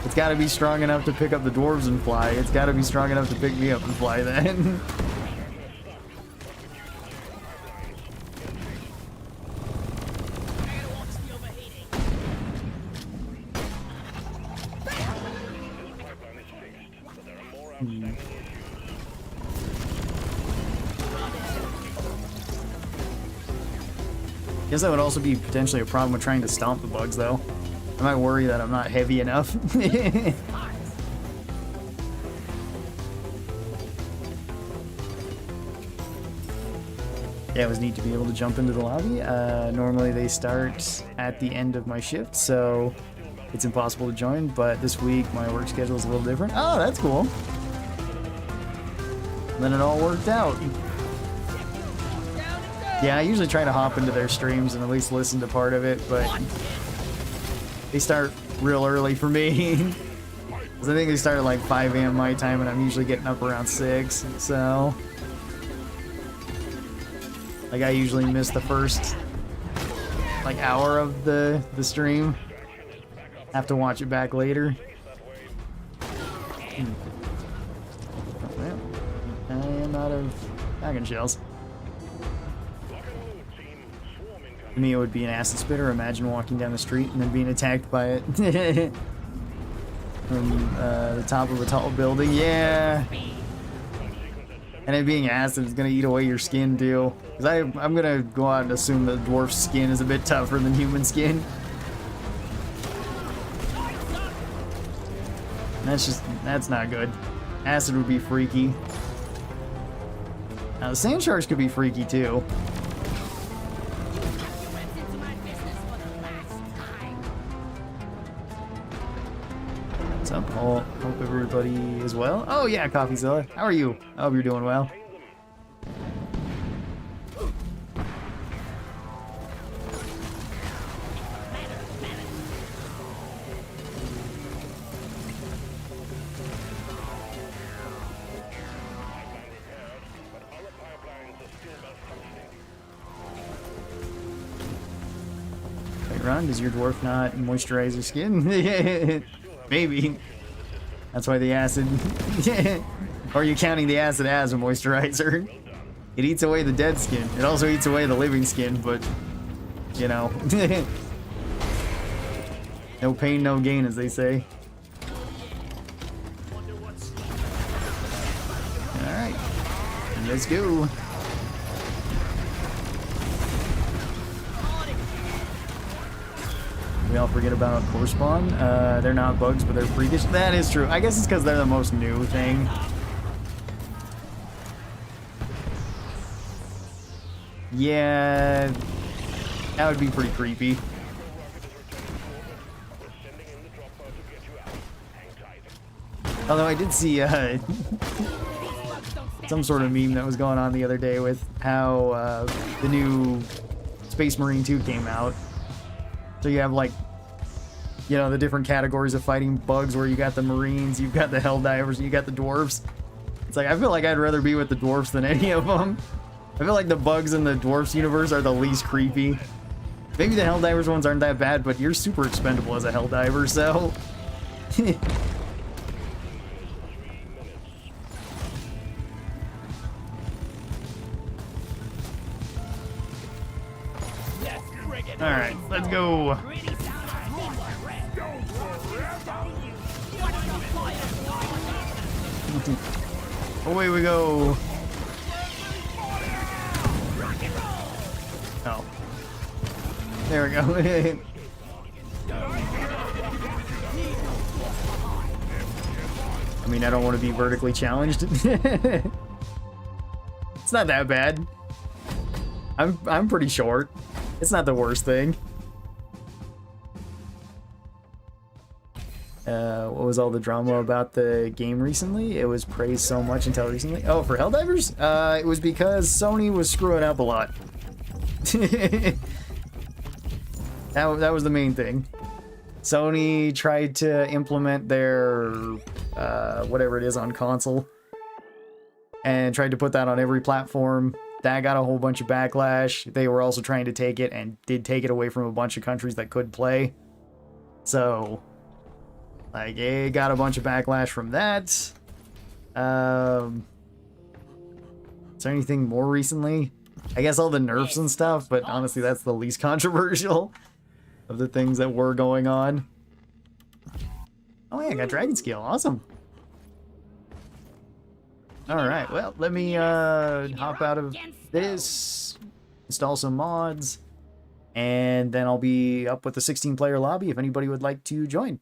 it's gotta be strong enough to pick up the dwarves and fly. It's gotta be strong enough to pick me up and fly then. Guess that would also be potentially a problem with trying to stomp the bugs, though. I might worry that I'm not heavy enough. Yeah, it was neat to be able to jump into the lobby. Normally they start at the end of my shift, so it's impossible to join, but this week my work schedule is a little different. Oh, that's cool. then it all worked out. Yeah, I usually try to hop into their streams and at least listen to part of it, but they start real early for me. 'Cause I think they start at like 5 a.m. my time, and I'm usually getting up around 6, so... Like, I usually miss the first, like, hour of the stream. Have to watch it back later. I am out of dragon shells. To me, it would be an acid spitter. Imagine walking down the street and then being attacked by it from the top of a tall building. Yeah. And it being acid is gonna eat away your skin too. Cause I'm gonna go out and assume that dwarf skin is a bit tougher than human skin. That's not good. Acid would be freaky. Now the sand sharks could be freaky too. What's up, Paul? Hope everybody is well. Oh yeah, CoffeeZilla. How are you? I hope you're doing well. Wait, Ron, does your dwarf not moisturize your skin? Maybe. That's why the acid... Or are you counting the acid as a moisturizer? It eats away the dead skin. It also eats away the living skin, but... You know. No pain, no gain, as they say. Alright. Let's go. We all forget about core spawn. They're not bugs, but they're freakish. That is true. I guess it's because they're the most new thing. Yeah, that would be pretty creepy. Although I did see some sort of meme that was going on the other day with how the new Space Marine 2 came out. So you have, like, you know, the different categories of fighting bugs where you got the Marines, you've got the Helldivers, and you got the Dwarves. It's like, I feel like I'd rather be with the Dwarves than any of them. I feel like the bugs in the Dwarves universe are the least creepy. Maybe the Helldivers ones aren't that bad, but you're super expendable as a Helldiver, so... Alright, let's go. Away we go. Oh. There we go. I mean, I don't want to be vertically challenged. It's not that bad. I'm pretty short. It's not the worst thing. What was all the drama about the game recently? It was praised so much until recently. Oh, for Helldivers? It was because Sony was screwing up a lot. That was the main thing. Sony tried to implement their whatever it is on console and tried to put that on every platform. That got a whole bunch of backlash. They were also trying to take it and did take it away from a bunch of countries that could play. So, like, it got a bunch of backlash from that. Is there anything more recently? I guess all the nerfs and stuff, but honestly, that's the least controversial of the things that were going on. Oh yeah, I got Dragon Scale. Awesome. Alright, well, let me hop out of this, install some mods, and then I'll be up with the 16-player lobby if anybody would like to join.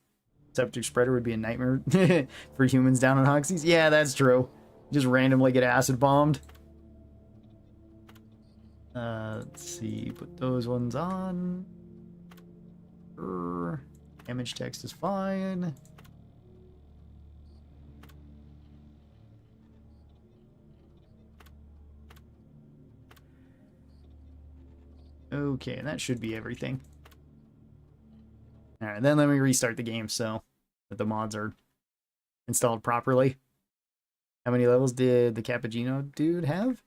Septic Spreader would be a nightmare for humans down in Hoxies. Yeah, that's true. Just randomly get acid bombed. Let's see, put those ones on. Image text is fine. Okay, that should be everything. Alright, then let me restart the game so that the mods are installed properly. How many levels did the Cappuccino dude have?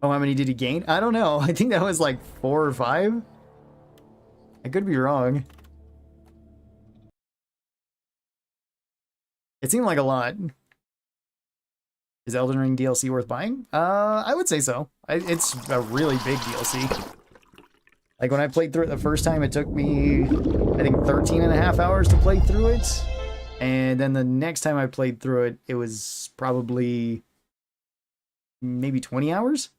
Oh, how many did he gain? I don't know. I think that was like 4 or 5. I could be wrong. It seemed like a lot. Is Elden Ring DLC worth buying? I would say so. It's a really big DLC. Like when I played through it the first time, it took me, I think, 13.5 hours to play through it. And then the next time I played through it, it was probably maybe 20 hours.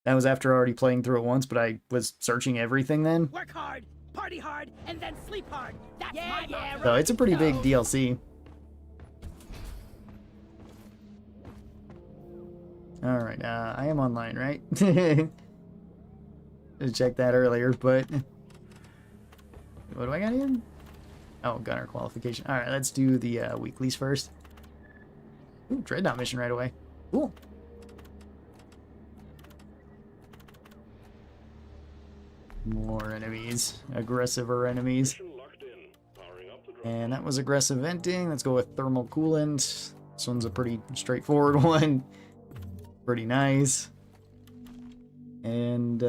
That was after already playing through it once, but I was searching everything then. Work hard, party hard, and then sleep hard. That's my motto. So it's a pretty big DLC. Alright, I am online, right? Just checked that earlier, but... What do I got here? Oh, gunner qualification. Alright, let's do the weeklies first. Ooh, Dreadnought mission right away. Cool. More enemies. Aggressiver enemies. And that was aggressive venting. Let's go with thermal coolant. This one's a pretty straightforward one. Pretty nice. And, I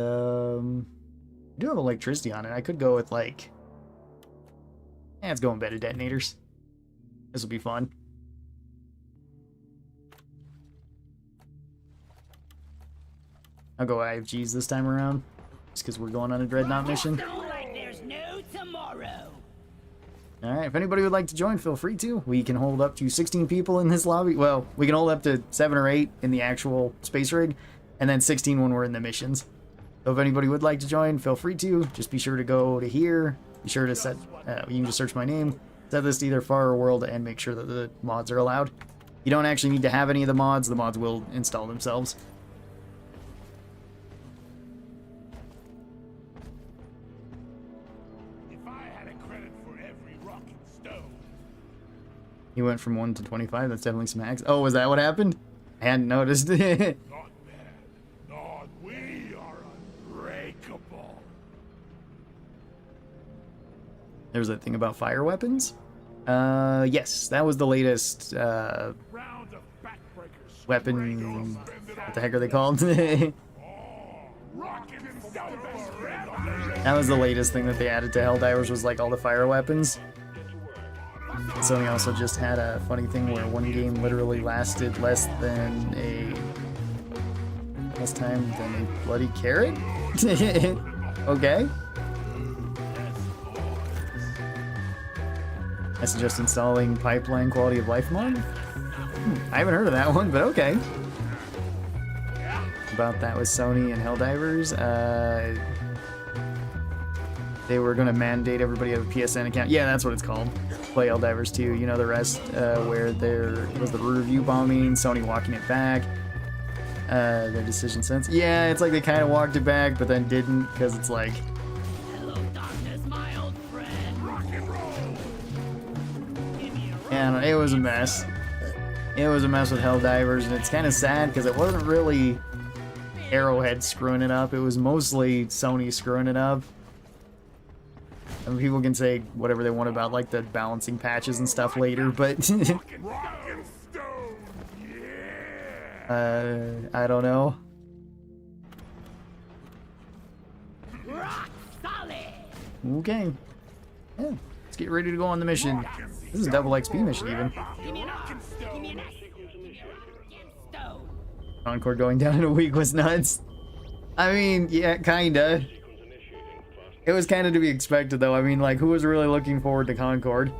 do have electricity on it. I could go with, like... let's go embedded detonators. This will be fun. I'll go IFGs this time around. Just because we're going on a Dreadnought mission. Like there's no tomorrow. Alright, if anybody would like to join, feel free to. We can hold up to 16 people in this lobby. Well, we can hold up to 7 or 8 in the actual space rig, and then 16 when we're in the missions. So if anybody would like to join, feel free to. Just be sure to go to here. Be sure to set, you can just search my name, set this to either far or world, and make sure that the mods are allowed. You don't actually need to have any of the mods will install themselves. He went from 1 to 25. That's definitely some hacks. Oh, was that what happened? I hadn't noticed. Not bad. Not we are unbreakable. There was that thing about fire weapons. Yes, that was the latest weapon. What the heck are they called? That was the latest thing that they added to Helldivers, was like all the fire weapons. Sony also just had a funny thing where one game literally lasted less time than a bloody carrot? Okay. I suggest installing Pipeline Quality of Life mod? I haven't heard of that one, but okay. About that with Sony and Helldivers, they were going to mandate everybody have a PSN account. Yeah, that's what it's called. Play Helldivers 2. You know the rest, where there was the review bombing, Sony walking it back, their decision sense. Yeah, it's like they kind of walked it back, but then didn't, because it's like... Hello, darkness, my old friend. Rock and roll. Yeah, it was a mess. It was a mess with Helldivers, and it's kind of sad, because it wasn't really Arrowhead screwing it up. It was mostly Sony screwing it up. I mean, people can say whatever they want about, like, the balancing patches and stuff later, but... I don't know. Rock solid. Okay. Yeah, let's get ready to go on the mission. This is a double XP mission, even. Give me an axe. Give me an axe. Stone. Concord going down in a week was nuts. I mean, yeah, kinda. It was kind of to be expected, though. I mean, like, who was really looking forward to Concord?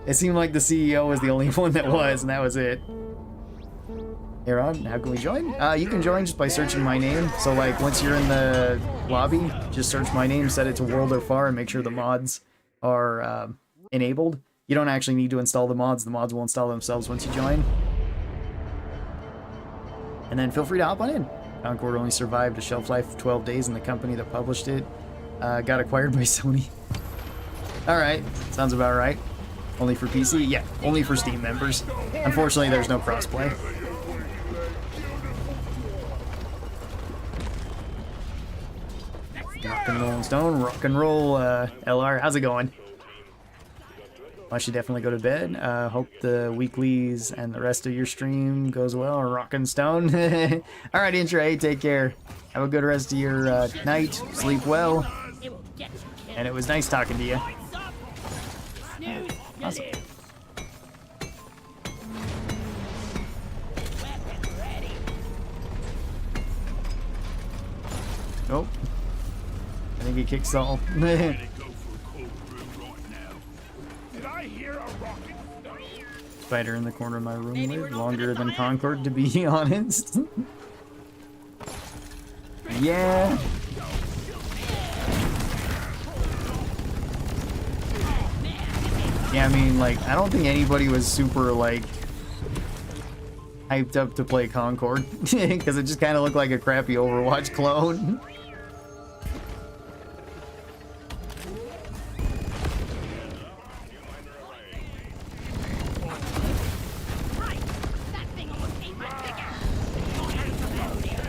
It seemed like the CEO was the only one that was, and that was it. Hey, Rod, how can we join? You can join just by searching my name. So, like, once you're in the lobby, just search my name, set it to World or Far, and make sure the mods are enabled. You don't actually need to install the mods. The mods will install themselves once you join. And then feel free to hop on in. Concord only survived a shelf life of 12 days, and the company that published it got acquired by Sony. Alright, sounds about right. Only for PC? Yeah, only for Steam members. Unfortunately, there's no crossplay. Rock and roll stone, rock and roll, LR, how's it going? I should definitely go to bed. Hope the weeklies and the rest of your stream goes well. Rock and stone. Alright, Intra, hey, take care. Have a good rest of your night. Sleep well. It will get you killed. And it was nice talking to you. Lights up. Snooze, you Awesome. lose. Weapon ready. Oh. I think he kicked Saul. Ready to go for a cold brew right now. Did I hear a rocket? Spider in the corner of my room lived longer than Concord, to be honest. Yeah. Yeah, I mean, like, I don't think anybody was super, like, hyped up to play Concord. Because it just kind of looked like a crappy Overwatch clone. Right. That thing almost ate my figure. Your hands are loaded.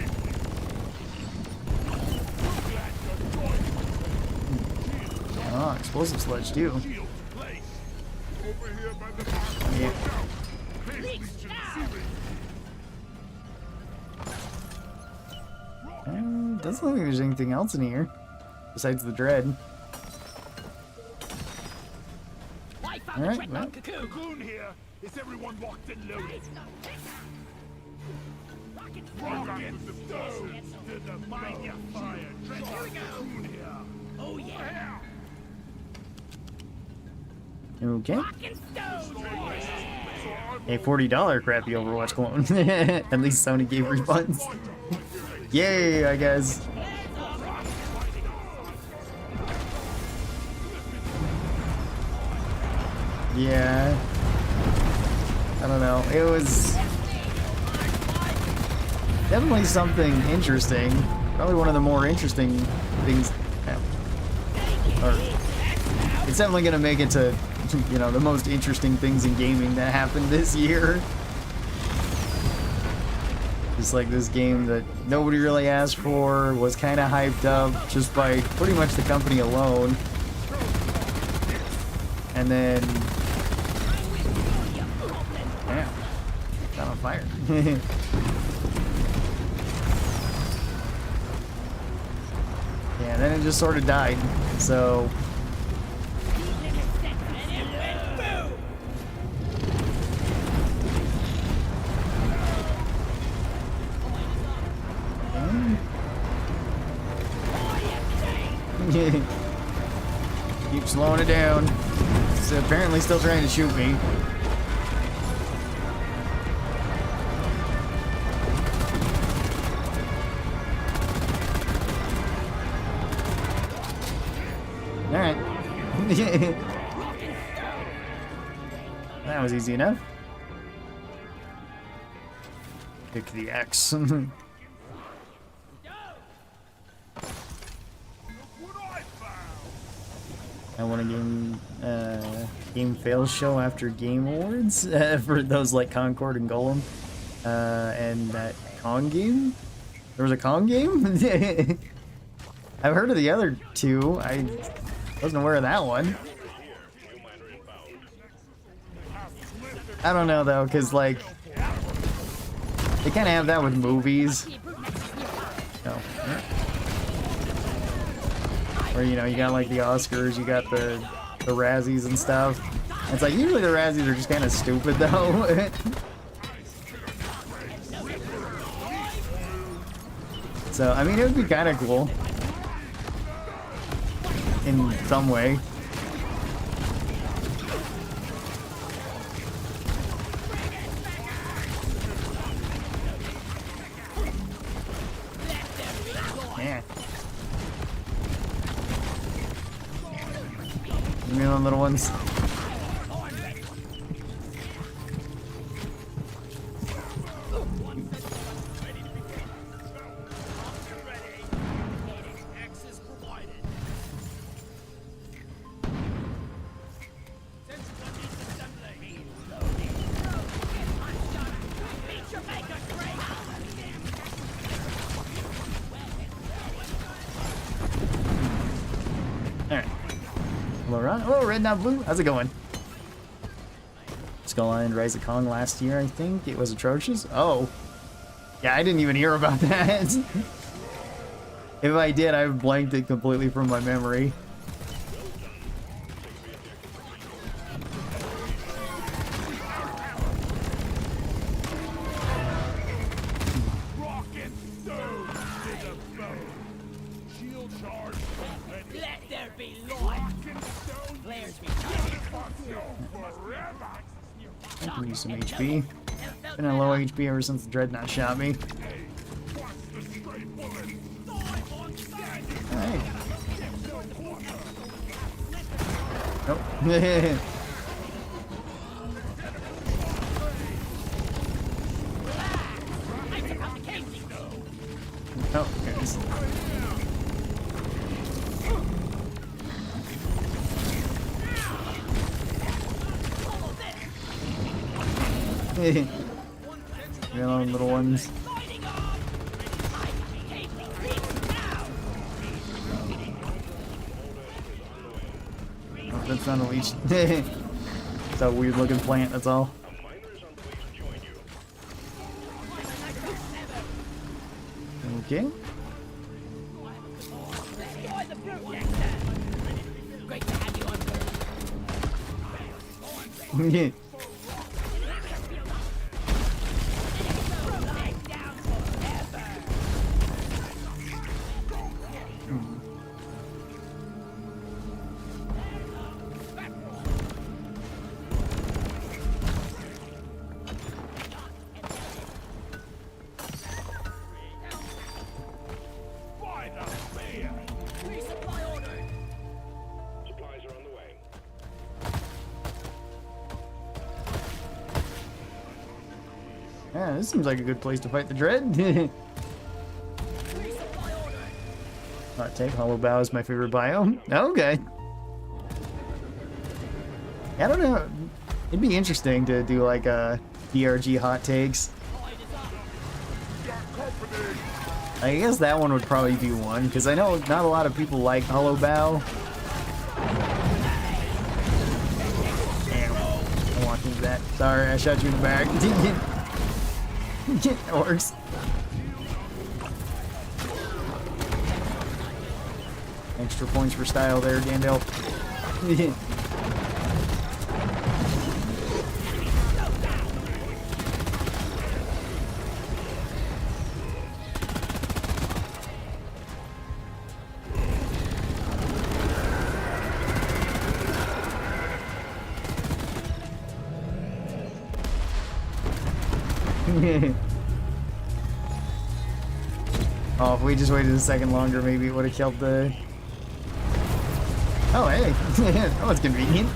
Oh, explosive sledge, too. Shield place. Over here by the bar. Yeah. Watch out. Page Leaks leaks in the now. ceiling. Doesn't look like there's anything else in here. Besides the dread. I found All the right, dreadnought cocoon. Cocoon here. Is everyone locked and loaded? Rocket Rocket stone to the mind your fire. Here we go. Cocoon here. Oh yeah. Okay. Rocket stone. A $40 crappy Overwatch clone. At least Sony gave refunds. Yay, I guess. Yeah. I don't know. It was definitely something interesting. Probably one of the more interesting things. Or it's definitely gonna make it to, you know, the most interesting things in gaming that happened this year. Just like this game that nobody really asked for, was kind of hyped up just by pretty much the company alone. And then, damn, got on fire. Yeah, and then it just sort of died. So, keep slowing it down. It's apparently still trying to shoot me. Alright. That was easy enough. Pick the X. I want a game fails show after Game Awards for those like Concord and Golem, and that Kong game. There was a Kong game. I've heard of the other two. I wasn't aware of that one. I don't know though, cause like they kind of have that with movies. Oh. Or, you know, you got like the Oscars, you got the Razzies and stuff. It's like usually the Razzies are just kind of stupid though. So, I mean, it would be kind of cool. In some way. Yeah. You mean the little ones? Access provided. Central gun needs assembly. Alright. Hello, Ron. Oh, red, not blue. How's it going? Skull Island Rise of Kong last year, I think. It was atrocious. Oh. Yeah, I didn't even hear about that. If I did, I blanked it completely from my memory. Let there be light. Players be I can use some HP. Been on low HP ever since the Dreadnought shot me. Alright. Nope. Oh, there it is. Hello, little ones. Oh, that's not a leech. It's a weird looking plant, that's all. Okay. Great to have you on board. Yeah. Supplies are on the way. Yeah, this seems like a good place to fight the Dread. Hot take, Hollow Bow is my favorite biome. Okay. I don't know. It'd be interesting to do like a DRG hot takes. I guess that one would probably be one, because I know not a lot of people like Hollow Bow. Damn, I walked into that. Sorry, I shot you in the back. That works. Extra points for style there, Gandalf. Oh, if we just waited a second longer, maybe it would have killed the... Oh, hey. That was convenient.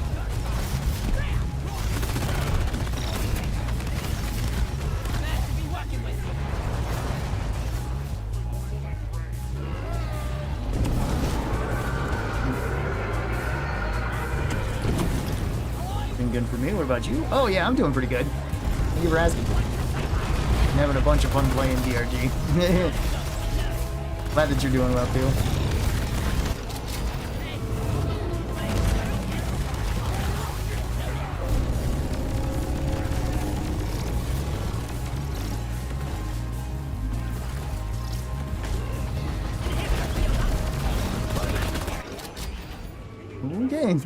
Been good for me. What about you? Oh, yeah, I'm doing pretty good. Thank you for asking. I'm having a bunch of fun playing DRG. Glad that you're doing well, too.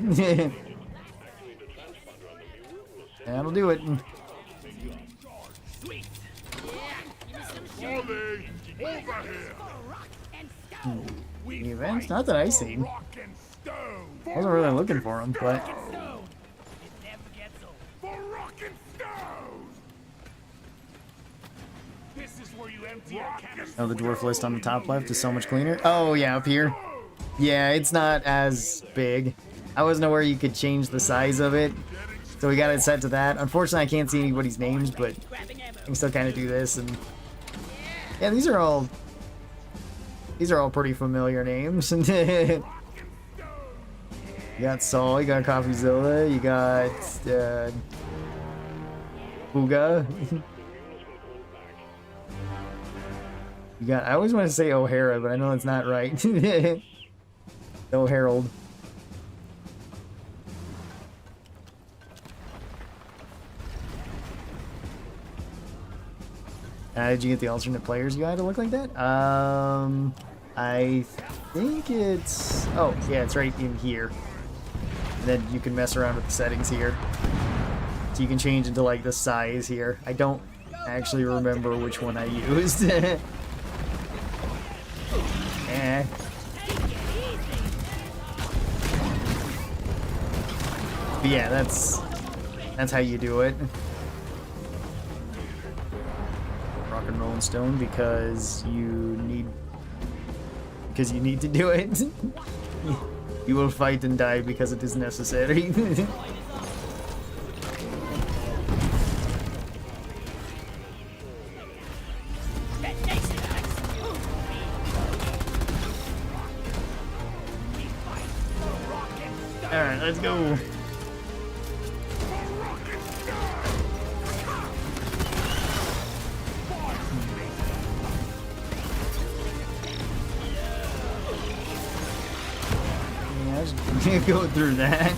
Okay. That'll do it. Ollie, over here. The events? Not that I seen. Wasn't really looking for them, but... For rock and stone. This is where you empty a canister. Oh, the dwarf list on the top left is so much cleaner. Oh, yeah, up here. Yeah, it's not as big. I wasn't aware you could change the size of it, so we got it set to that. Unfortunately, I can't see anybody's names, but I can still kind of do this. And yeah, these are all pretty familiar names. You got Saul, you got CoffeeZilla, you got Booga. You got, I always want to say O'Hara, but I know that's not right. Oh, Harold. Did you get the alternate players UI to look like that? I think it's... Oh, yeah, it's right in here. And then you can mess around with the settings here. So you can change into, like, the size here. I don't actually remember which one I used. Eh. But yeah, that's how you do it. Rock and roll and stone because you need to do it. You will fight and die because it is necessary. Alright, let's go. Can't go through that.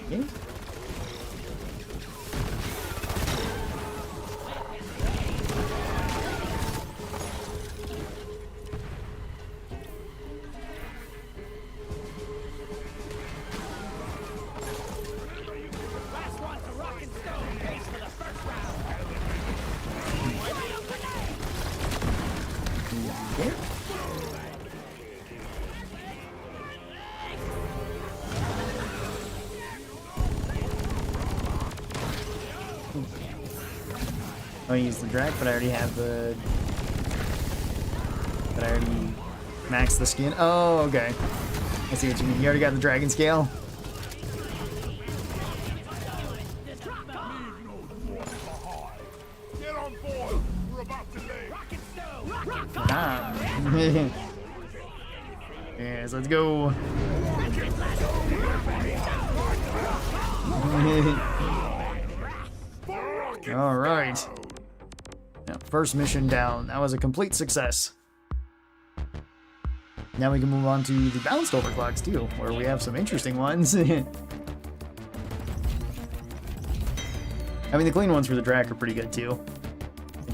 Okay. Last one to rock and stone. Race for the first round. Okay. I'll use the drag, but I already have the... But I already maxed the skin. Oh, okay. I see what you mean. You already got the dragon scale? Get on board. We're about to lay. Ah. Yes, let's go. All right. Now, first mission down. That was a complete success. Now we can move on to the balanced overclocks too, where we have some interesting ones. I mean, the clean ones for the Drac are pretty good too.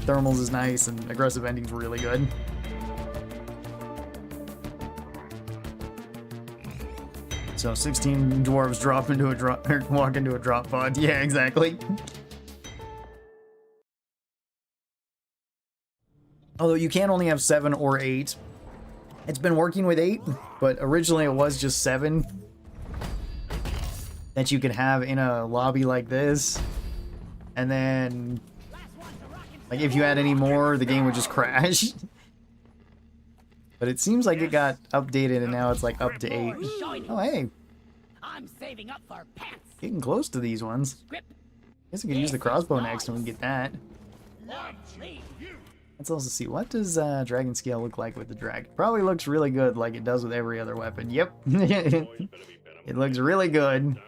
Thermals is nice, and aggressive endings were really good. So 16 dwarves drop into a drop, or walk into a drop pod. Yeah, exactly. Although you can only have 7 or 8. It's been working with 8, but originally it was just 7 that you could have in a lobby like this. And then, like, if you had any more, the game would just crash. But it seems like it got updated and now it's like up to 8. Oh, hey. I'm saving up for pants. Getting close to these ones. Guess we could use the crossbow next and we can get that. Lovely. Let's also see, what does Dragon Scale look like with the drag? Probably looks really good like it does with every other weapon. Yep. It looks really good.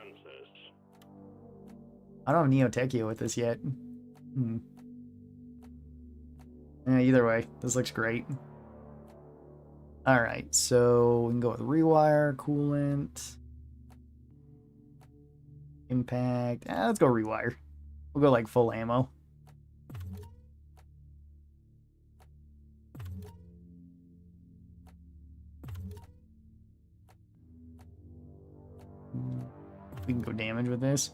I don't have Neotechia with this yet. Yeah, either way, this looks great. Alright, so we can go with Rewire, Coolant, Impact. Let's go Rewire. We'll go like full ammo. We can go damage with this.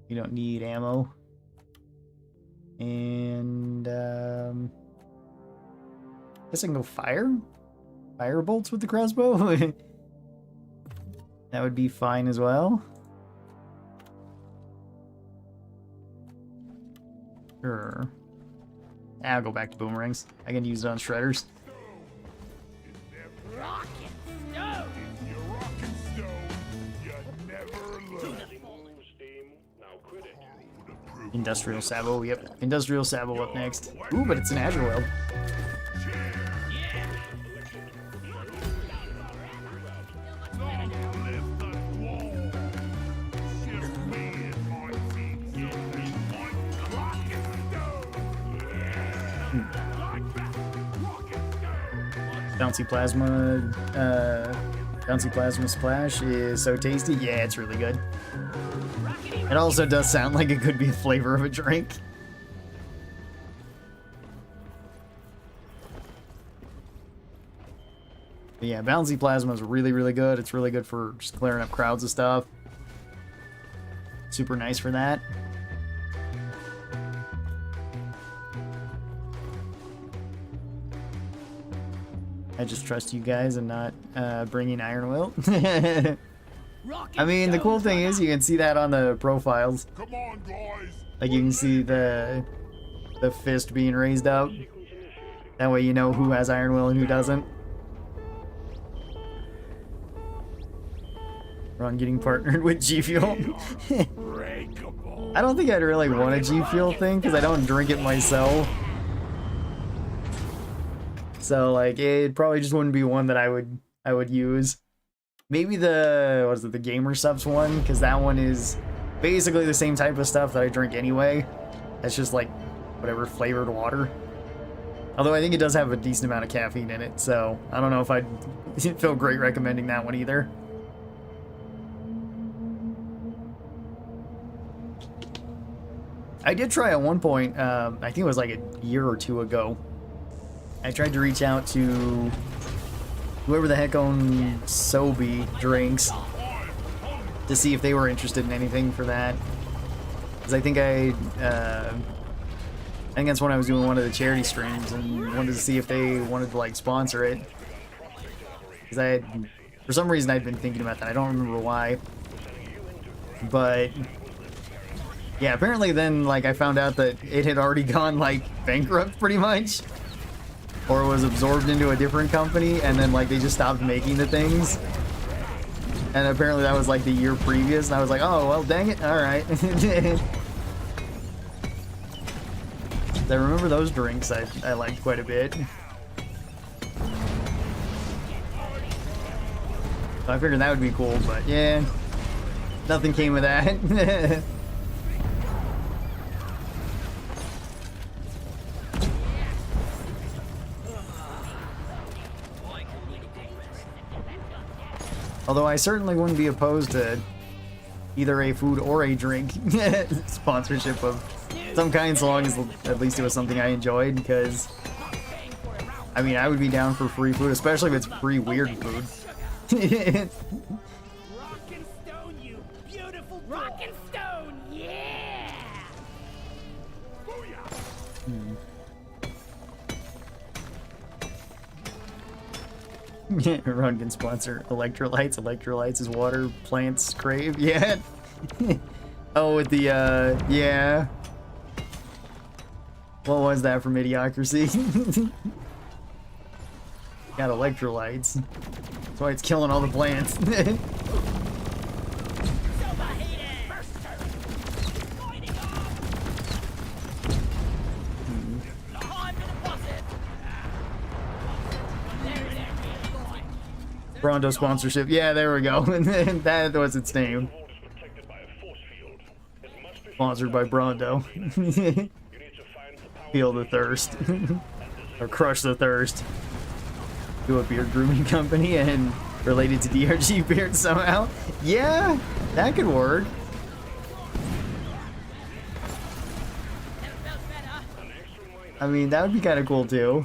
You don't need ammo. And guess I can go fire bolts with the crossbow. That would be fine as well. Sure. I'll go back to boomerangs. I can use it on shredders. Rocket stone. You rock and stone. You never learn. Industrial Sabo, yep. Industrial Sabo up next. Ooh, but it's an Azure Weld. Bouncy Plasma Splash is so tasty. Yeah, it's really good. It also does sound like it could be the flavor of a drink. But yeah, Bouncy Plasma is really, really good. It's really good for just clearing up crowds of stuff. Super nice for that. I just trust you guys and not bringing Iron Will. I mean, the cool thing is you can see that on the profiles. Come on, guys. Like you can see the fist being raised up. That way you know who has Iron Will and who doesn't. Ron getting partnered with G Fuel. I don't think I'd really want a G Fuel thing because I don't drink it myself. So like it probably just wouldn't be one that I would use. Maybe the the Gamer Subs one, because that one is basically the same type of stuff that I drink anyway. It's just like whatever flavored water. Although I think it does have a decent amount of caffeine in it, so I don't know if I'd feel great recommending that one either. I did try at one point, I think it was like a year or two ago. I tried to reach out to whoever the heck owned Sobe drinks to see if they were interested in anything for that. Because I think that's when I was doing one of the charity streams and wanted to see if they wanted to like sponsor it. Because for some reason I'd been thinking about that. I don't remember why. But yeah, apparently then like I found out that it had already gone like bankrupt pretty much. Or was absorbed into a different company, and then like they just stopped making the things. And apparently that was like the year previous, and I was like, oh well, dang it, all right. I remember those drinks I liked quite a bit. So I figured that would be cool, but yeah, nothing came of that. Although I certainly wouldn't be opposed to either a food or a drink sponsorship of some kind, so long as at least it was something I enjoyed, because I mean, I would be down for free food, especially if it's free weird food. Rock and stone, you beautiful rock and stone, yeah! Ron can sponsor electrolytes. Electrolytes is water plants crave. Yeah. Oh, with the yeah. What was that from Idiocracy? Got electrolytes. That's why it's killing all the plants. Brondo sponsorship. Yeah, there we go. That was its name. Sponsored by Brondo. Feel the thirst. Or crush the thirst. Do a beard grooming company and related to DRG beard somehow. Yeah, that could work. I mean, that would be kind of cool too.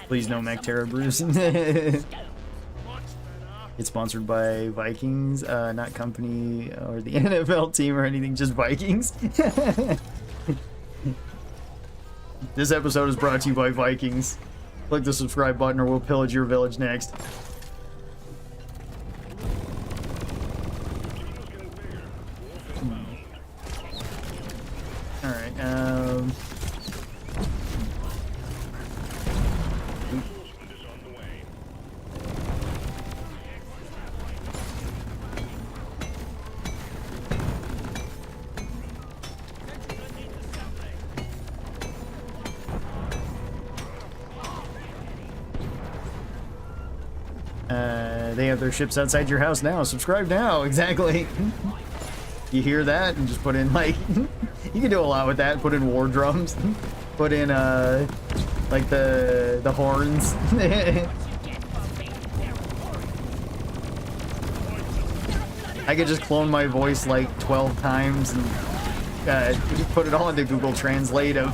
Please no Macterra Brews. It's sponsored by Vikings, not company or the NFL team or anything, just Vikings. This episode is brought to you by Vikings. Click the subscribe button or we'll pillage your village next. Alright, they have their ships outside your house now. Subscribe now. Exactly. You hear that and just put in like You can do a lot with that. Put in war drums. Put in like the horns. I could just clone my voice like 12 times and just put it all into Google Translate of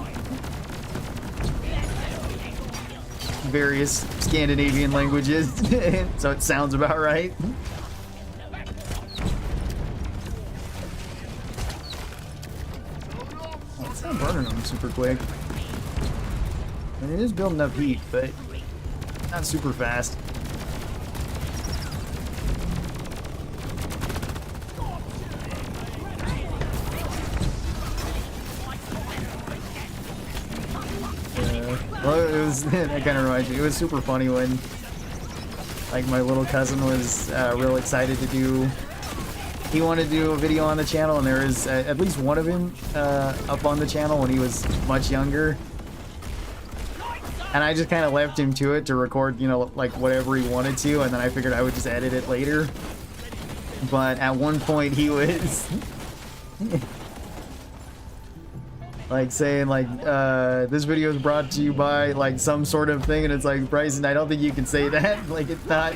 various Scandinavian languages, so it sounds about right. Oh, it's not burning them super quick. And it is building up heat, but not super fast. Well, it was, that kind of reminds me, it was super funny when, like, my little cousin was real excited to do, he wanted to do a video on the channel, and there was at least one of him up on the channel when he was much younger. And I just kind of left him to it to record, you know, like, whatever he wanted to, and then I figured I would just edit it later. But at one point he was... like saying like this video is brought to you by like some sort of thing, and it's like, Bryson, I don't think you can say that. Like, it's not.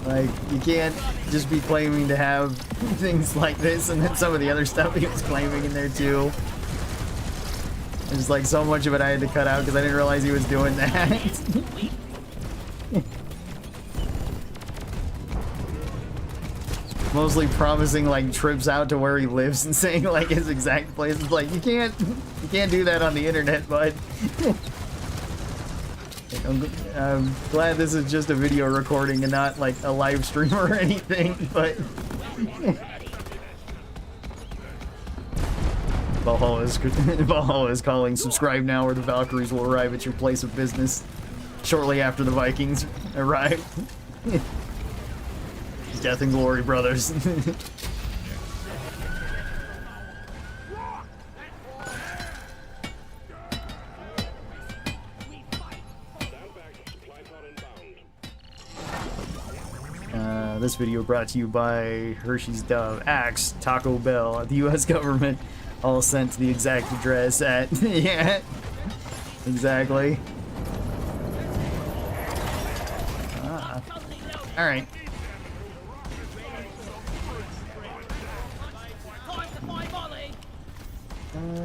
Like, you can't just be claiming to have things like this and then some of the other stuff he was claiming in there too. There's like so much of it I had to cut out because I didn't realize he was doing that. Mostly promising like trips out to where he lives and saying like his exact place. It's like, you can't do that on the internet, bud. I'm glad this is just a video recording and not like a live stream or anything, but Valhalla is calling. Subscribe now or the Valkyries will arrive at your place of business shortly after the Vikings arrive. Death and glory, brothers. This video brought to you by Hershey's Dove, Axe, Taco Bell, the U.S. government, all sent to the exact address at... yeah, exactly. Alright.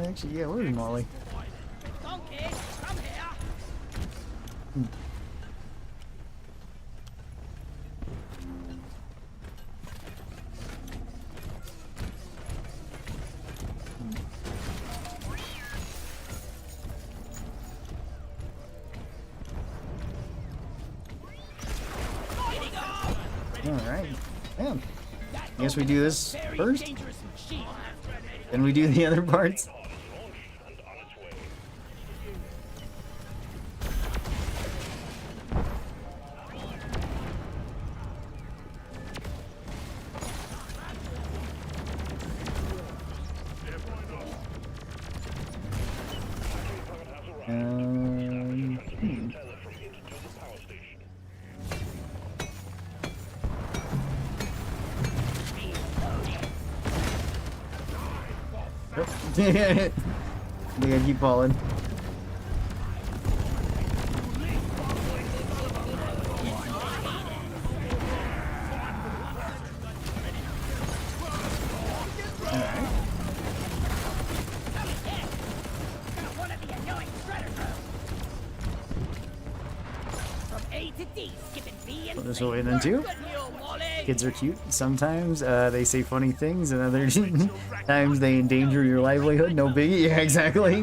Actually, yeah, where's Molly? Donkey, come here. Alright. Damn. I guess we do this first? Then we do the other parts? They're gonna keep falling. Put this away then too. Kids are cute. Sometimes they say funny things, and other times they endanger your livelihood. No biggie. Yeah, exactly.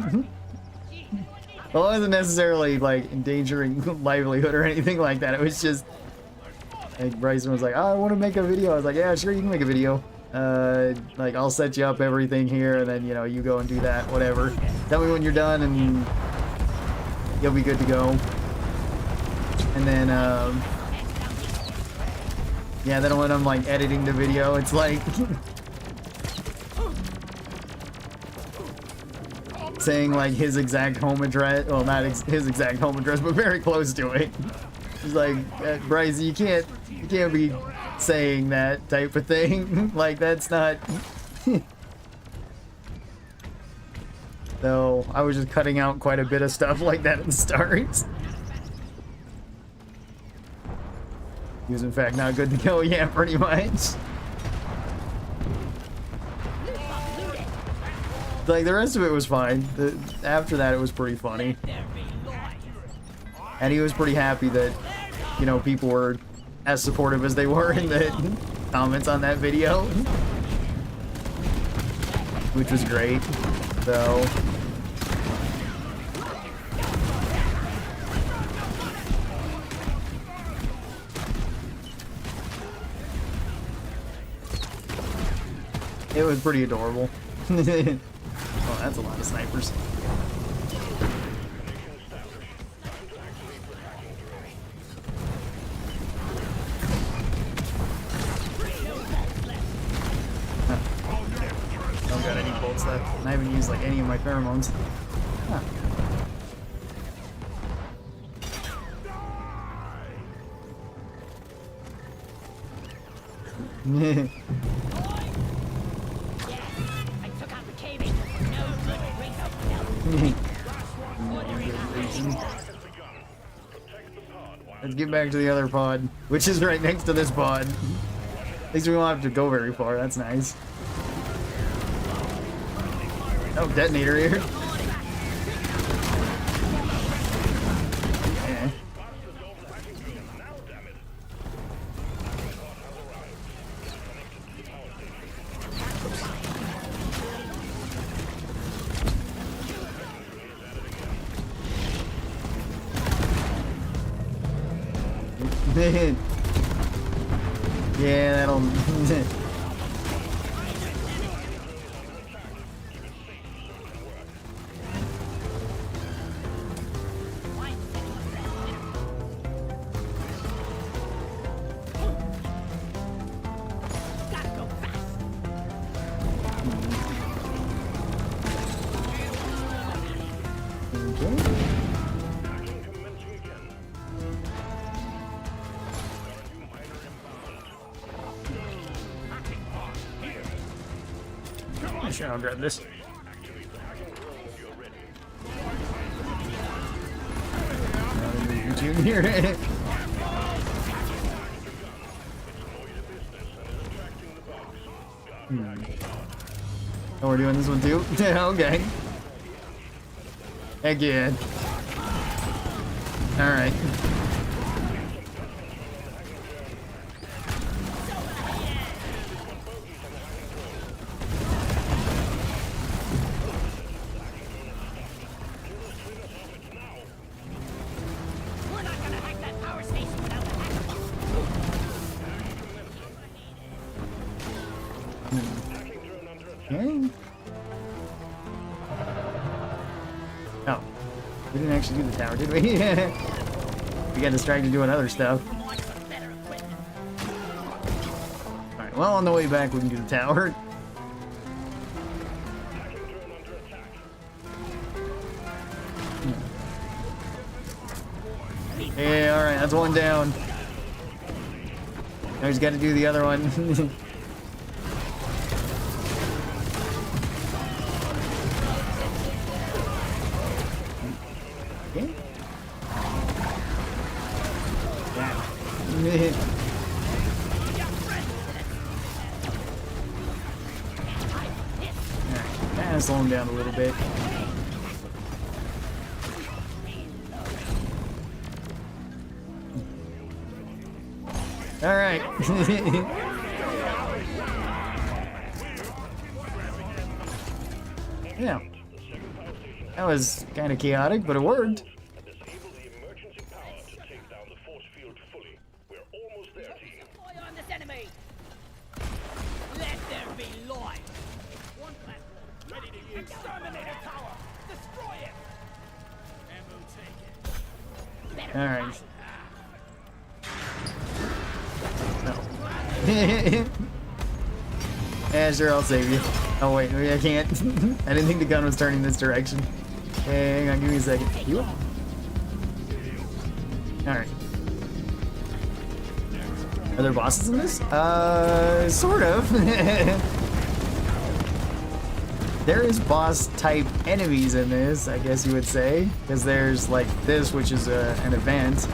Well, it wasn't necessarily like endangering livelihood or anything like that. It was just like Bryson was like, "Oh, I want to make a video." I was like, "Yeah, sure, you can make a video. Like, I'll set you up everything here, and then you know you go and do that. Whatever. Tell me when you're done, and you'll be good to go." And then yeah, then when I'm like editing the video, it's like saying like his exact home address. Well, not his exact home address, but very close to it. It's like, Bryce, you can't be saying that type of thing. Like, that's not... So, I was just cutting out quite a bit of stuff like that at the start. He was in fact not good to go, yeah, pretty much. Like, the rest of it was fine. After that, it was pretty funny. And he was pretty happy that, you know, people were as supportive as they were in the comments on that video. Which was great. So... It was pretty adorable. Oh, that's a lot of snipers. Don't got any bolts left. And I haven't used like any of my pheromones. Huh. Let's get back to the other pod, which is right next to this pod. At least we won't have to go very far, that's nice. Oh, detonator here. Yeah. Yeah, that'll... Sure, I'll grab this. Junior. Oh, we're doing this one too? Okay. Heck yeah. Alright. Okay. Oh, we didn't actually do the tower, did we? We got distracted doing other stuff. Alright, well, on the way back we can do the tower. Yeah, alright, that's one down. Now he's got to do the other one. Okay. Yeah. Alright, kind of slow him down a little bit. Alright. Yeah. That was kind of chaotic, but it worked. Disable the emergency power to take down the force field fully. We're almost there, team. Fire on this enemy! Let there be light! One platform, ready to use. Exterminate a tower! Destroy it! Ammo take it. Alright. Yeah, sure, I'll save you. Oh wait, maybe I can't. I didn't think the gun was turning this direction. Hey, hang on, give me a second. You? Alright. Are there bosses in this? Sort of. There is boss type enemies in this, I guess you would say, because there's like this, which is an event.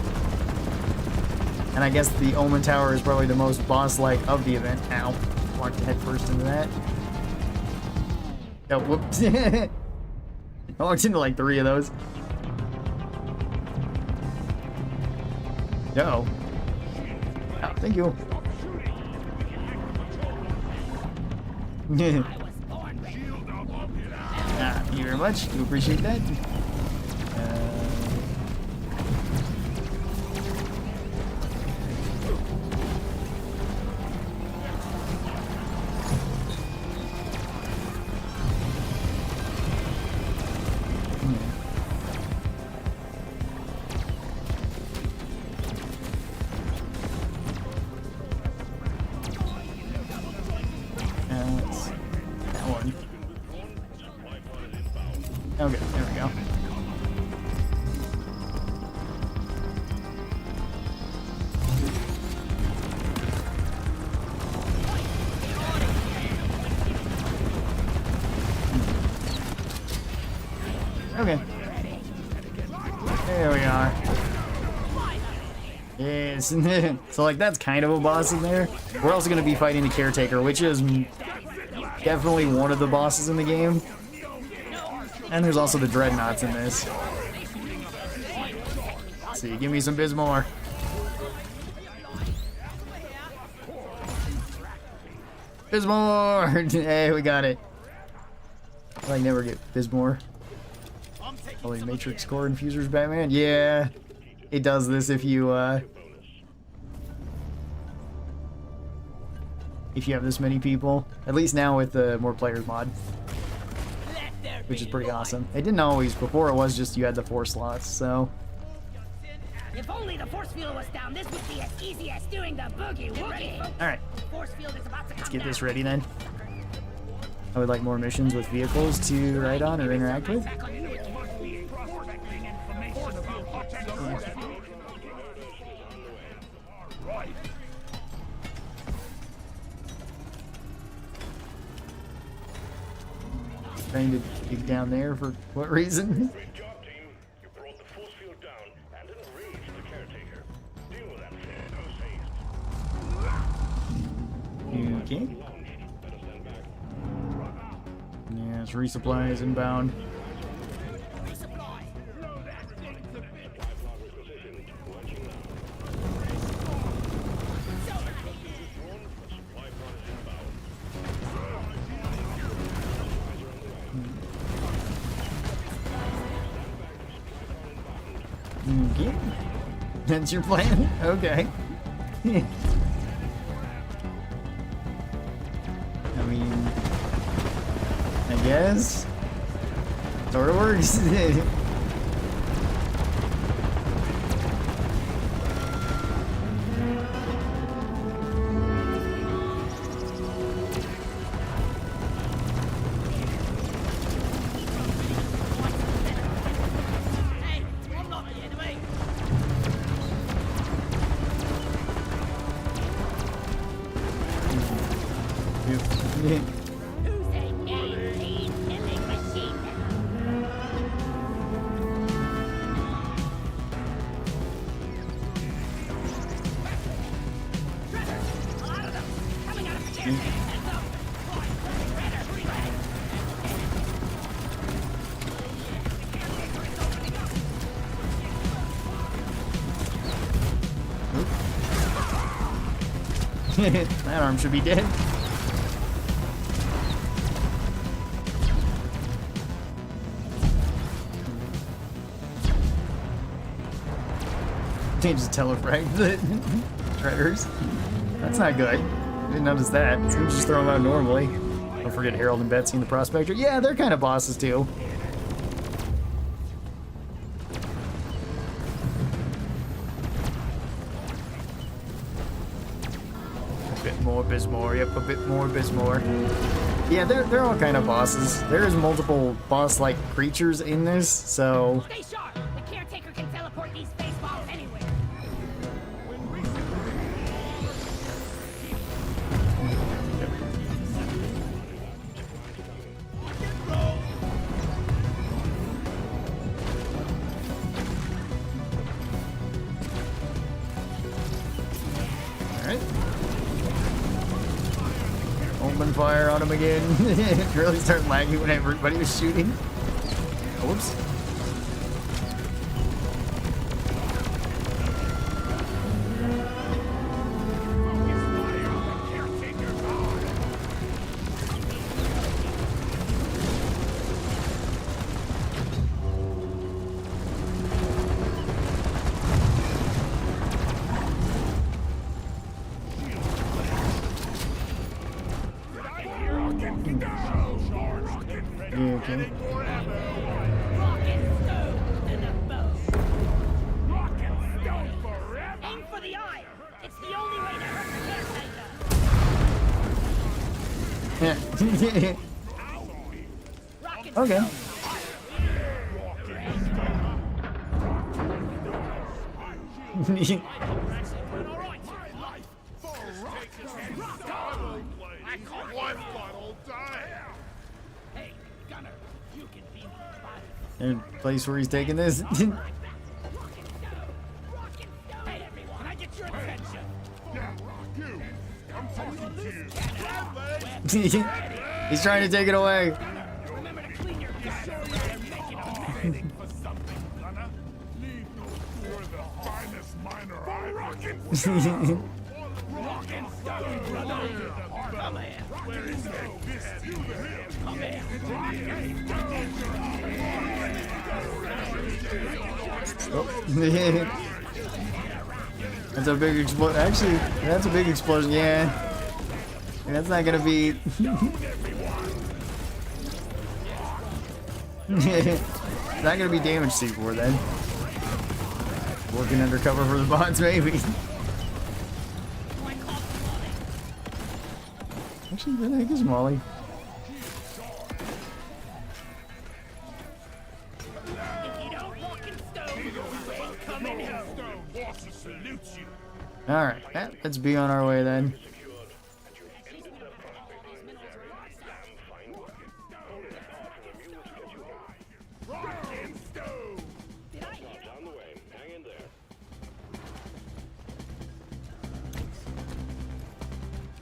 And I guess the Omen Tower is probably the most boss-like of the event. Ow. Walked head first into that. Oh, whoops. I walked into like 3 of those. Uh-oh. Oh, thank you. Thank you very much. Do appreciate that. That one. Okay, there we go. Okay. There we are. Yes. So like that's kind of a boss in there. We're also going to be fighting the Caretaker, which is definitely one of the bosses in the game. And there's also the Dreadnoughts in this. Let's see, give me some Bismore. Bismore! Hey, we got it. I never get Bismore. Holy Matrix Core Infusers Batman? Yeah. It does this if you have this many people. At least now with the More Players mod. Which is pretty awesome. It didn't always. Before it was just you had the 4 slots, so. If only the force field was down, this would be as easy as doing the boogie woogie. Alright. Force field is about to Let's get this ready then. I would like more missions with vehicles to ride on or interact with. Trying to dig down there for what reason? Great job, team. You brought the force field down and enraged the Caretaker. Deal with that thing. No haste. Okay. Yes, resupplies inbound. Okay. That's your plan? Okay. I mean, I guess. Sort of works. That arm should be dead. They just telefrag the treaders. That's not good. Didn't notice that. So we just throw them out normally. Don't forget Harold and Betsy and the Prospector. Yeah, they're kind of bosses too. A bit more Bismore. Yep, a bit more Bismore. Yeah, they're all kind of bosses. There's multiple boss-like creatures in this, so. Stay sharp. The Caretaker can teleport these space balls anywhere. open fire on him again. It really started lagging when everybody was shooting. Whoops. Yeah, okay. Rocket stone to the bow. Rocket stone forever! Aim for the eye. It's the only way to hurt the caretaker. Yeah. Rocket Okay. stone. Hey, Gunner, you can be my body. Any place where he's taking this? Rocket stone. Hey, everyone, can I get your attention? Yeah, you! I'm talking to you! He's trying to take it away. Remember to clean your guts. They're making a Waiting for something, Gunner. Leave no for the finest miner I've rocket stone! Rocket stone, brother! Come here. Where is it? This you Come here. That's a big explosion. Actually, that's a big explosion. Yeah. That's not gonna be. Not gonna be damage C4 then. Working undercover for the bots, maybe. Actually, where the heck is Molly? If you don't rocket stone, we'll come in here. Alright, let's be on our way then. Rocket stone! On the way. Hang in there.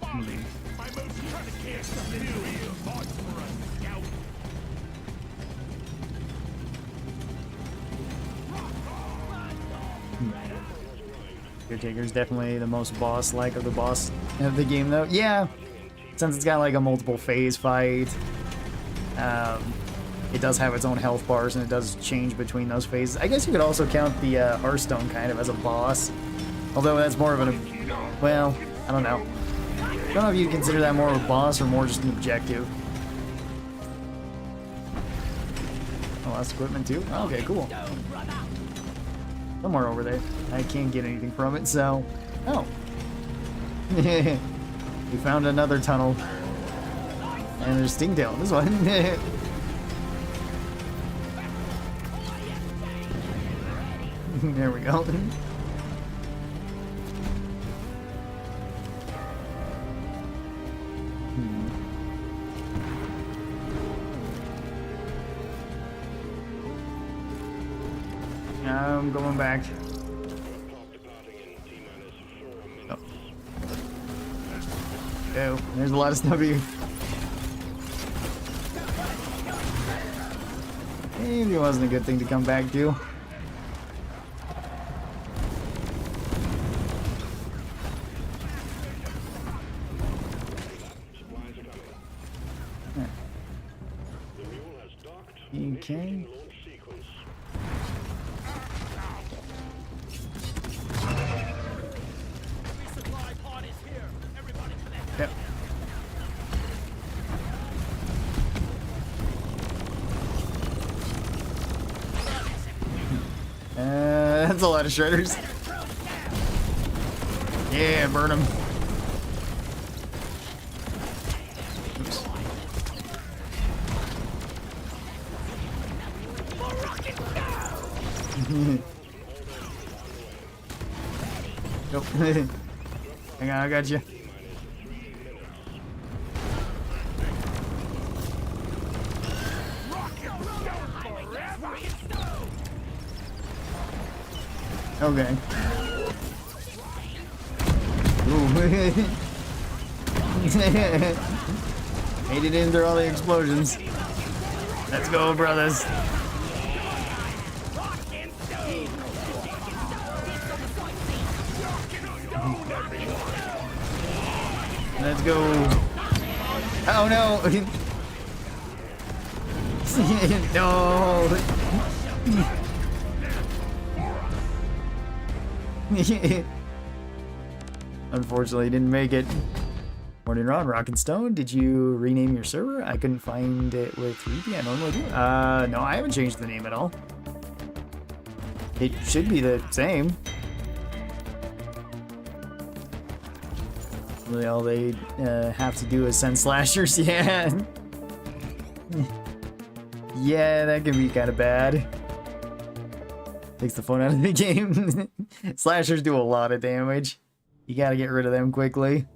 Molly, my most trusted superior thoughts for a scout. Caretaker's definitely the most boss-like of the boss of the game, though. Yeah, since it's got like a multiple phase fight, it does have its own health bars and it does change between those phases. I guess you could also count the Hearthstone kind of as a boss, although that's more of an, well, I don't know. I don't know if you'd consider that more of a boss or more just an objective. Oh, that's equipment too? Oh, okay, cool. Somewhere over there. I can't get anything from it, so... Oh. We found another tunnel. And there's Stingtail in this one. There we go. I'm going back. Oh. Oh, there's a lot of stuff here. Maybe it wasn't a good thing to come back to. Okay. Resupply pod is here. Everybody connect. Yep. That's a lot of shredders. Yeah, burn them. Oops. Nope. Hang on, I got you. Okay. Ooh. Made it in through all the explosions. Let's go, brothers. Let's go. Oh no. No. Unfortunately, didn't make it. Morning Rod, Rock and Stone. Did you rename your server? I couldn't find it with Reapy. I normally do. No, I haven't changed the name at all. It should be the same. Really, all they have to do is send slashers. Yeah. Yeah, that can be kind of bad. Takes the fun out of the game. Slashers do a lot of damage. You gotta get rid of them quickly.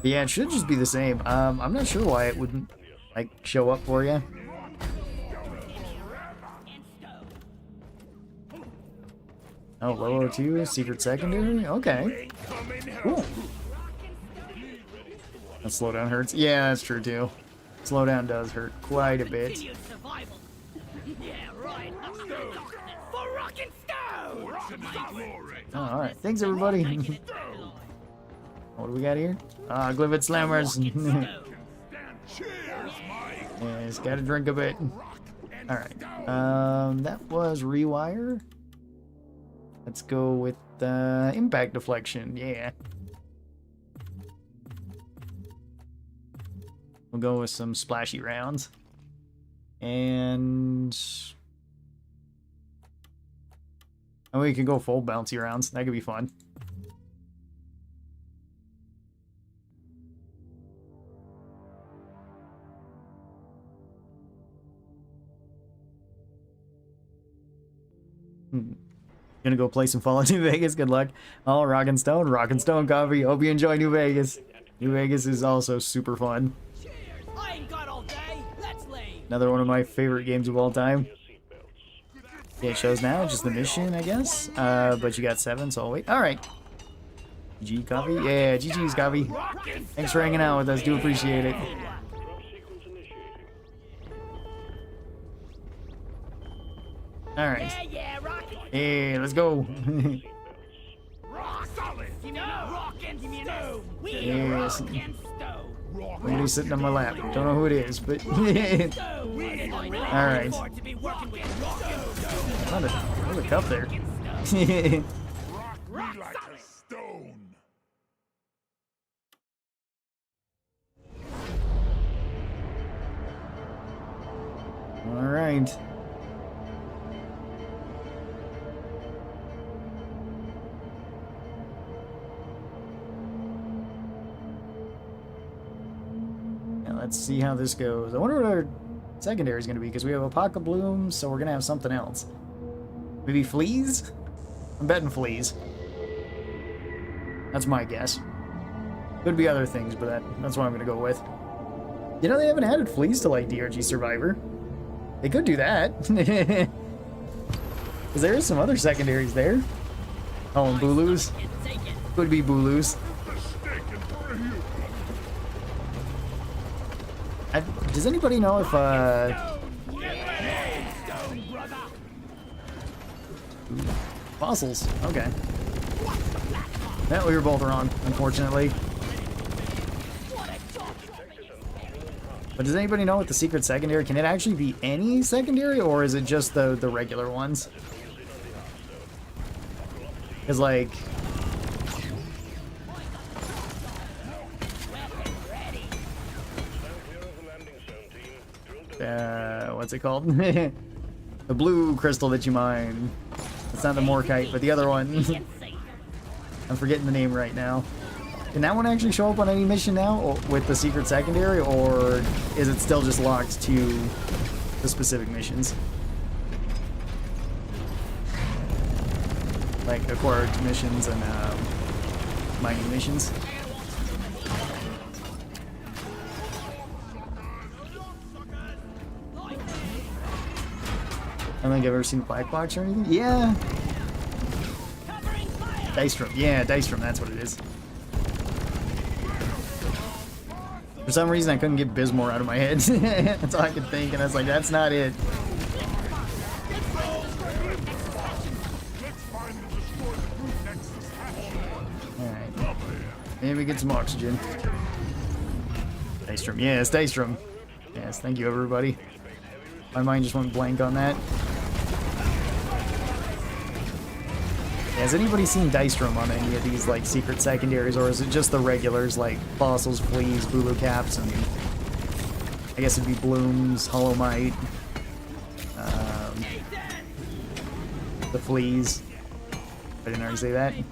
But yeah, it should just be the same. I'm not sure why it wouldn't like show up for you. Oh, low 02, secret secondary? Okay. Cool. That slowdown hurts. Yeah, that's true too. Slowdown does hurt quite a bit. Oh, alright. Thanks, everybody. What do we got here? Ah, Glivet Slammers. Yes, gotta drink a bit. Alright. That was Rewire. Let's go with Impact Deflection. Yeah. We'll go with some splashy rounds. And... oh, we can go full bouncy rounds. That could be fun. Gonna go play some Fallout New Vegas. Good luck. Oh, Rock and Stone coffee. Hope you enjoy New Vegas. New Vegas is also super fun. I ain't got all day. Let's leave. Another one of my favorite games of all time. Yeah, it shows now, just the mission, I guess. But you got 7, so I'll wait. Alright. GG coffee? Yeah, GG's coffee. Thanks for hanging out with us. Do appreciate it. Alright. Hey, let's go. Yes. Somebody's sitting on my lap. Don't know who it is, but... Alright. There's a cup there. Rock me like a stone. Alright. Let's see how this goes. I wonder what our secondary is going to be, because we have Apoca Bloom, so we're going to have something else. Maybe fleas? I'm betting fleas. That's my guess. Could be other things, but that's what I'm going to go with. You know, they haven't added fleas to, like, DRG Survivor. They could do that. Because there is some other secondaries there. Oh, and Booloos. Could be Booloos. Does anybody know if, fossils. Okay. Yeah, we were both wrong, unfortunately. But does anybody know what the secret secondary? Can it actually be any secondary, or is it just the regular ones? Because, like... what's it called? The blue crystal that you mine. It's not the Morkite, but the other one. I'm forgetting the name right now. Can that one actually show up on any mission now with the secret secondary, or is it still just locked to the specific missions? Like acquired missions and mining missions. I don't think I've ever seen Black Box or anything. Yeah. Dystrom. Yeah, Dystrom, that's what it is. For some reason, I couldn't get Bismore out of my head. That's all I could think, and I was like, that's not it. Let's find and destroy the root nexus hatch. Alright. Maybe get some oxygen. Dystrom. Yes, Dystrom. Yes, thank you, everybody. My mind just went blank on that. Has anybody seen Dystrom on any of these like secret secondaries, or is it just the regulars like fossils, fleas, bulu caps, and I guess it'd be blooms, hollow mite, the fleas. I didn't already say that. An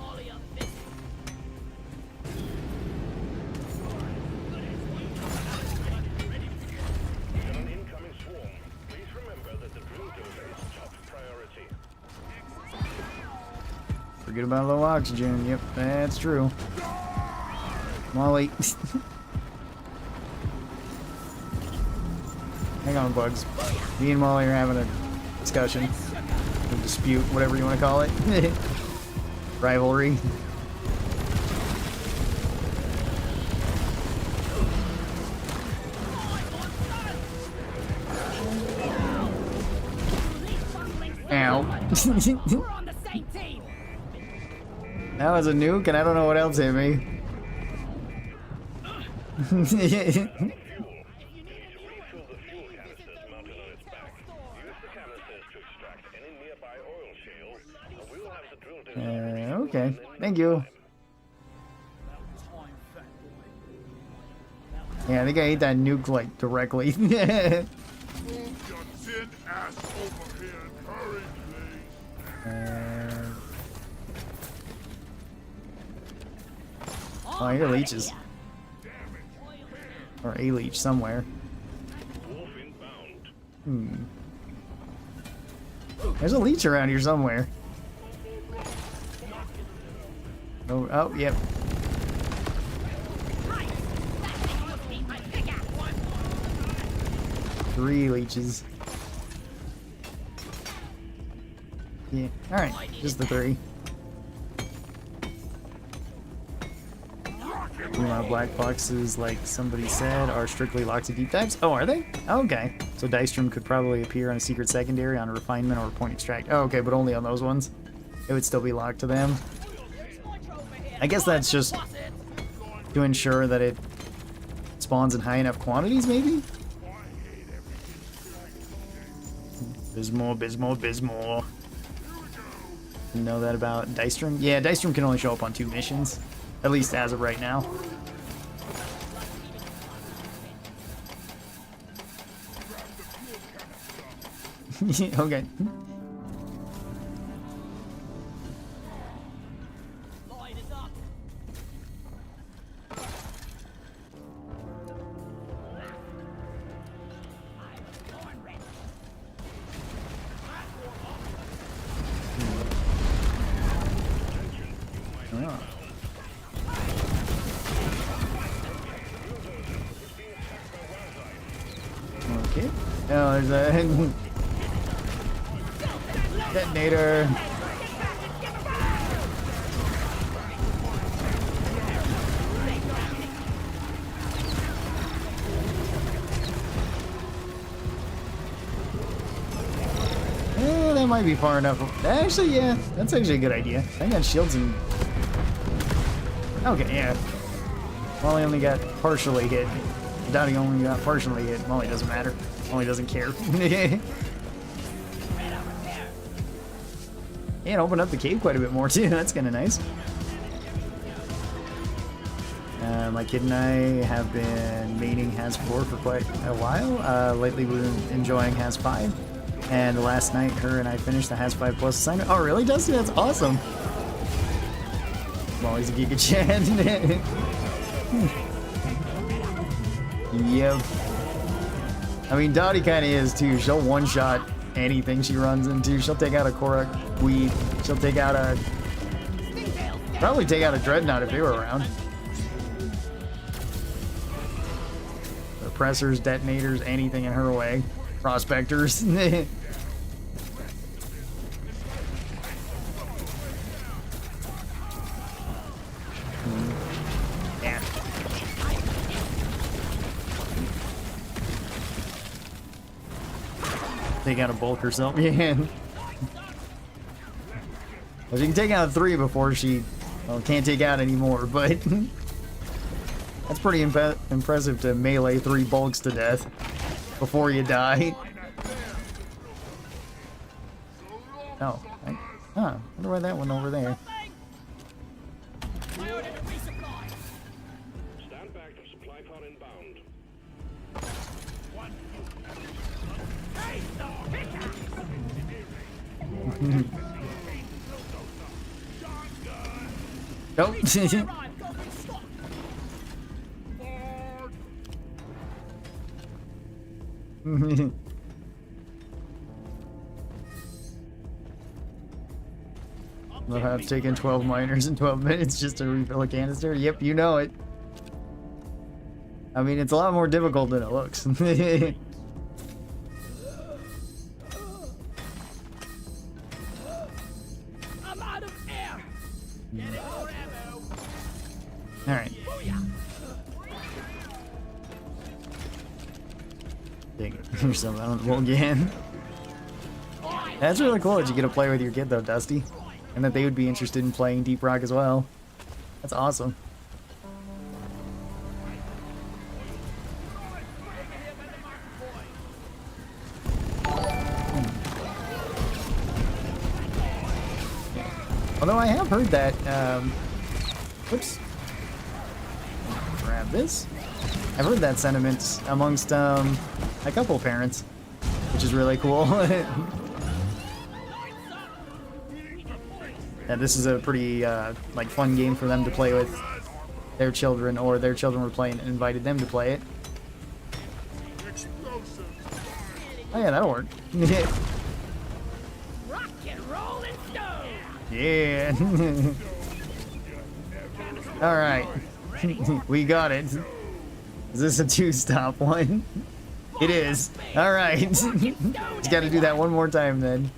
incoming swarm. Please remember that the drill dozer is top priority. Forget about low oxygen. Yep, that's true. Molly. Hang on, Bugs. Me and Molly are having a discussion. A dispute, whatever you want to call it. Rivalry. Ow. We're on the same team. That was a nuke, and I don't know what else hit me. Refill the fuel canisters mounted on its back. Use the canisters to extract any nearby oil shales, and we'll have the drill dozer. Okay. Thank you. Yeah, I think I ate that nuke, like, directly. Move your tin ass over here and hurry, please. Oh, I hear leeches. Or a leech somewhere. Wolf inbound. There's a leech around here somewhere. Oh, oh, yep. Right. That thing almost beat my pickaxe. 3 leeches. Yeah, alright. Just the 3. Black boxes, like somebody said, are strictly locked to deep dives. Oh, are they? Oh, okay. So Dystrom could probably appear on a secret secondary, on a refinement, or a point extract. Oh, okay, but only on those ones. It would still be locked to them. I guess that's just to ensure that it spawns in high enough quantities, maybe? Bismore, Bismore, Bismore. You know that about Dystrom? Yeah, Dystrom can only show up on 2 missions. At least as of right now. Okay. Line is up. I'm born ready. Oh. Okay. Oh, there's a detonator. That might be far enough. Actually, yeah, that's actually a good idea. I got shields and. Okay, yeah. Molly only got partially hit. Dottie only got partially hit. Molly doesn't matter. Molly doesn't care. Yeah, and opened up the cave quite a bit more too. That's kind of nice. My kid and I have been maining Has 4 for quite a while. Lately we've been enjoying Has 5. And last night her and I finished the Has 5 Plus assignment. Oh really, Dusty? That's awesome. Molly's a Giga Chad. Yep. I mean, Dottie kind of is too. She'll one-shot anything she runs into. She'll take out a Korok Weed. She'll take out a... Probably take out a Dreadnought if they were around. Suppressors, detonators, anything in her way. Prospectors. take out a bulk or something. Yeah. Well, she can take out 3 before she can't take out anymore, but that's pretty impressive to melee 3 bulks to death before you die. Oh, I wonder why that one over there. I ordered a resupply. Stand back. Supply pod inbound. Hey, Nope. arrive, go for stock. Love how it's taken 12 miners in 12 minutes just to refill a canister. Yep, you know it. I mean, it's a lot more difficult than it looks. I'm out of air. Get it, more ammo. Alright. Booyah. Dang it. There's something on the wall again. That's really cool that you get to play with your kid though, Dusty. And that they would be interested in playing Deep Rock as well. That's awesome. Although I have heard that, whoops. Grab this. I've heard that sentiment amongst, a couple parents, which is really cool. Yeah, this is a pretty, like, fun game for them to play with their children, or their children were playing and invited them to play it. Oh yeah, that'll work. Rock and roll and stone. Yeah. Alright. We got it. Is this a 2-stop one? It is. Alright. Just gotta do that one more time then.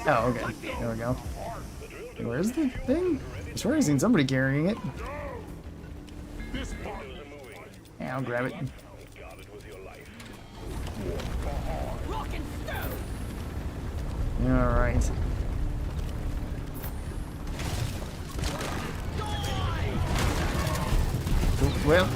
Oh, okay. There we go. Where's the thing? I swear I've seen somebody carrying it. Yeah, I'll grab it. Rock and stone. Alright. Well,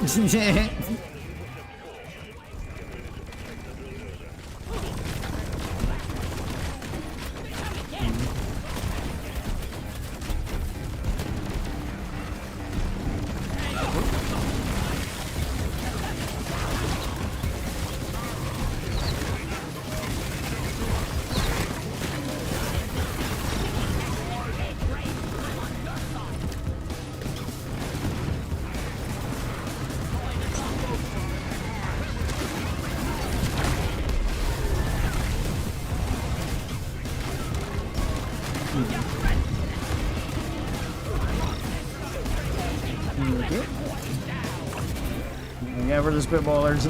yeah, for the spitballers.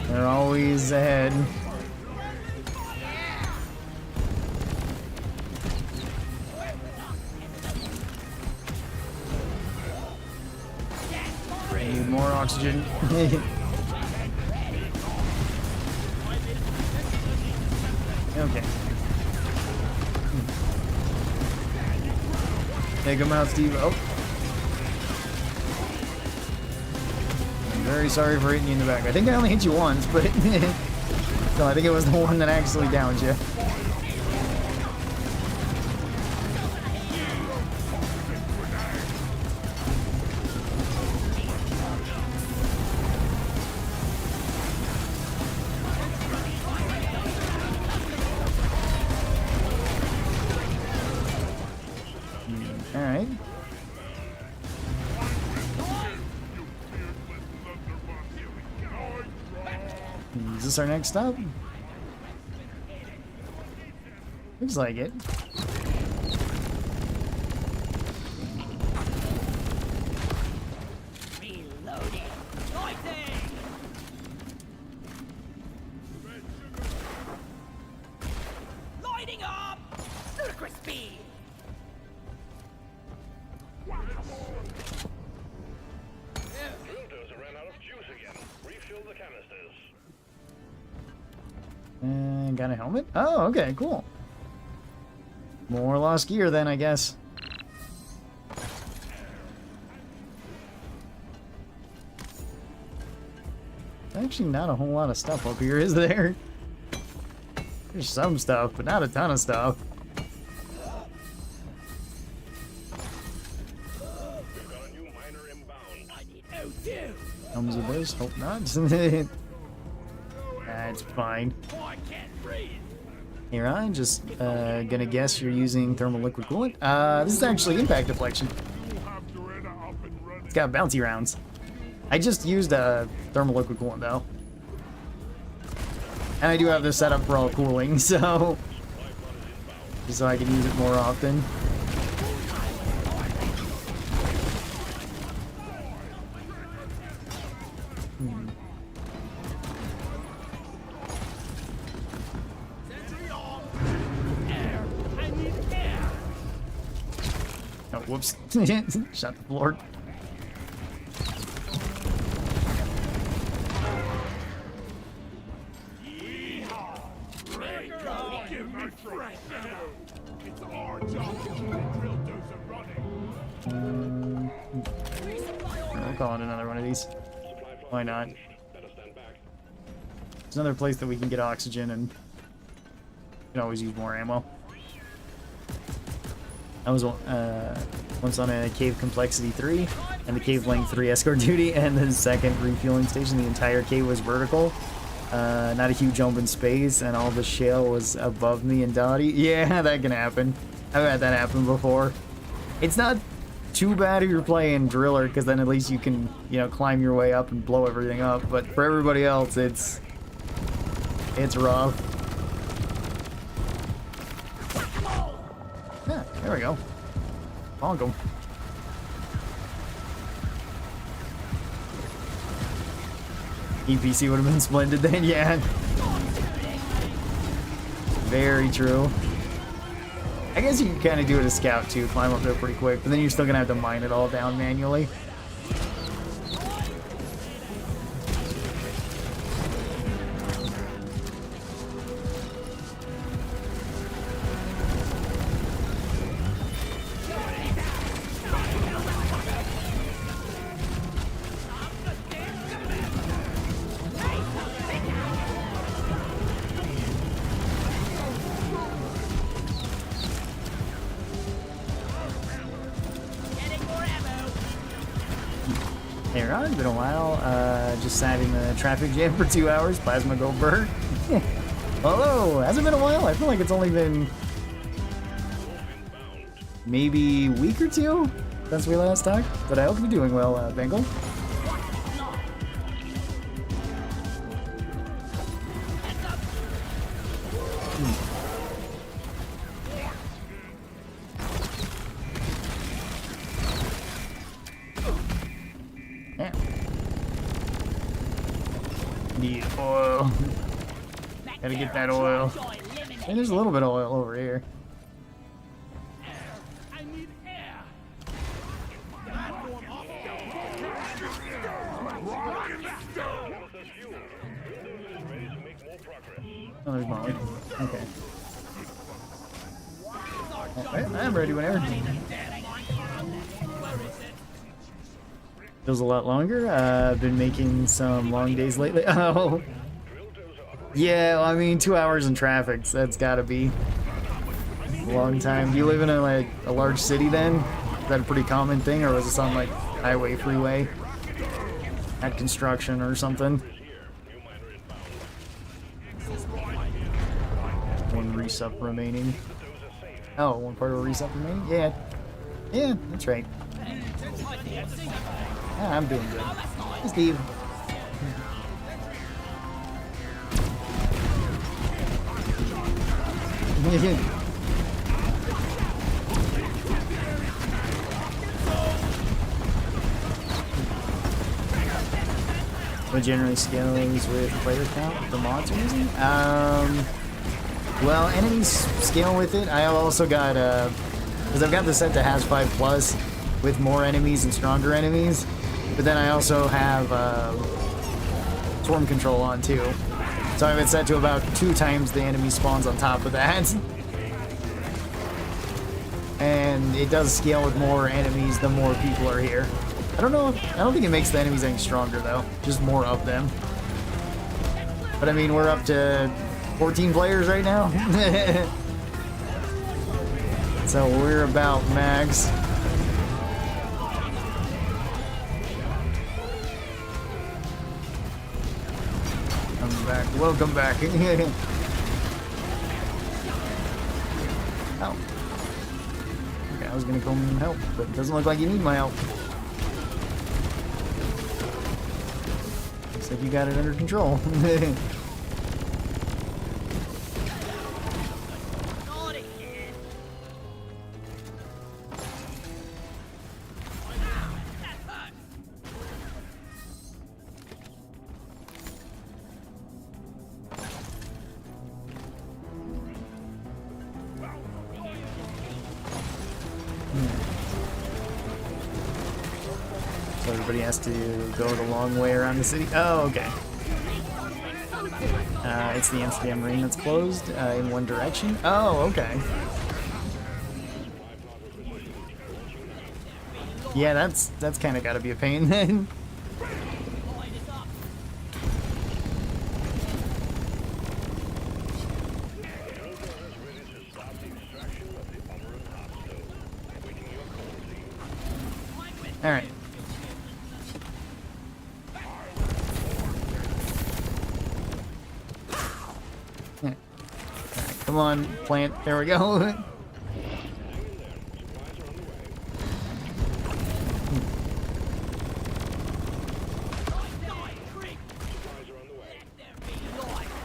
They're always ahead. Need more oxygen. Okay. Take him out, Steve. Oh. I'm very sorry for hitting you in the back. I think I only hit you once, but so I think it was the one that actually downed you. Alright. Is this our next stop? Looks like it. Reloading. Fighting. Lighting up. Ludicrous speed. Bulldozer ran out of juice again. Refill the canisters. And got a helmet? Oh, okay, cool. More lost gear then, I guess. Actually, not a whole lot of stuff up here, is there? There's some stuff, but not a ton of stuff. We've got a new miner inbound. I need O2. Comes with this? Hope not. That's fine. I can't breathe. Here, I'm just gonna guess you're using thermal liquid coolant. This is actually impact deflection. You have Doretta up and running. It's got bouncy rounds. I just used thermal liquid coolant though. And I do have this set up for all cooling, so just so I can use it more often. Sentry on. Air. I need air. Oh, whoops. Shot the floor. Give me fresh ammo. It's our job to keep the drill dozer running. I'll call it another one of these. Why not? Better stand back. There's another place that we can get oxygen and you can always use more ammo. I was once on a cave complexity 3 and the cave length 3 escort duty, and the second refueling station, the entire cave was vertical. Not a huge open space, and all the shale was above me and Dottie. Yeah, that can happen. I've had that happen before. It's not too bad if you're playing Driller, because then at least you can, you know, climb your way up and blow everything up. But for everybody else, it's rough. Yeah, there we go. Bonk 'em. EPC would have been splendid then, yeah. Very true. I guess you can kind of do it as scout too, climb up there pretty quick, but then you're still gonna have to mine it all down manually. Getting more ammo. Hey Ron, been a while. Just sat in the traffic jam for 2 hours. Plasma go burr. Hello, has it been a while? I feel like it's only been maybe a week or two since we last talked. But I hope you're doing well, Bengal. Yeah. Need oil. Gotta get that oil. Hey, there's a little bit of oil over here. I need air. Oh, there's Molly. Okay. Alright, I'm ready whenever. Feels a lot longer. I've been making some long days lately. Oh. Yeah, I mean, 2 hours in traffic, so that's gotta be a long time. Do you live in a large city then? Is that a pretty common thing, or was this on like highway, freeway? At construction or something? One resup remaining. Oh, one part of a resup remaining? Yeah. Yeah, that's right. Yeah, I'm doing good. Hey, Steve. What generally scales with player count the mods are using? Well, enemies scale with it. I also got, because I've got the set that has 5+ with more enemies and stronger enemies, but then I also have swarm control on too. So I have it set to about 2 times the enemy spawns on top of that. And it does scale with more enemies the more people are here. I don't know, I don't think it makes the enemies any stronger though, just more of them. But I mean, we're up to 14 players right now. So we're about max. Come back, welcome back. Oh. Okay, I was gonna come and help, but it doesn't look like you need my help. Looks like you got it under control. So everybody has to go the long way around the city. Oh, okay. It's the Amsterdam ring that's closed in one direction. Oh, okay. Yeah, that's kind of got to be a pain then. All right. Come on, plant. There we go.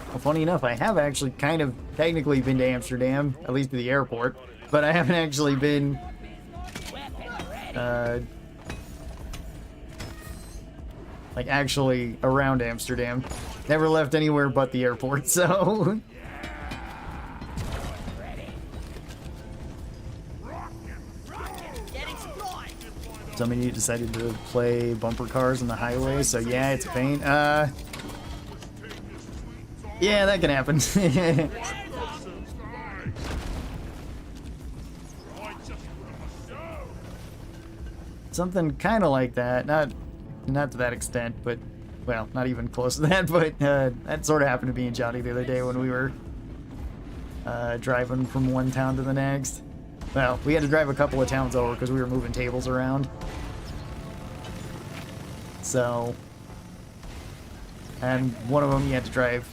Well, funny enough, I have actually kind of technically been to Amsterdam, at least to the airport, but I haven't actually been like actually around Amsterdam. Never left anywhere but the airport, so somebody decided to play bumper cars on the highway, so yeah, it's a pain. Yeah, that can happen. Something kind of like that, not to that extent, but well, not even close to that. But that sort of happened to me and Johnny the other day when we were driving from one town to the next. Well, we had to drive a couple of towns over because we were moving tables around. So, and one of them you had to drive,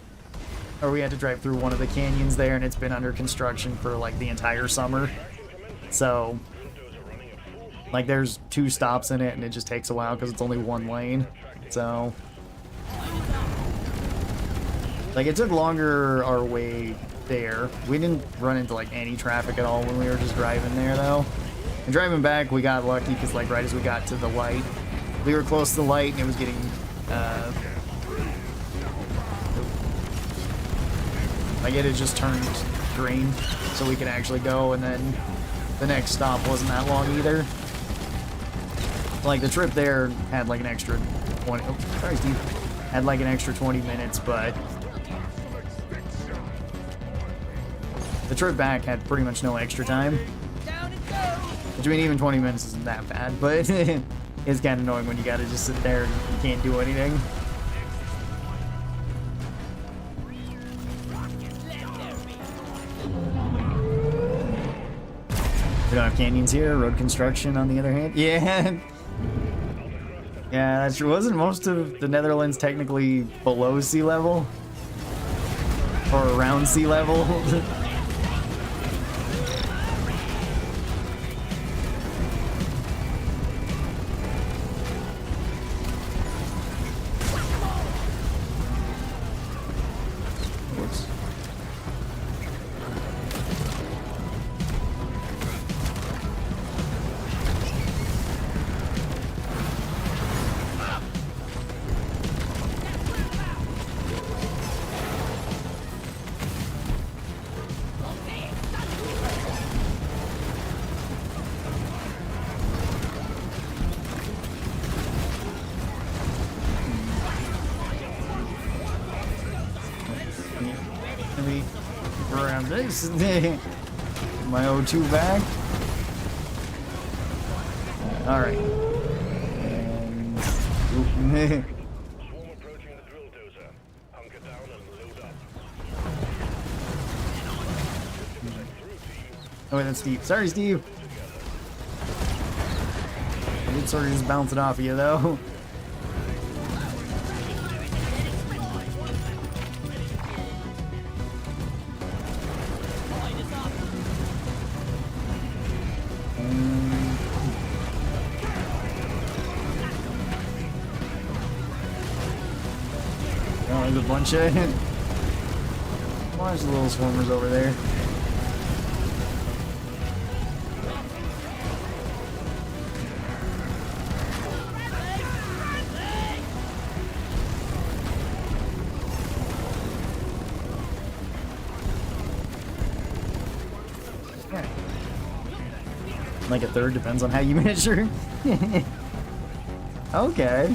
or we had to drive through one of the canyons there, and it's been under construction for like the entire summer. So, like there's 2 stops in it, and it just takes a while because it's only 1 lane. So, like it took longer our way there. We didn't run into like any traffic at all when we were just driving there though. And driving back, we got lucky because like right as we got to the light, we were close to the light and it was getting like it had just turned green so we could actually go, and then the next stop wasn't that long either. Like the trip there had like an extra 20, oh, sorry Steve, had like an extra 20 minutes, but the trip back had pretty much no extra time. Which I mean, even 20 minutes isn't that bad, but it's kind of annoying when you gotta just sit there and you can't do anything. We don't have canyons here. Road construction, on the other hand. Yeah. Yeah, that's true. Wasn't most of the Netherlands technically below sea level? Or around sea level? Let me grab this. My O2 back. Alright. And... oop. Swarm approaching the drill dozer. Hunker down and load up. Oh, wait, that's Steve. Sorry, Steve. I did sort of just bounce it off of you, though. Oh, there's a bunch of... There's the little swarmers over there. Like a third, depends on how you measure. Okay.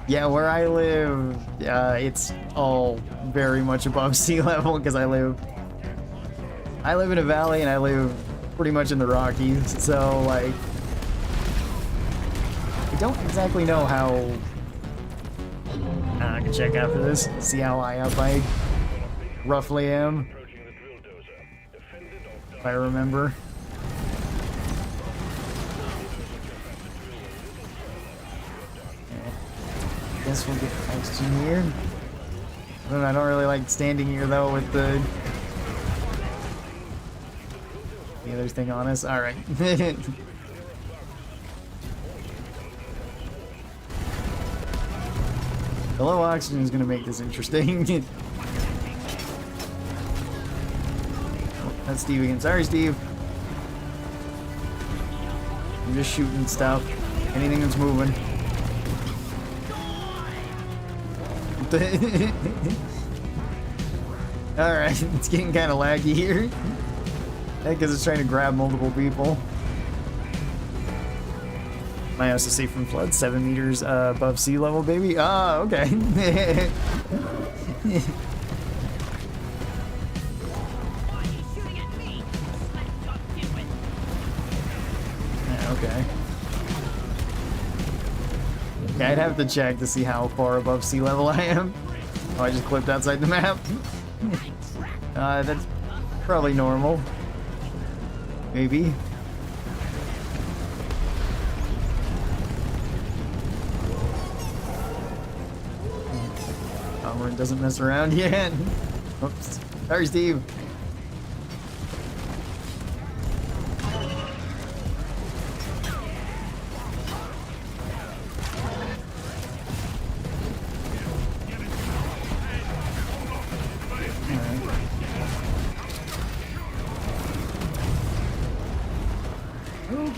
Yeah, where I live, it's all very much above sea level because I live in a valley and I live pretty much in the Rockies, so like I don't exactly know how. I can check after this, see how high up I roughly am, if I remember. Guess we'll get oxygen here. I don't really like standing here though with the other thing on us. All right. The low oxygen is going to make this interesting. Oh, that's Steve again. Sorry, Steve. I'm just shooting stuff. Anything that's moving. Alright, it's getting kind of laggy here. Because it's trying to grab multiple people. My house is safe from flood, 7 meters above sea level, baby. Ah, okay. Yeah, okay. Yeah, I'd have to check to see how far above sea level I am. Oh, I just clipped outside the map. That's probably normal. Maybe. Armor doesn't mess around yet. Oops. Sorry, Steve.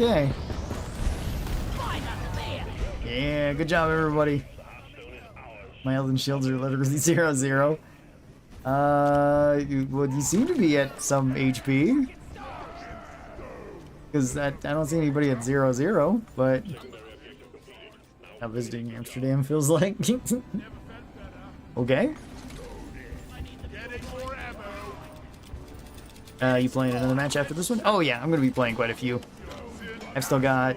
Okay. Yeah, good job, everybody. My health and shields are literally 0-0. Well, you seem to be at some HP. Because I don't see anybody at 0-0, but... How visiting Amsterdam feels like. Okay. You playing another match after this one? Oh yeah, I'm gonna be playing quite a few. I've still got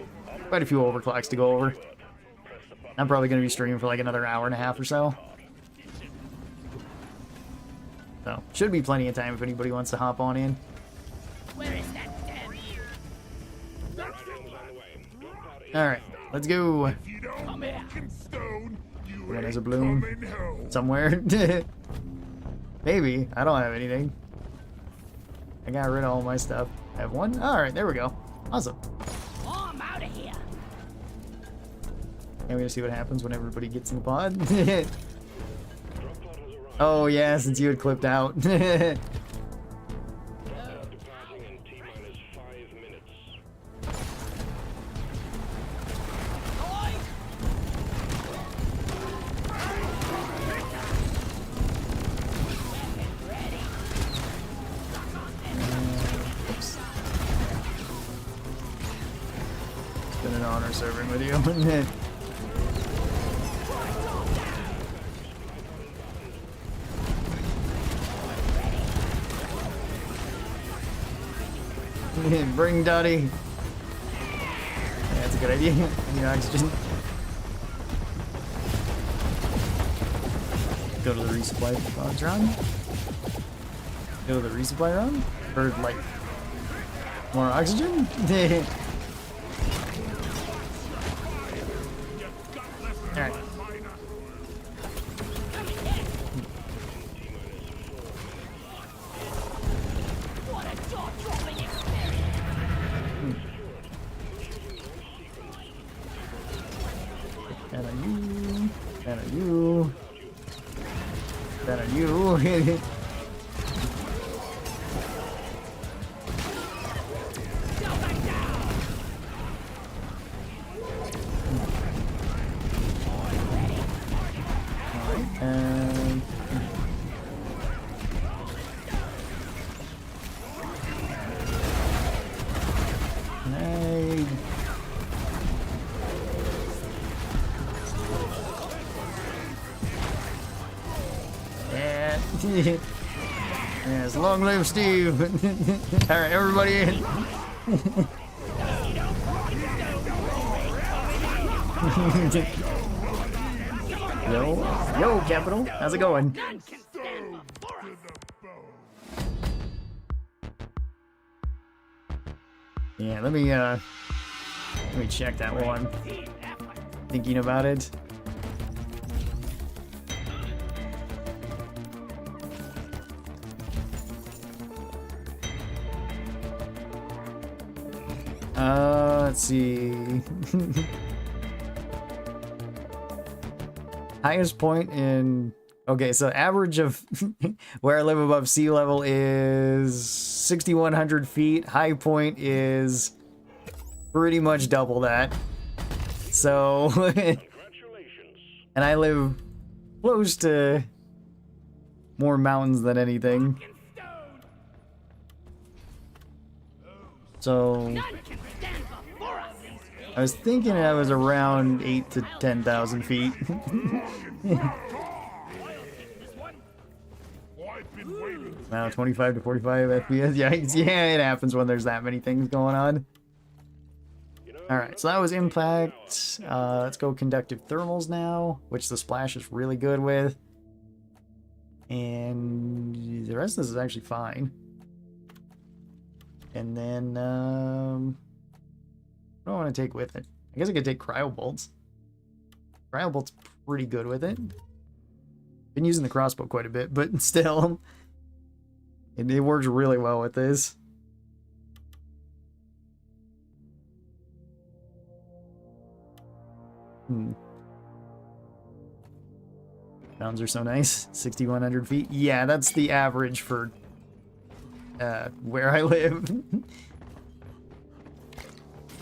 quite a few overclocks to go over. I'm probably going to be streaming for like another hour and a half or so. So, should be plenty of time if anybody wants to hop on in. Where is that damn? Alright, let's go. If you don't walk in stone, you Red ain't as a bloom. coming home. Somewhere. Maybe. I don't have anything. I got rid of all my stuff. I have one? Alright, there we go. Awesome. Oh, I'm out of here. And we're gonna see what happens when everybody gets in the pod. Oh yeah, since you had clipped out. Departing in T-minus 5 minutes. Oops. It's been an honor serving with you. Bring Dottie. Yeah, that's a good idea. I need oxygen. Go to the resupply run. Go to the resupply run? Or like more oxygen? Alright. What a jaw-dropping experience! And are you? And are you? And are you? And yeah. Yes, long live Steve. All right, everybody in. Yo, Capital, how's it going? None can stand before us! Yeah, let me check that one. Thinking about it. Let's see. Highest point in... Okay, so average of where I live above sea level is 6,100 feet. High point is pretty much double that. So... and I live close to more mountains than anything. So... None can stand before us! I was thinking I was around 8 to 10,000 feet. Wow, 25 to 45 FPS. Yeah, it happens when there's that many things going on. Alright, so that was impact. Let's go conductive thermals now, which the splash is really good with. And the rest of this is actually fine. And then, what do I want to take with it? I guess I could take cryo bolts. Cryo bolt's pretty good with it. Been using the crossbow quite a bit, but still, it works really well with this. Mountains are so nice. 6,100 feet. Yeah, that's the average for where I live.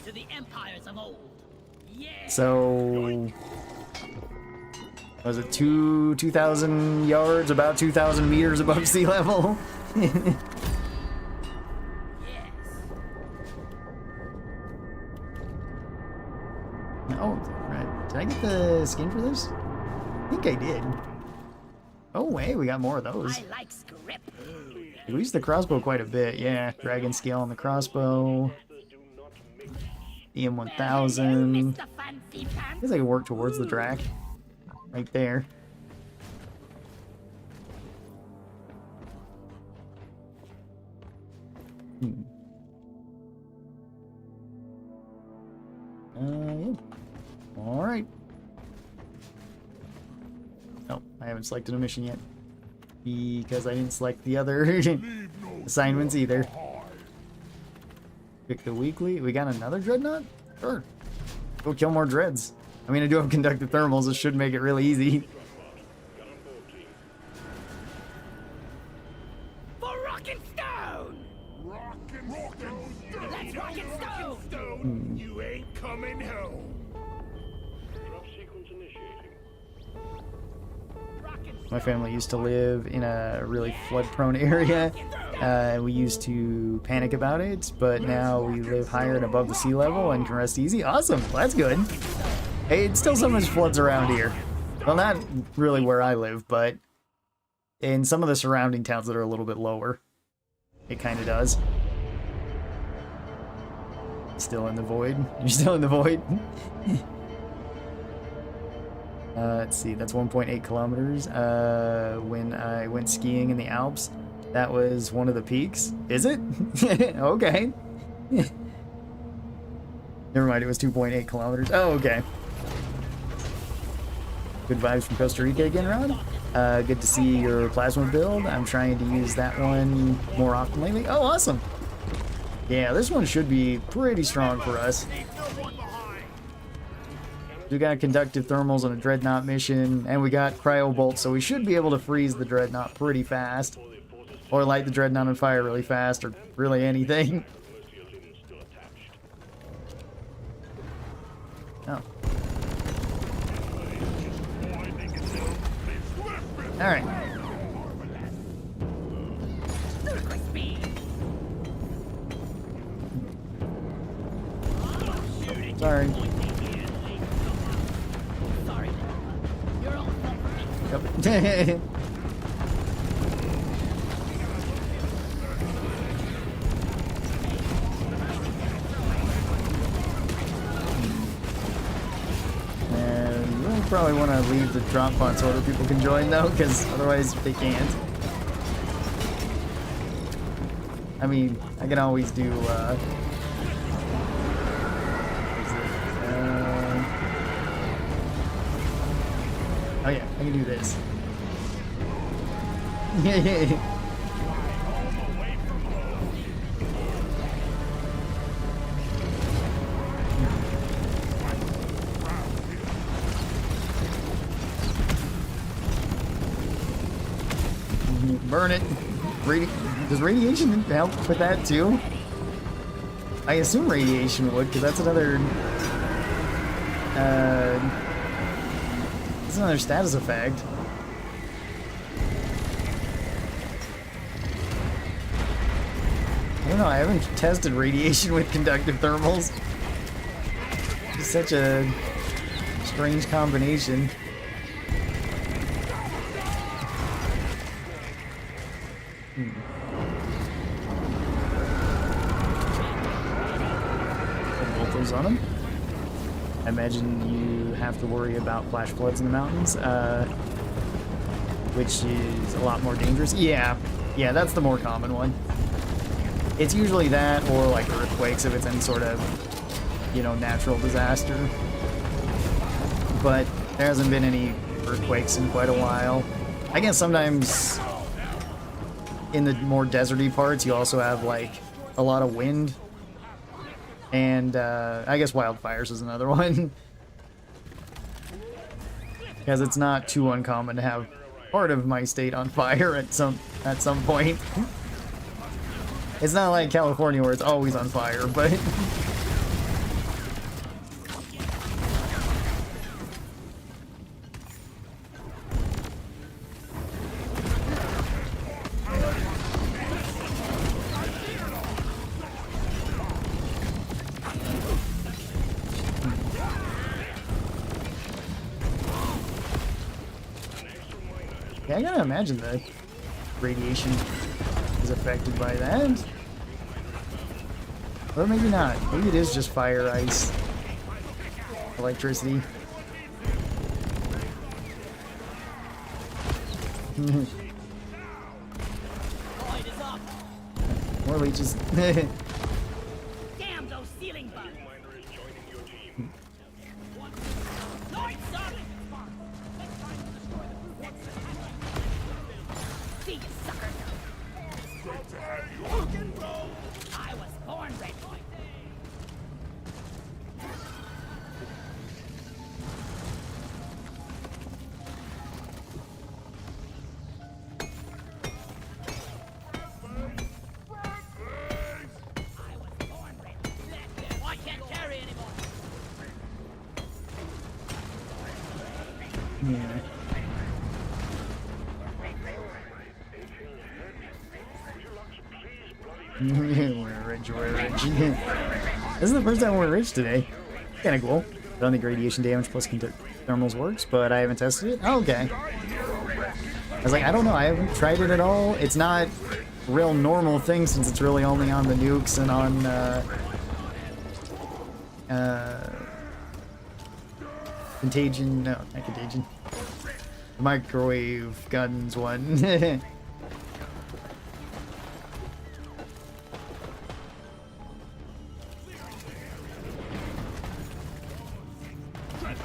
To the empires of old. Yeah. So, was it 2,000 yards, about 2,000 meters above sea level? Yes. Oh, right. Did I get the skin for this? I think I did. Oh, hey, we got more of those. I like script. We used the crossbow quite a bit, yeah. Dragon scale on the crossbow. EM1000. Mr. Fancy I Pants. guess I can work towards the drac. Right there. Yeah. Alright. Oh, I haven't selected a mission yet. Because I didn't select the other assignments either. Pick the weekly. We got another dreadnought? Sure. Go kill more dreads. I mean, I do have conductive thermals. This should make it really easy. For rock and stone! Let's rock and stone! You ain't coming home. Drop sequence initiating. Rock and My family used to live in a really flood-prone area. We used to panic about it, but now we live higher and above the sea level and can rest easy. Awesome. Well, that's good. Hey, it's still so much floods around here. Well, not really where I live, but in some of the surrounding towns that are a little bit lower, it kind of does. Still in the void. You're still in the void. Let's see, that's 1.8 kilometers. When I went skiing in the Alps, that was one of the peaks. Is it? Okay. Never mind, it was 2.8 kilometers. Oh, okay. Good vibes from Costa Rica again, Rod. Good to see your plasma build. I'm trying to use that one more often lately. Oh, awesome. Yeah, this one should be pretty strong for us. We got conductive thermals on a Dreadnought mission, and we got cryo bolts, so we should be able to freeze the Dreadnought pretty fast. Or light the Dreadnought on fire really fast, or really anything. Oh. Alright. Sorry. Yep. And we'll probably want to leave the drop pod so other people can join though, because otherwise they can't. I mean, I can always do oh yeah, I can do this. Burn it. Does radiation help with that too? I assume radiation would, because that's another status effect. I don't know, I haven't tested radiation with conductive thermals. It's such a strange combination. Both those on them. I imagine you have to worry about flash floods in the mountains, which is a lot more dangerous. Yeah, that's the more common one. It's usually that or like earthquakes if it's any sort of, you know, natural disaster. But there hasn't been any earthquakes in quite a while. I guess sometimes in the more deserty parts you also have like a lot of wind. And I guess wildfires is another one. Because it's not too uncommon to have part of my state on fire at some point. It's not like California where it's always on fire, but yeah, I gotta imagine that radiation is affected by that. Or maybe not. Maybe it is just fire, ice, electricity. More leeches. Damn those ceiling bugs! See you, sucker! Great to have you. Rock and roll. I was born red boy. I can't carry anymore. Yeah. We're rich, we're rich. This is the first time we're rich today. Kinda cool. I don't think radiation damage plus thermals works, but I haven't tested it. Oh, okay. I was like, I don't know, I haven't tried it at all. It's not a real normal thing since it's really only on the nukes and on Contagion, no, not contagion. Microwave guns one.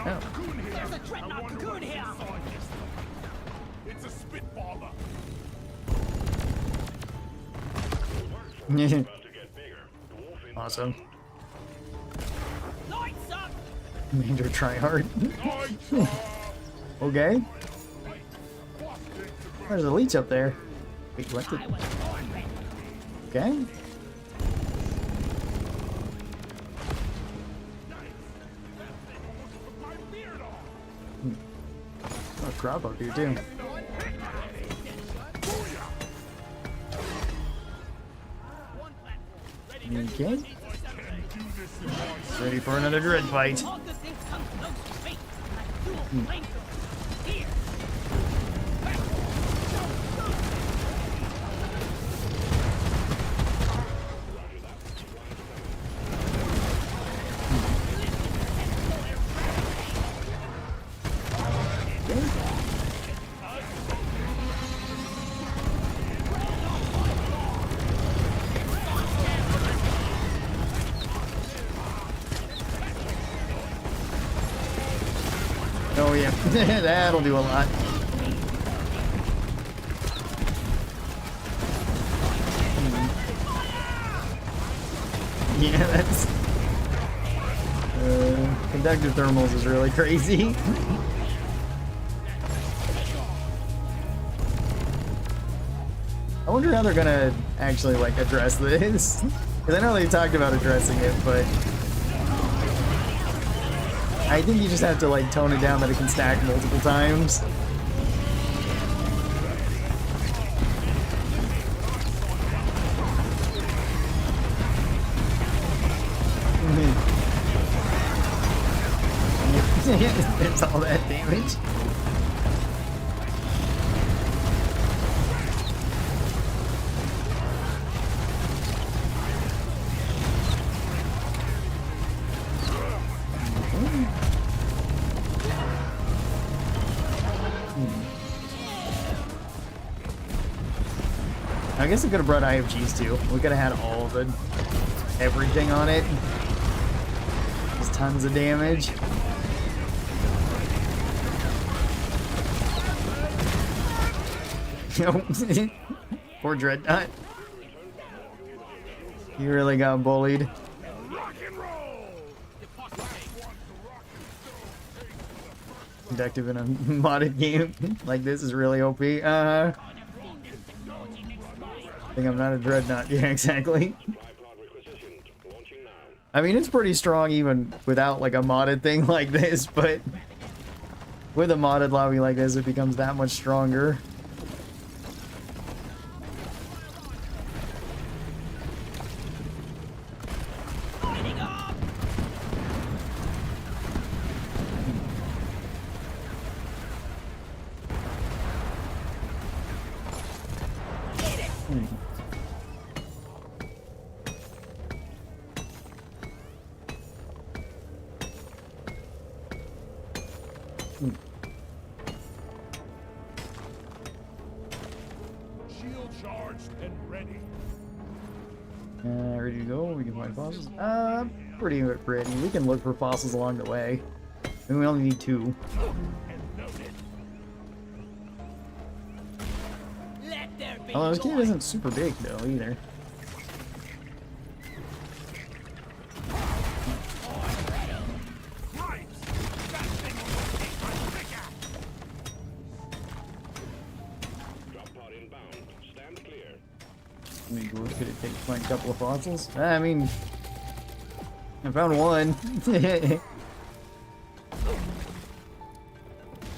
Oh. There's a dreadnought cocoon here! It's a spitballer. About to get bigger. Dwarf in Awesome. Lights up! Major tryhard. Nice. Okay. There's a leech up there. Wait, what the? I was born ready. Okay. My beard off. Oh, crop up here too. Okay. Ready for another dread fight. All good things come close to fate. Like dual flamethrowers. Here! Oh yeah, that'll do a lot. Yeah, that's... conductive thermals is really crazy. I wonder how they're gonna actually, like, address this. Because I know they talked about addressing it, but... I think you just have to, like, tone it down that it can stack multiple times. It's all that damage. I guess I could have brought IFGs too. We could have had all the everything on it. Just tons of damage. Poor Dreadnought. You really got bullied. Rock and roll. Conductive in a modded game like this is really OP. I think I'm not a Dreadnought. Yeah, exactly. I mean, it's pretty strong even without like a modded thing like this, but with a modded lobby like this, it becomes that much stronger. Shield charged and ready. Ready to go? We can find fossils? Pretty ready. We can look for fossils along the way. And we only need 2. Let there be Although this kid light. isn't super big though either. Snipes. That thing will take my pickaxe. Drop pod inbound. Stand clear. I mean, could it take like a couple of fossils? I mean, I found one. So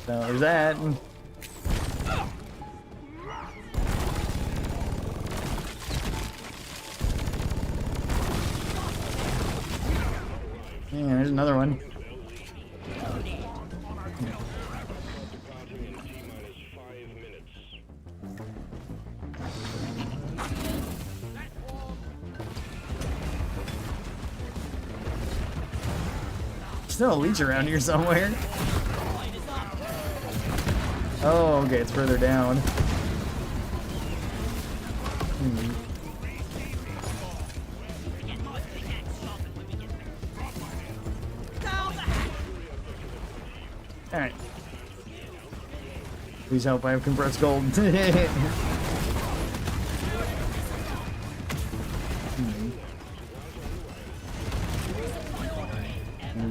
there's that. Yeah, there's another one. Departing in T-minus 5 minutes. still a leech around here somewhere. Oh, okay, it's further down. Alright. Please help, I have compressed gold.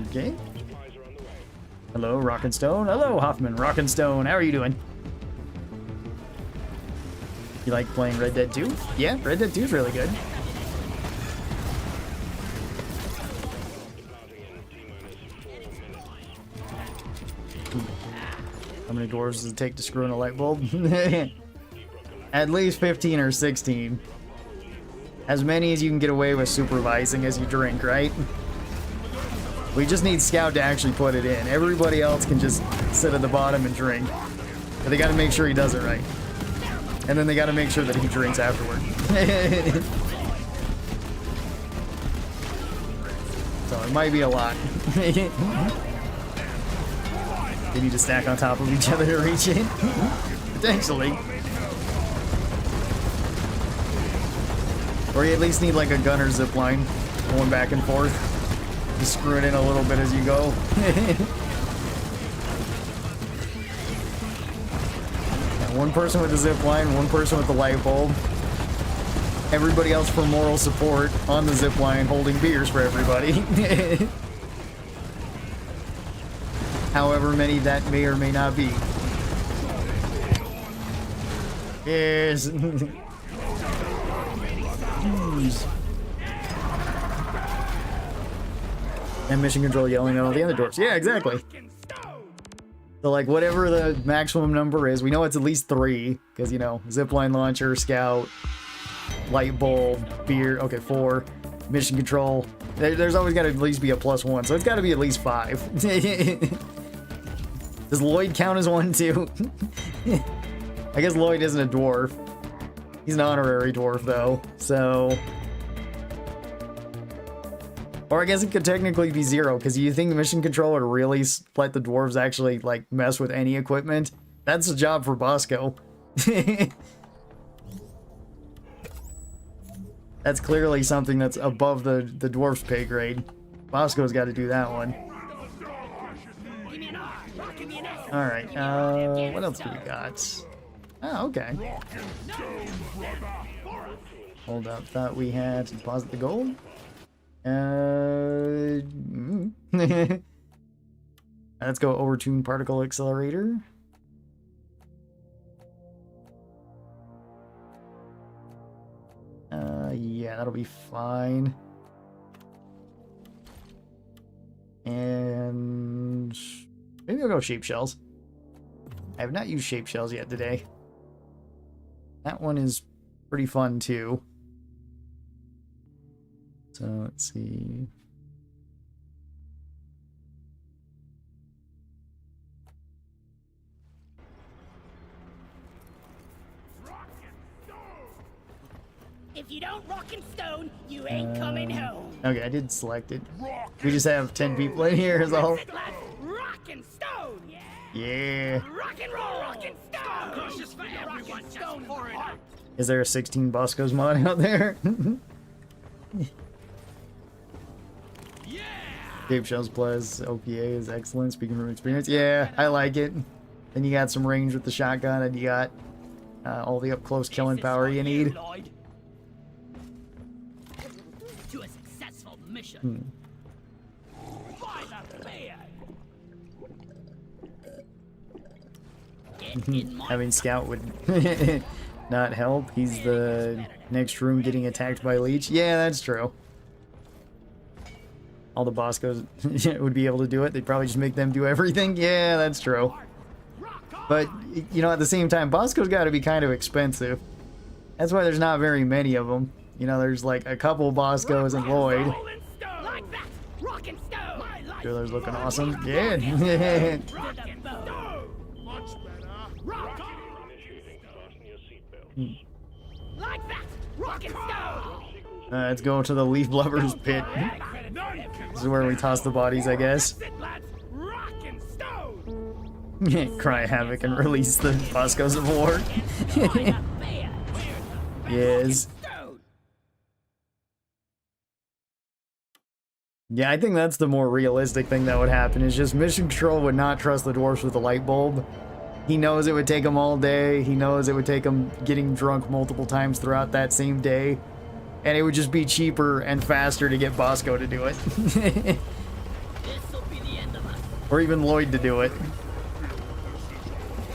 Okay. Hello, Rock and Stone. Hello, Hoffman. Rock and Stone. How are you doing? You like playing Red Dead 2? Yeah, Red Dead 2 is really good. How many dwarves does it take to screw in a light bulb? At least 15 or 16. As many as you can get away with supervising as you drink, right? We just need Scout to actually put it in. Everybody else can just sit at the bottom and drink. But they gotta make sure he does it right. And then they gotta make sure that he drinks afterward. So it might be a lot. They need to stack on top of each other to reach it. Potentially. Or you at least need like a gunner zip line going back and forth. Just screw it in a little bit as you go. One person with the zip line, one person with the light bulb. Everybody else for moral support on the zip line holding beers for everybody. However many that may or may not be. Yes. And mission control yelling at all the other dwarves. Yeah, exactly. So like whatever the maximum number is, we know it's at least 3, because you know, zipline launcher, scout, light bulb, beer, okay, 4, mission control. There's always got to at least be a +1, so it's got to be at least 5. Does Lloyd count as 1 too? I guess Lloyd isn't a dwarf. He's an honorary dwarf though, so... Or I guess it could technically be 0, because you think the mission control would really let the dwarves actually, like, mess with any equipment? That's a job for Bosco. That's clearly something that's above the dwarf's pay grade. Bosco's got to do that one. Alright, what else do we got? Oh, okay. Hold up, thought we had to deposit the gold? Let's go overtune particle accelerator. Yeah, that'll be fine. And maybe I'll go shape shells. I have not used shape shells yet today. That one is pretty fun too. So let's see. If you don't rock and stone, you ain't coming home. Okay, I did select it. We just have 10 people in here is all. Rock and stone, yeah. Yeah. Rock and roll, rock and stone. Crushes for everyone, stone for it. Is there a 16 Bosco's mod out there? Yeah. Shape shells plus OPA is excellent. Speaking from experience, yeah, I like it. Then you got some range with the shotgun, and you got all the up close killing power you need. To a successful mission. By the beard. Having Scout would not help. He's the next room getting attacked by Leech. Yeah, that's true. All the Boscos would be able to do it. They'd probably just make them do everything. Yeah, that's true. But, you know, at the same time, Bosco's got to be kind of expensive. That's why there's not very many of them. You know, there's like a couple Boscos and Lloyd. Driller's looking awesome. Yeah. Let's go to the Leaf Lovers pit. None can This is where we toss the bodies, I guess. That's it, lads. Rock and stone. Cry havoc and release the Boscos of War. Yes. Yeah, I think that's the more realistic thing that would happen, is just Mission Control would not trust the dwarfs with a light bulb. He knows it would take him all day. He knows it would take him getting drunk multiple times throughout that same day. And it would just be cheaper and faster to get Bosco to do it. This'll be the end of us. Or even Lloyd to do it.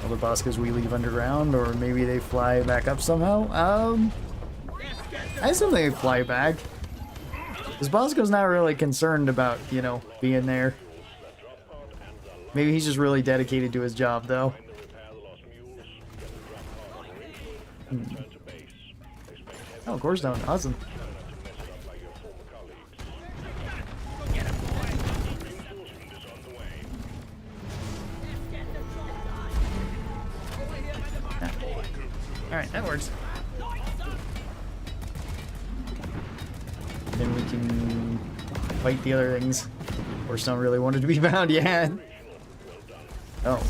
All the Boscos we leave underground, or maybe they fly back up somehow. I assume they fly back. Because Bosco's not really concerned about, you know, being there. Maybe he's just really dedicated to his job, though. Oh, of course not. Awesome. Alright, that works. Then we can fight the other things. Of course, don't really want it to be found yet. Oh.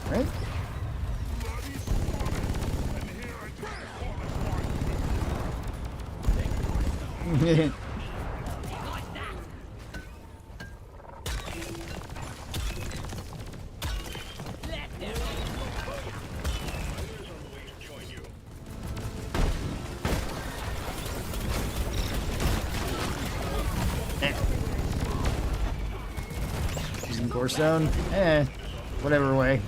Right? Using Core Stone? Whatever way.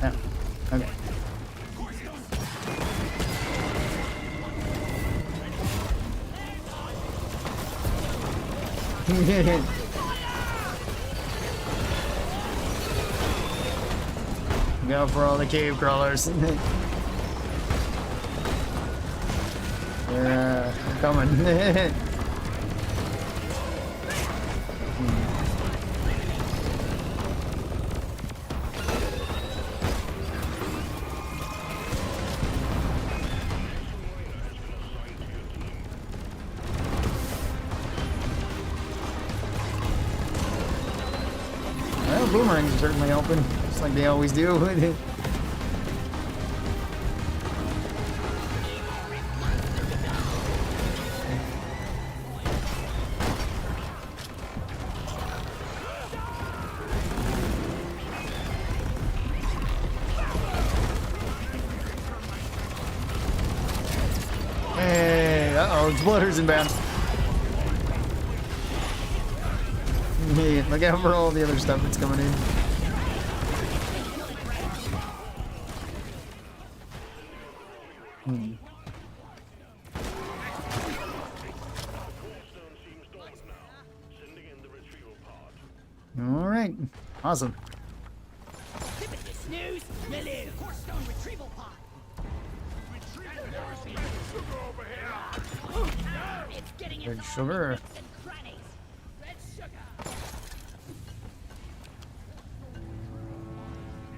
Oh, okay. Go for all the cave crawlers. They're coming. Well, boomerangs are certainly helping, just like they always do. Hey, uh-oh, Exploder's inbound. Hey, look out for all the other stuff that's coming in. All right, awesome. Snooze, you live. Core stone retrieval pod. It's getting Red sugar. and crannies. Red sugar.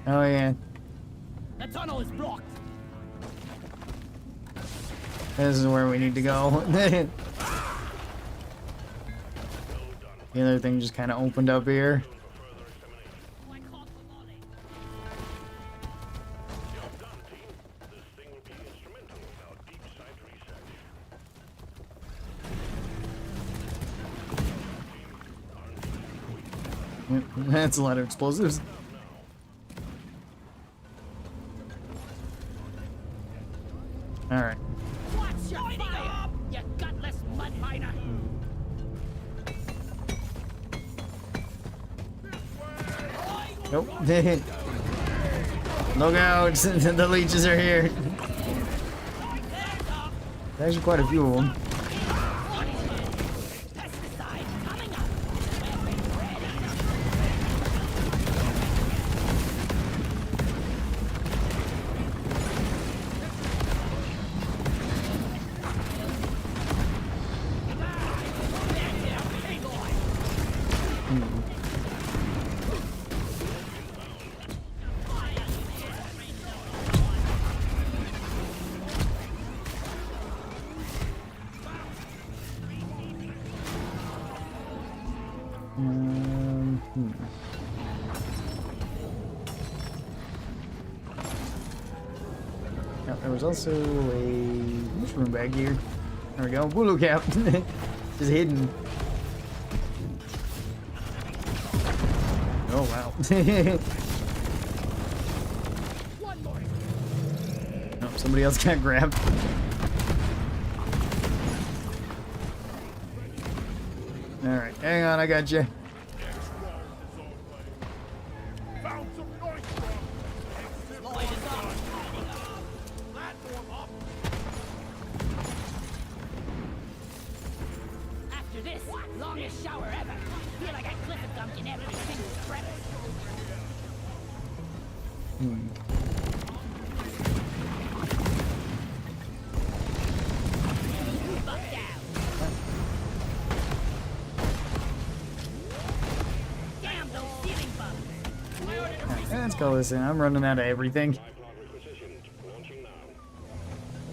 Oh yeah, The tunnel is blocked. this is where we need to go. The other thing just kind of opened up here. I caught the volley. Job done, team. This thing will be instrumental in our deep site research. Yep, that's a lot of explosives. All right. What's your fire? You gutless mud miner. Nope. Look out! The leeches are here. There's quite a few of them. Pesticide coming up. there was also a mushroom bag here. There we go. Wooloo cap. Just hidden. Oh, wow. One more. Oh, somebody else got grabbed. Alright, hang on, I got you. Found some noise from. Light is up. Platform up. After this, longest shower ever. Feel like I clip a gum in every single crevice. Buck down. Damn those ceiling bumps. Let's go listen. I'm running out of everything.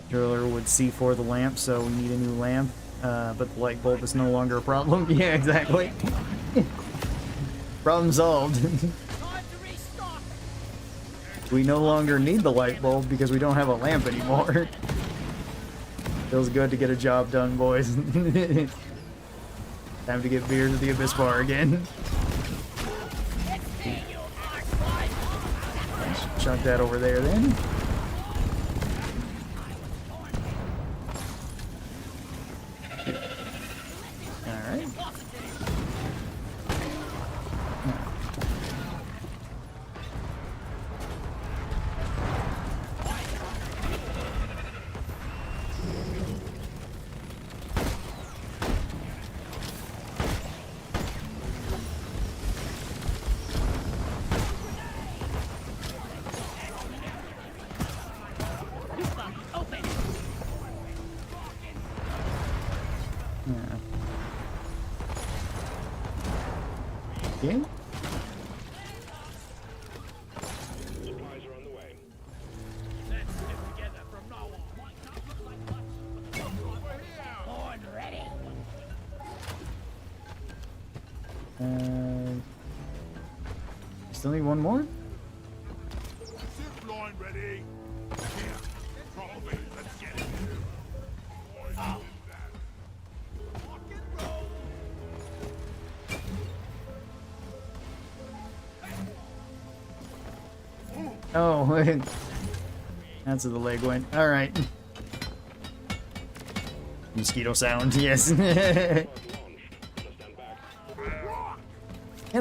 Driller would see for the lamp, so we need a new lamp. But the light bulb is no longer a problem. Yeah, exactly. Problem solved. Time to restock. We no longer need the light bulb because we don't have a lamp anymore. Feels good to get a job done, boys. Time to get beers at the Abyss Bar again. Chuck that over there then. Alright. Open. Okay. Supplies are on the way. Let's stick together from now on. Born ready. Still need one more? Zip line ready. Here. Probably. Let's get it. Oh. Rock and roll. Oh, that's where the leg went. Alright. Mosquito sound, yes. Kind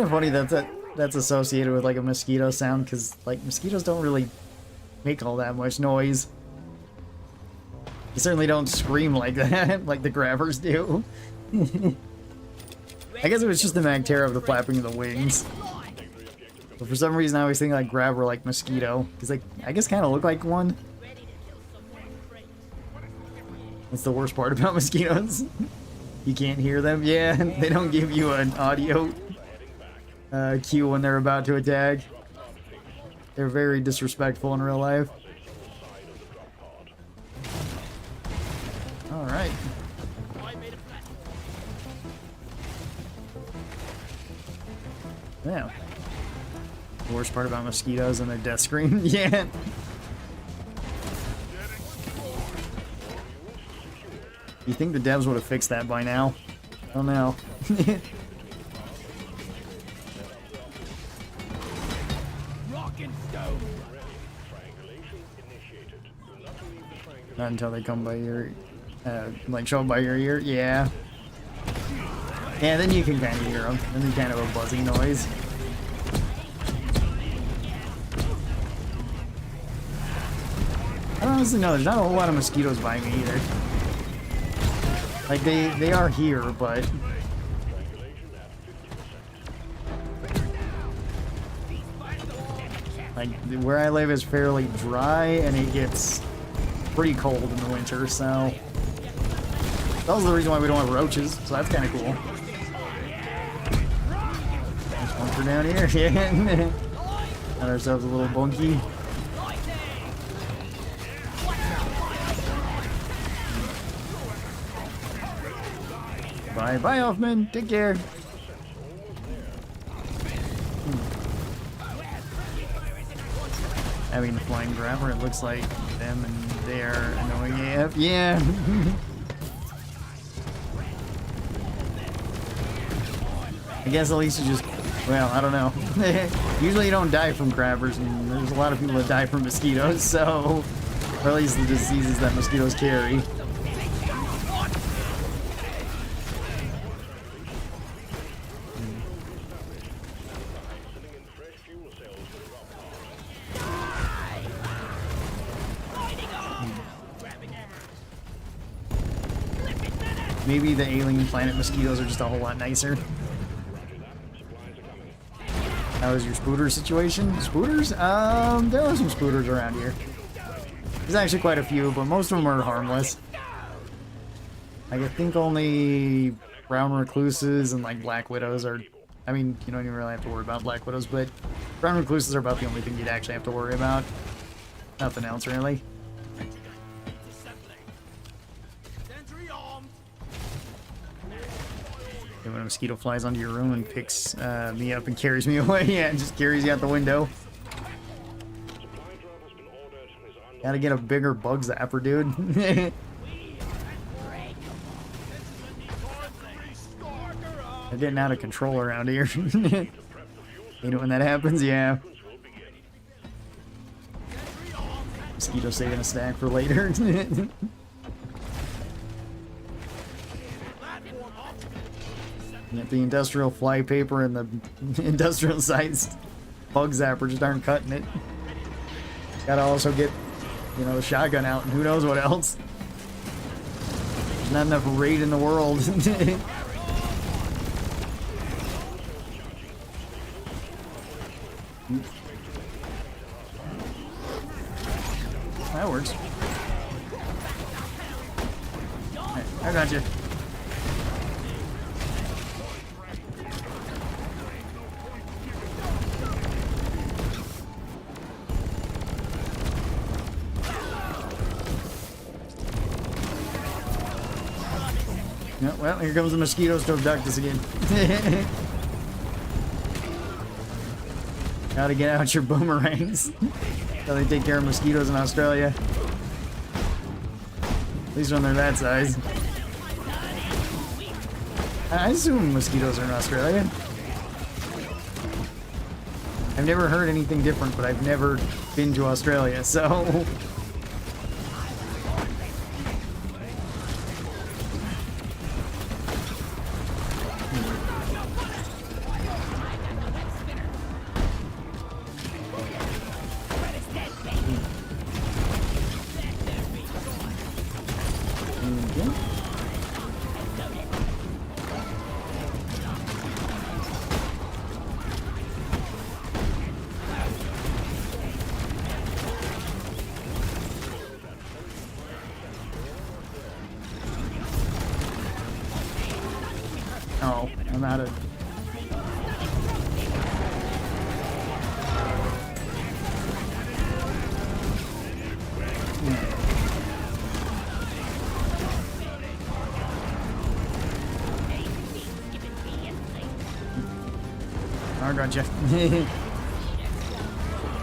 of funny that that's associated with like a mosquito sound, because like mosquitoes don't really make all that much noise. They certainly don't scream like that, like the grabbers do. I guess it was just the Magterra of the flapping of the wings. But for some reason I always think like grabber like mosquito, because like I guess kind of look like one. That's the worst part about mosquitoes. You can't hear them. Yeah, they don't give you an audio cue when they're about to attack. They're very disrespectful in real life. Alright. Yeah. The worst part about mosquitoes and their death scream. Yeah. You think the devs would have fixed that by now? I don't know. Rock and stone. Not until they come by your, like show up by your ear. Yeah. Yeah, then you can kind of hear them. Then they kind of a buzzy noise. I don't honestly know. There's not a whole lot of mosquitoes by me either. Like they are here, but like where I live is fairly dry and it gets pretty cold in the winter, so that was the reason why we don't have roaches, so that's kind of cool. There's one for down here. Yeah. Got ourselves a little bunkie. Bye, bye, Hoffman. Take care. having the flying grabber. It looks like them, and they're annoying AF. Yeah. I guess at least you just, well, I don't know. Usually you don't die from grabbers, and there's a lot of people that die from mosquitoes, so, or at least the diseases that mosquitoes carry. Maybe the alien planet mosquitoes are just a whole lot nicer. How was your spooter situation? Spooters? There are some spooters around here. There's actually quite a few, but most of them are harmless. Like, I think only brown recluses and like black widows are, I mean, you don't even really have to worry about black widows, but brown recluses are about the only thing you'd actually have to worry about. Nothing else really. And when a mosquito flies onto your room and picks me up and carries me away, yeah, it just carries you out the window. Gotta get a bigger bug zapper, dude. They're getting out of control around here. You know when that happens? Yeah. Mosquito saving a snack for later. The industrial fly paper and the industrial sized bug zapper just aren't cutting it. Gotta also get, you know, the shotgun out and who knows what else. There's not enough raid in the world. That works. Right, I got you. No, well, here comes the mosquitoes to abduct us again. Gotta get out your boomerangs. How they take care of mosquitoes in Australia. At least when they're that size. I assume mosquitoes are in Australia. I've never heard anything different, but I've never been to Australia, so... Oh, I'm out of... I gotcha.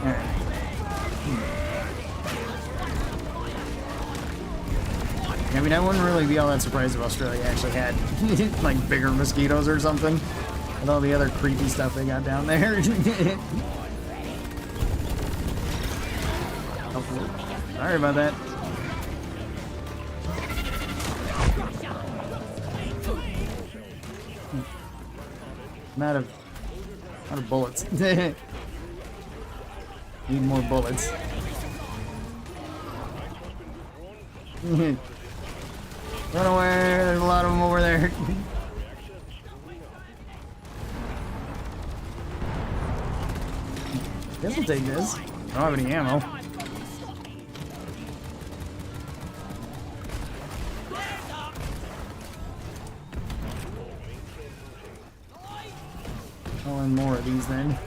Alright. I mean, I wouldn't really be all that surprised if Australia actually had, like, bigger mosquitoes or something. With all the other creepy stuff they got down there. Oh, sorry about that. I'm out of bullets. Need more bullets. Run away, there's a lot of them over there. Guess we'll take this. I don't have any ammo. I'll learn more of these then.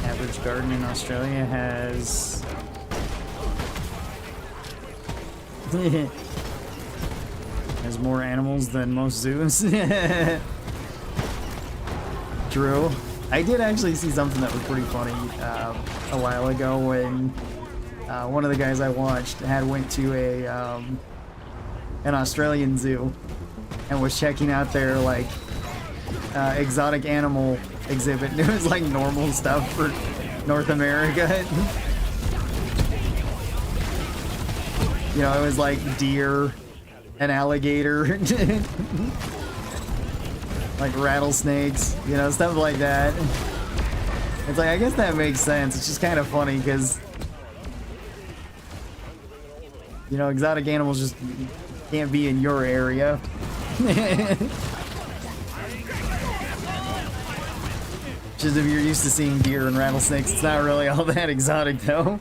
Average garden in Australia has There's more animals than most zoos. True. I did actually see something that was pretty funny a while ago when one of the guys I watched went to an Australian zoo and was checking out their like exotic animal exhibit. And it was like normal stuff for North America. You know, it was like deer, an alligator, like rattlesnakes, you know, stuff like that. It's like, I guess that makes sense. It's just kind of funny because, you know, exotic animals just can't be in your area. Just if you're used to seeing deer and rattlesnakes, it's not really all that exotic though.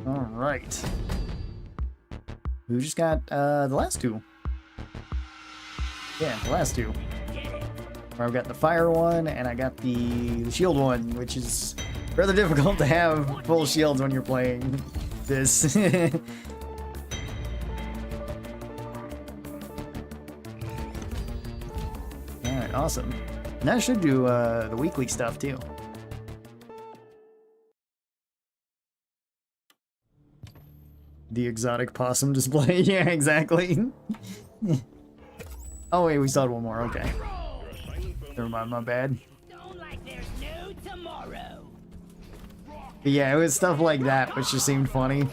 Alright. We just got the last two. Yeah, the last two. I've got the fire one and I got the shield one, which is rather difficult to have full shields when you're playing this. Alright, awesome. And that should do the weekly stuff too. The exotic possum display. Yeah, exactly. Oh wait, we still had one more. Okay. Never mind, my bad. But yeah, it was stuff like that, which just seemed funny.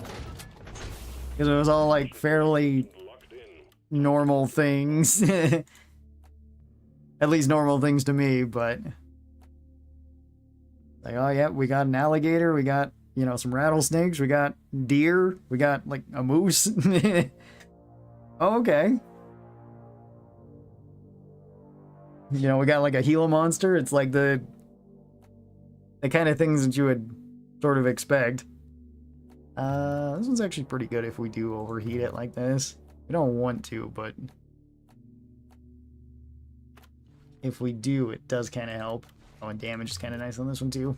Because it was all like fairly normal things. At least normal things to me, but... Like, oh yeah, we got an alligator, we got, you know, some rattlesnakes, we got deer, we got like a moose. Oh, okay. You know, we got like a Gila monster. It's like the kind of things that you would sort of expect. This one's actually pretty good if we do overheat it like this. We don't want to, but if we do, it does kind of help. Oh, and damage is kind of nice on this one too.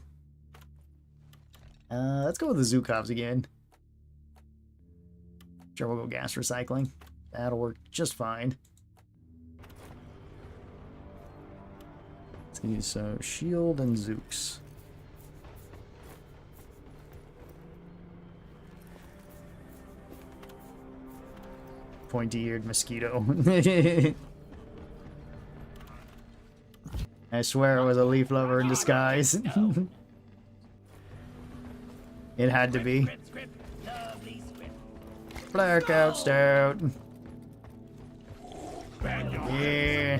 Let's go with the Zukovs again. Sure, we'll go gas recycling. That'll work just fine. Let's use shield and Zooks. Pointy-eared mosquito. I swear it was a leaf lover in disguise. It had to be. Blackout stout. Yeah.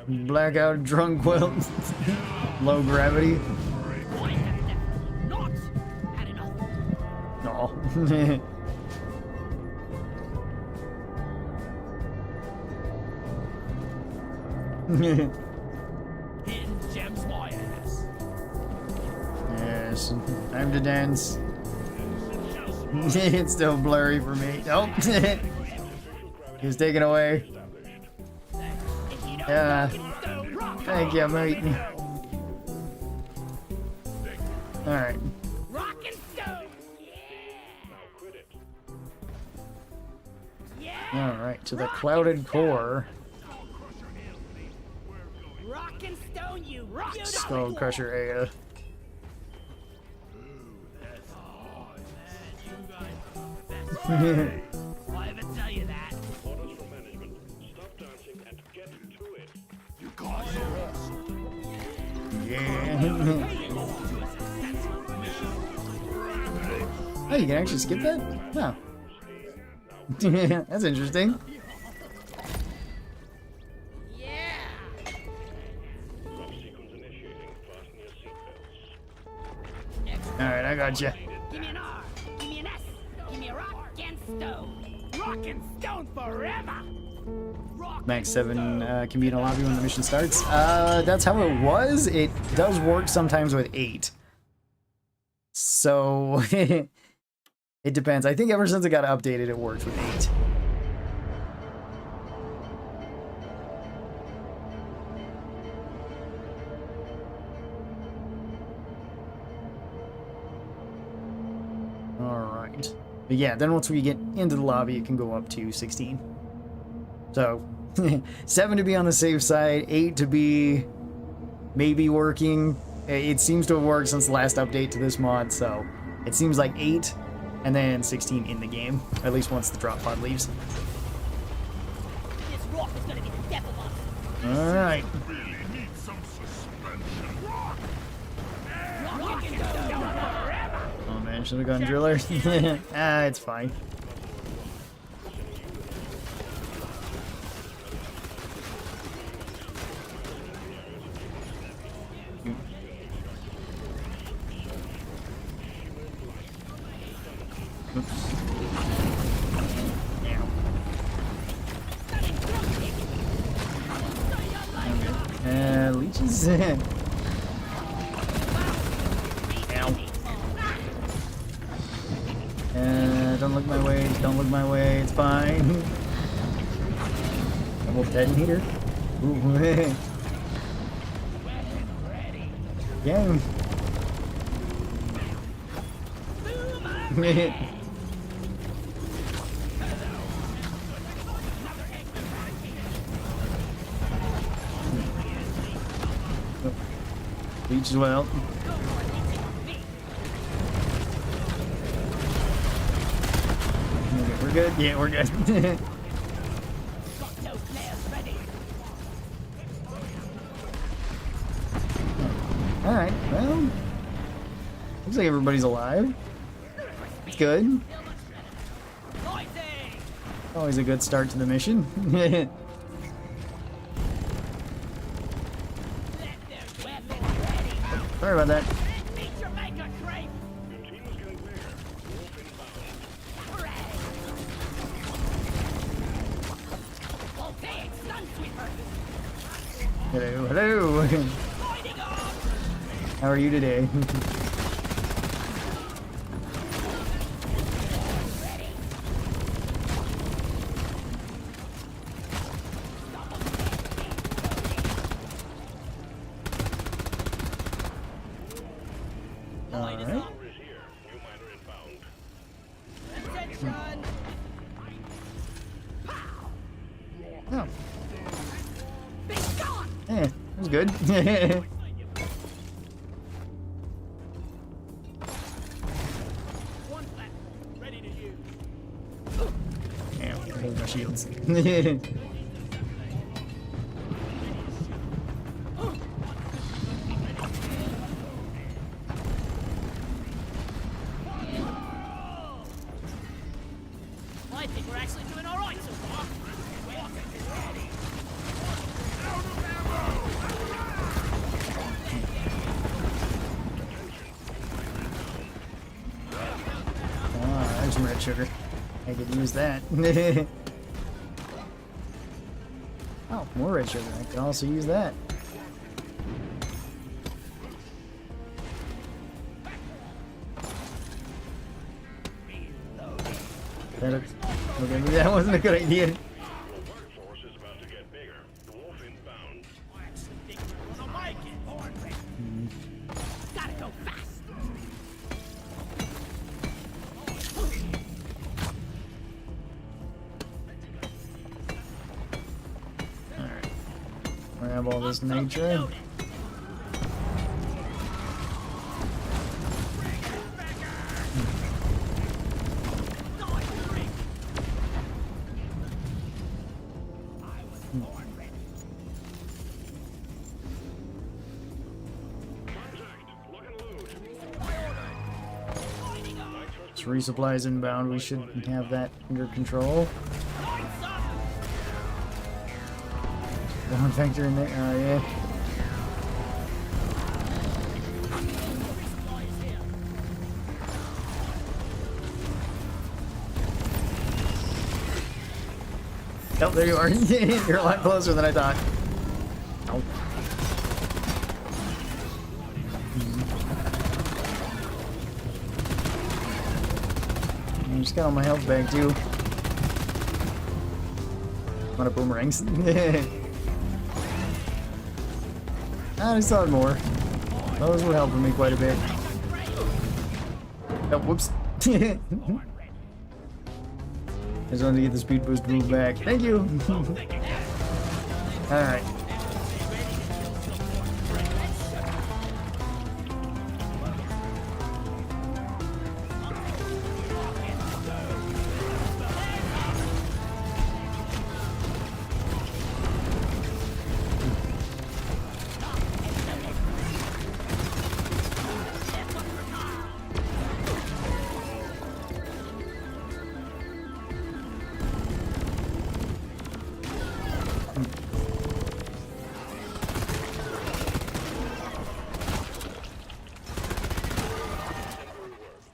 Blackout drunk quilt. Low gravity. No. Gems my ass. Yes, time to dance. It's still blurry for me. Nope. He's taken away. Yeah. Thank you, mate. Alright. Rock and stone. Yeah. Alright, to the clouded core. Rock and stone, you Skull Crusher area. I ever tell you that? Orders from management. Stop dancing and get to it. You guys are awesome. Yeah. Oh, you can actually skip that? No. That's interesting. Alright, I got you. Give me an R. Give me an S. Give me a rock and stone. Rock and stone forever. Max 7 communal lobby when the mission starts. That's how it was. It does work sometimes with 8. So, it depends. I think ever since it got updated, it works with 8. But yeah, then once we get into the lobby, it can go up to 16. So 7 to be on the safe side, 8 to be maybe working. It seems to have worked since the last update to this mod, so it seems like 8 and then 16 in the game, at least once the drop pod leaves. This rock is gonna be the death of us. Alright. Really need some suspension. Rock! Rock can go forever. Oh man, should have gone driller. Ah, it's fine. Leeches. Ow. Don't look my way. Don't look my way. It's fine. Double detonator. Ooh. Yeah. Leech as well. Okay, we're good. Yeah, we're good. Alright, well, looks like everybody's alive. It's good. Always a good start to the mission. Sorry about that. Hello, hello. How are you today? Oh. Eh, that was good. Damn, I hold my shields. I think we're actually doing all right so far. Ah, there's some red sugar. I could use that. Oh, more red sugar. I can also use that. Okay, maybe that wasn't a good idea. Workforce is about to get bigger. Dwarf inbound. Gotta go fast. Alright. Grab all this nitro. Resupplies inbound, we should have that under control. One factor in there, oh yeah. Oh, there you are. You're a lot closer than I thought. Ow. I just got all my health back too. A lot of boomerangs. I still had more. Those were helping me quite a bit. Oh, whoops. just wanted to get the speed boost move back. Thank you. All right.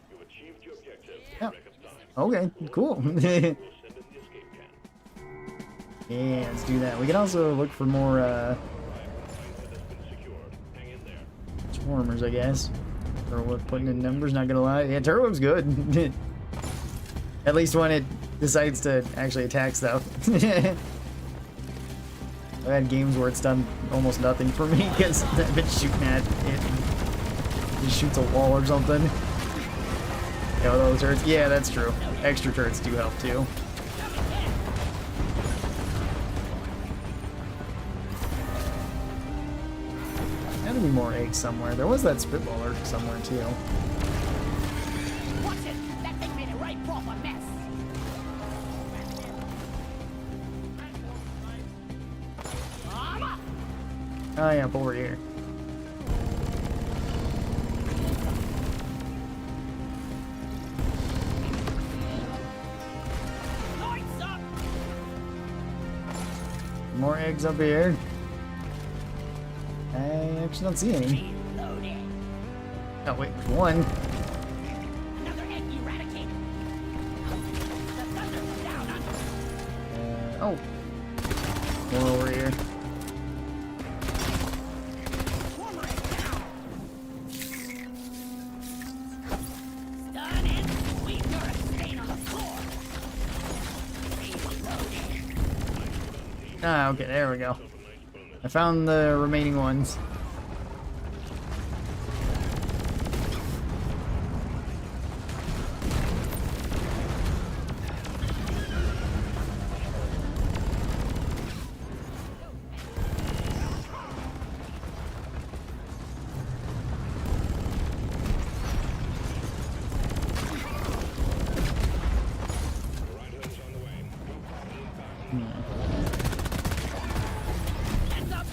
You've achieved your objective in Yeah. record time. Okay, cool. We'll send in the escape can. Yeah, let's do that. We can also look for more Has been secured. Hang in there. swarmers, I guess. Or what, putting in numbers, not gonna lie. Yeah, Turbo's good. At least when it decides to actually attack stuff. I've had games where it's done almost nothing for me because I've been shooting at it. Just shoots a wall or something. Yeah, with all the turrets. Yeah, that's true. Extra turrets do help too. Gotta be more eggs somewhere. There was that spitballer somewhere too. Watch it! That thing made a right proper mess. Armor! Oh yeah, up over here. Lights up! More eggs up here. I actually don't see any. Reloaded. Oh wait, there's one. Another egg eradicated. The thunder's down under. Oh. More over here. Swarmer egg down. Stun and sweep. You're a stain on the floor. Reloaded. Ah, okay, there we go. I found the remaining ones. Hands up.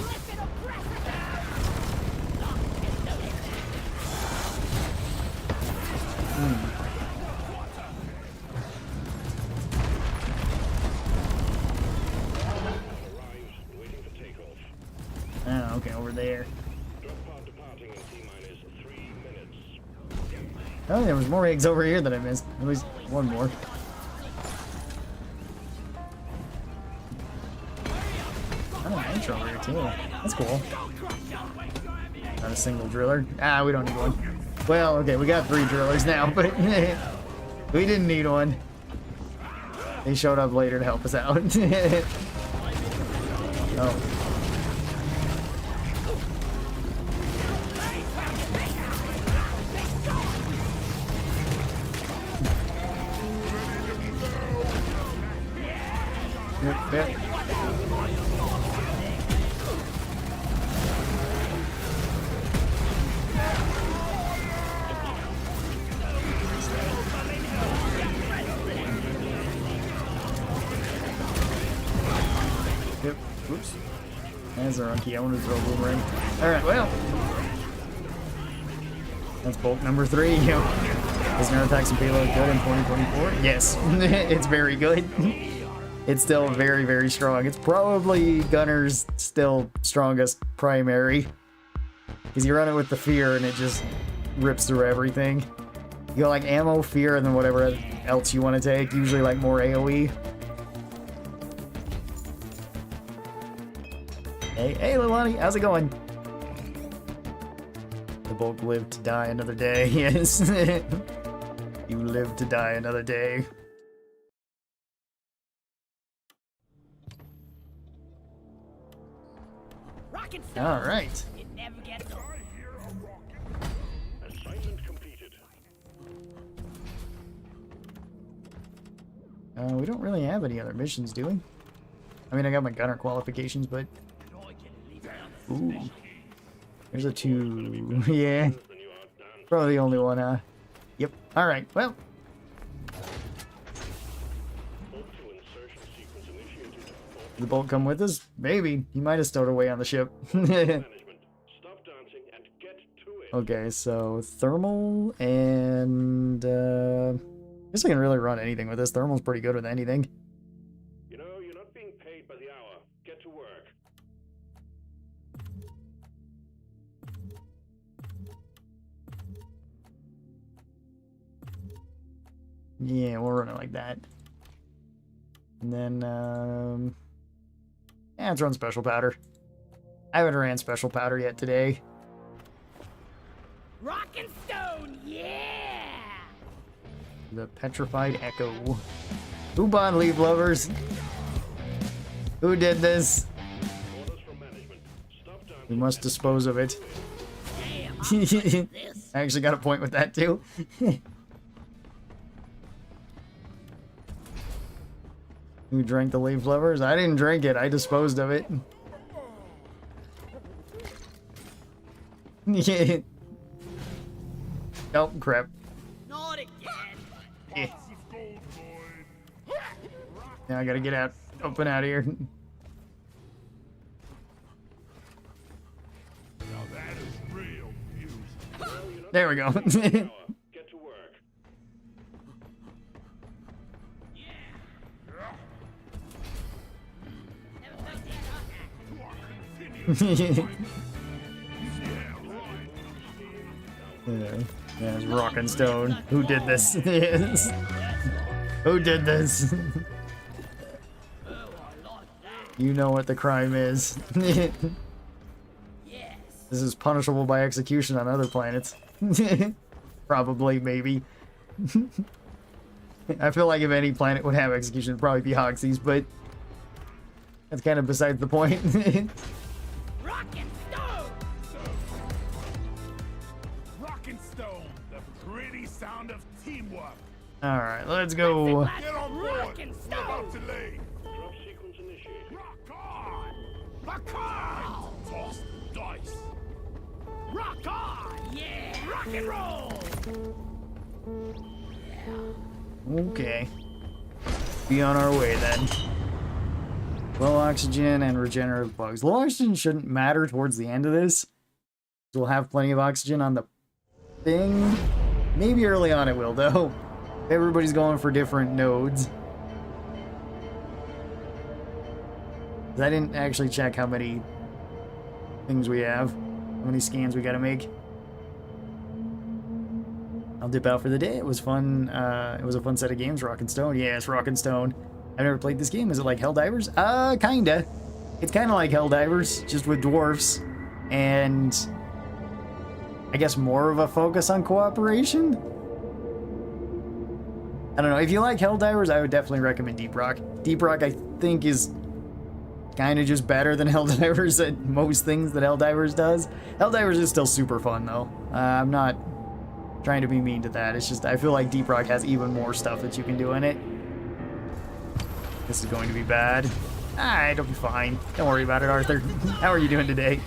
Lifted aggressive. Locked and loaded. Arrives, waiting for takeoff. Ah, okay, over there. Drop pod departing in T-minus 3 minutes. Oh, there was more eggs over here that I missed. At least one more. Oh, an intro over here too. That's cool. Not a single driller. Ah, we don't need one. Well, okay, we got 3 drillers now, but we didn't need one. They showed up later to help us out. Oh. Yep, yep. Yep. Oops. That's the wrong key. I wanted to throw a boomerang. Alright, well. That's bulk number 3. You know. Is neural attacks and payload good in 2024? Yes. It's very good. It's still very, very strong. It's probably Gunner's still strongest primary. Because you run it with the fear and it just rips through everything. You go like ammo, fear, and then whatever else you want to take. Usually like more AoE. Hey, hey, Lilani, how's it going? The bulk lived to die another day. Yes. You live to die another day. Rockin' stone. All right. It never gets old. Assignment completed. We don't really have any other missions, do we? I mean, I got my gunner qualifications, but... Ooh. There's a 2. Yeah. Probably the only one, huh? Yep. Alright, well. Did the bolt come with us? Maybe. He might have stowed away on the ship. Okay, so thermal and I guess I can really run anything with this. Thermal's pretty good with anything. You know, you're not being paid by the hour. Get to work. Yeah, we'll run it like that. And then yeah, let's run special powder. I haven't ran special powder yet today. Rock and stone, yeah! The Petrified Echo. Who bought Leaf Lovers? Who did this? We must dispose of it. I actually got a point with that too. Who drank the Leaf Lovers? I didn't drink it. I disposed of it. Oh, crap. Not again. Yeah. Lots of gold, boy. Now I gotta get out, up and out of here. Now that is real music. There we go. Get to work. Yeah, it's Rock and Stone. Who did this? Yes. Who did this? You know what the crime is. This is punishable by execution on other planets. Probably, maybe. I feel like if any planet would have execution, it'd probably be Hoxie's, but that's kind of besides the point. Rock and stone! Rock and stone, the pretty sound of teamwork. Alright, let's go. Get on board. Rock and We're about stone! to lay. Drop sequence initiated. Rock on! Rock on! Toss the dice. Rock on! Yeah! Rock and roll! Okay. Be on our way then. Low oxygen and regenerative bugs. Low oxygen shouldn't matter towards the end of this. We'll have plenty of oxygen on the thing. Maybe early on it will, though. Everybody's going for different nodes. I didn't actually check how many things we have. How many scans we gotta make. I'll dip out for the day. It was fun. It was a fun set of games. Rock and Stone. Yeah, it's Rock and Stone. I've never played this game. Is it like Helldivers? Kinda. It's kind of like Helldivers, just with dwarfs. And I guess more of a focus on cooperation? I don't know. If you like Helldivers, I would definitely recommend Deep Rock. Deep Rock, I think, is kind of just better than Helldivers at most things that Helldivers does. Helldivers is still super fun, though. I'm not trying to be mean to that. It's just, I feel like Deep Rock has even more stuff that you can do in it. This is going to be bad. It'll be fine. Don't worry about it, Arthur. How are you doing today?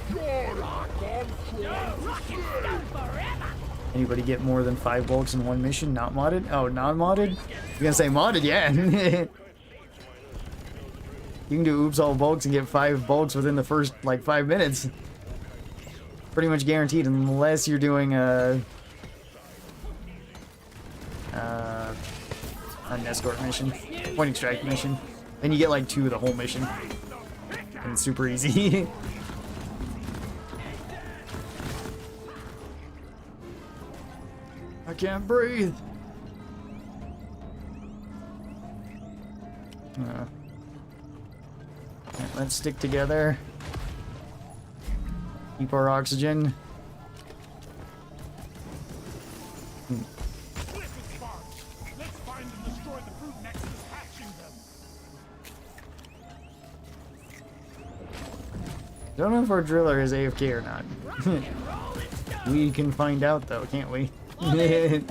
Anybody get more than 5 bolts in one mission? Not modded? Oh, non-modded? You're gonna say modded? Yeah. You can do oops all bolts and get 5 bolts within the first, like, 5 minutes. Pretty much guaranteed, unless you're doing an escort mission, point extract mission. Then you get like 2 of the whole mission. And it's super easy. I can't breathe. Let's stick together. Keep our oxygen. Let's find and destroy the fruit nexus hatching them. Don't know if our driller is AFK or not. We can find out though, can't we? Over here!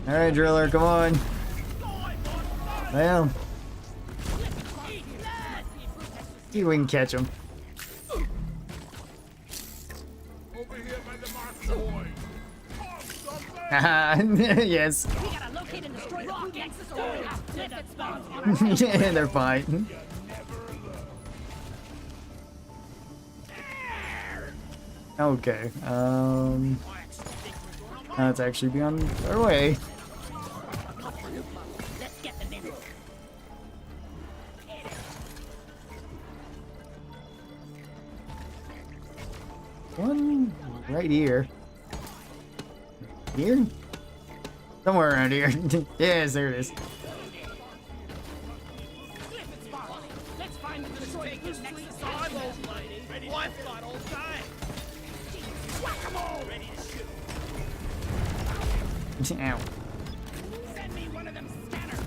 All right, driller, come on. Well, see if we can catch him. Over here by the marker boy. Haha, yes. We gotta locate and destroy the food nexus or we have flip spawns. Yeah, they're fine. Okay, now let's actually be on our way. Let's get them in. One right here. Here? Somewhere around here. Yes, there it is. Let's find the destroy the nexus Eyeballs, lady. Ready to flight all day. Whack-a-mole. Ready to shoot. Ow. Send me one of them scanners.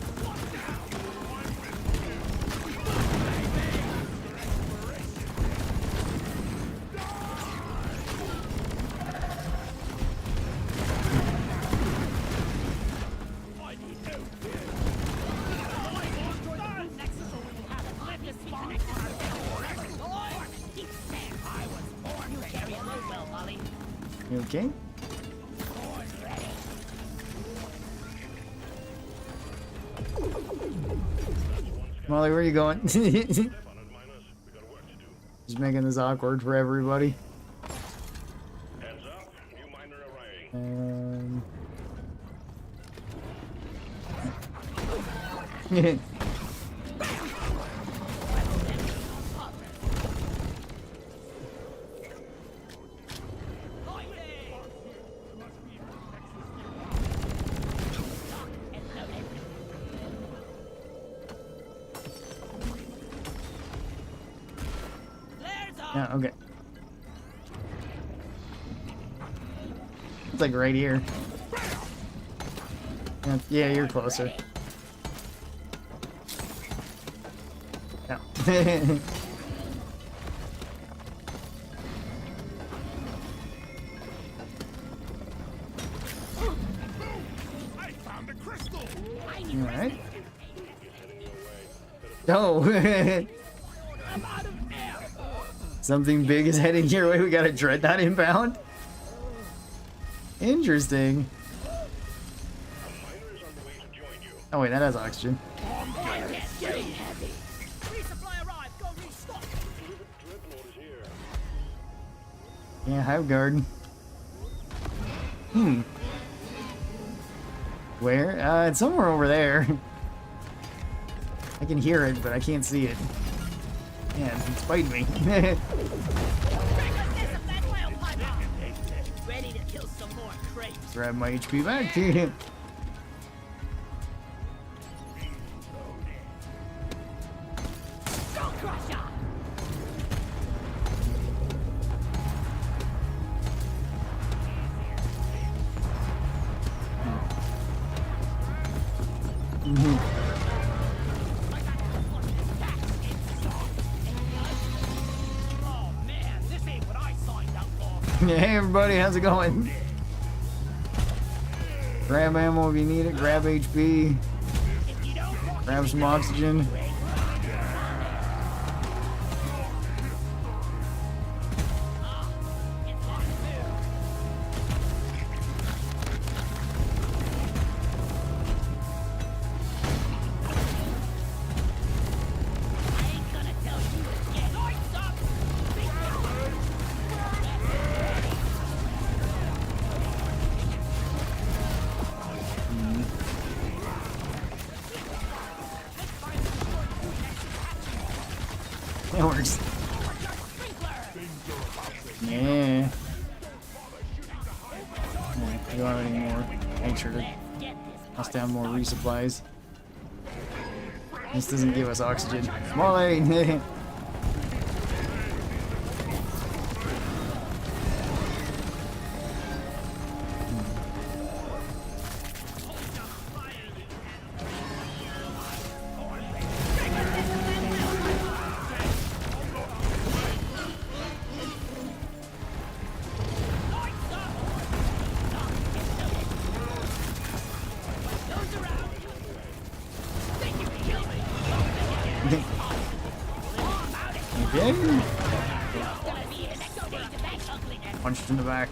You okay? Molly, where are you going? Just making this awkward for everybody. Heads up, new miner arriving. Yeah, okay. It's like right here. Yeah, you're closer. No. I found a crystal. Alright. No. Something big is heading your way. We got a dreadnought inbound. Interesting. Oh wait, that has oxygen. Resupply arrived. Go restock. Yeah, Hive Guard. Where? It's somewhere over there. I can hear it, but I can't see it. Yeah, it's biting me. Ready to kill some more crates. Grab my HP back. Skull Crusher! Oh man, this ain't what I signed up for. Hey everybody, how's it going? Grab ammo if you need it, grab HP, grab some oxygen. It works. Yeah. You don't have any more. Make sure to must have more resupplies. This doesn't give us oxygen. Molly! Yeah. Punched in the back.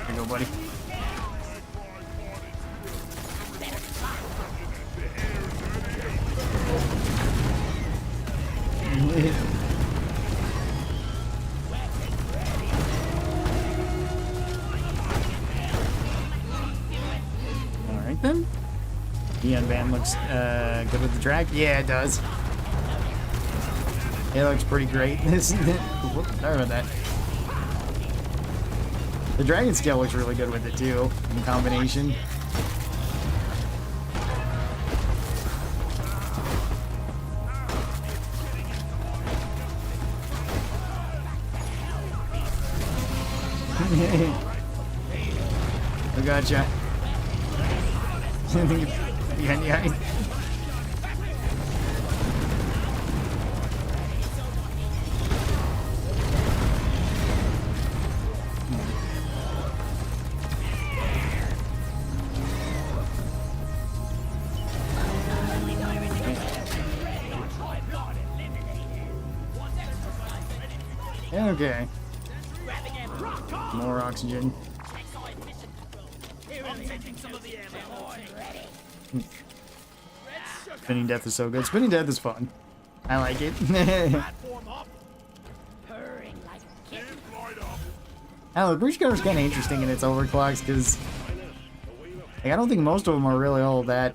There you go, buddy. Alright then. Neon Band looks good with the drag. Yeah, it does. It looks pretty great. Whoops, sorry about that. The dragon scale looks really good with it too, in combination. I gotcha. Yeah. Okay. More oxygen. Spinning Death is so good. Spinning Death is fun. I like it. The breach cutter is kind of interesting in its overclocks because like, I don't think most of them are really all that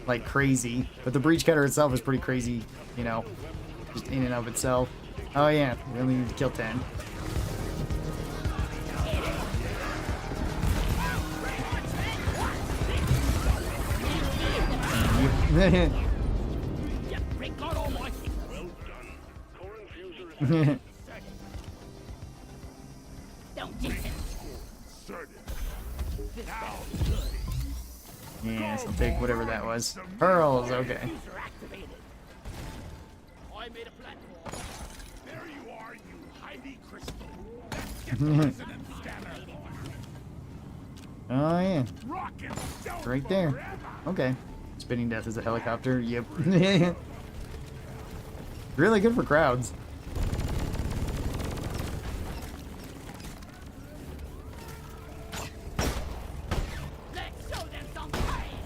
like crazy, but the breach cutter itself is pretty crazy, you know, just in and of itself. Oh yeah, we only need to kill 10. Yes, I'll take whatever that was. Pearls, okay. I made a platform. There you are, you Heidi Crystal. Let's get the resonance scanner. Oh yeah, Rocket stealth right there. forever. Okay. Spinning Death is a helicopter. Yep. Really good for crowds. Let's show them some pain.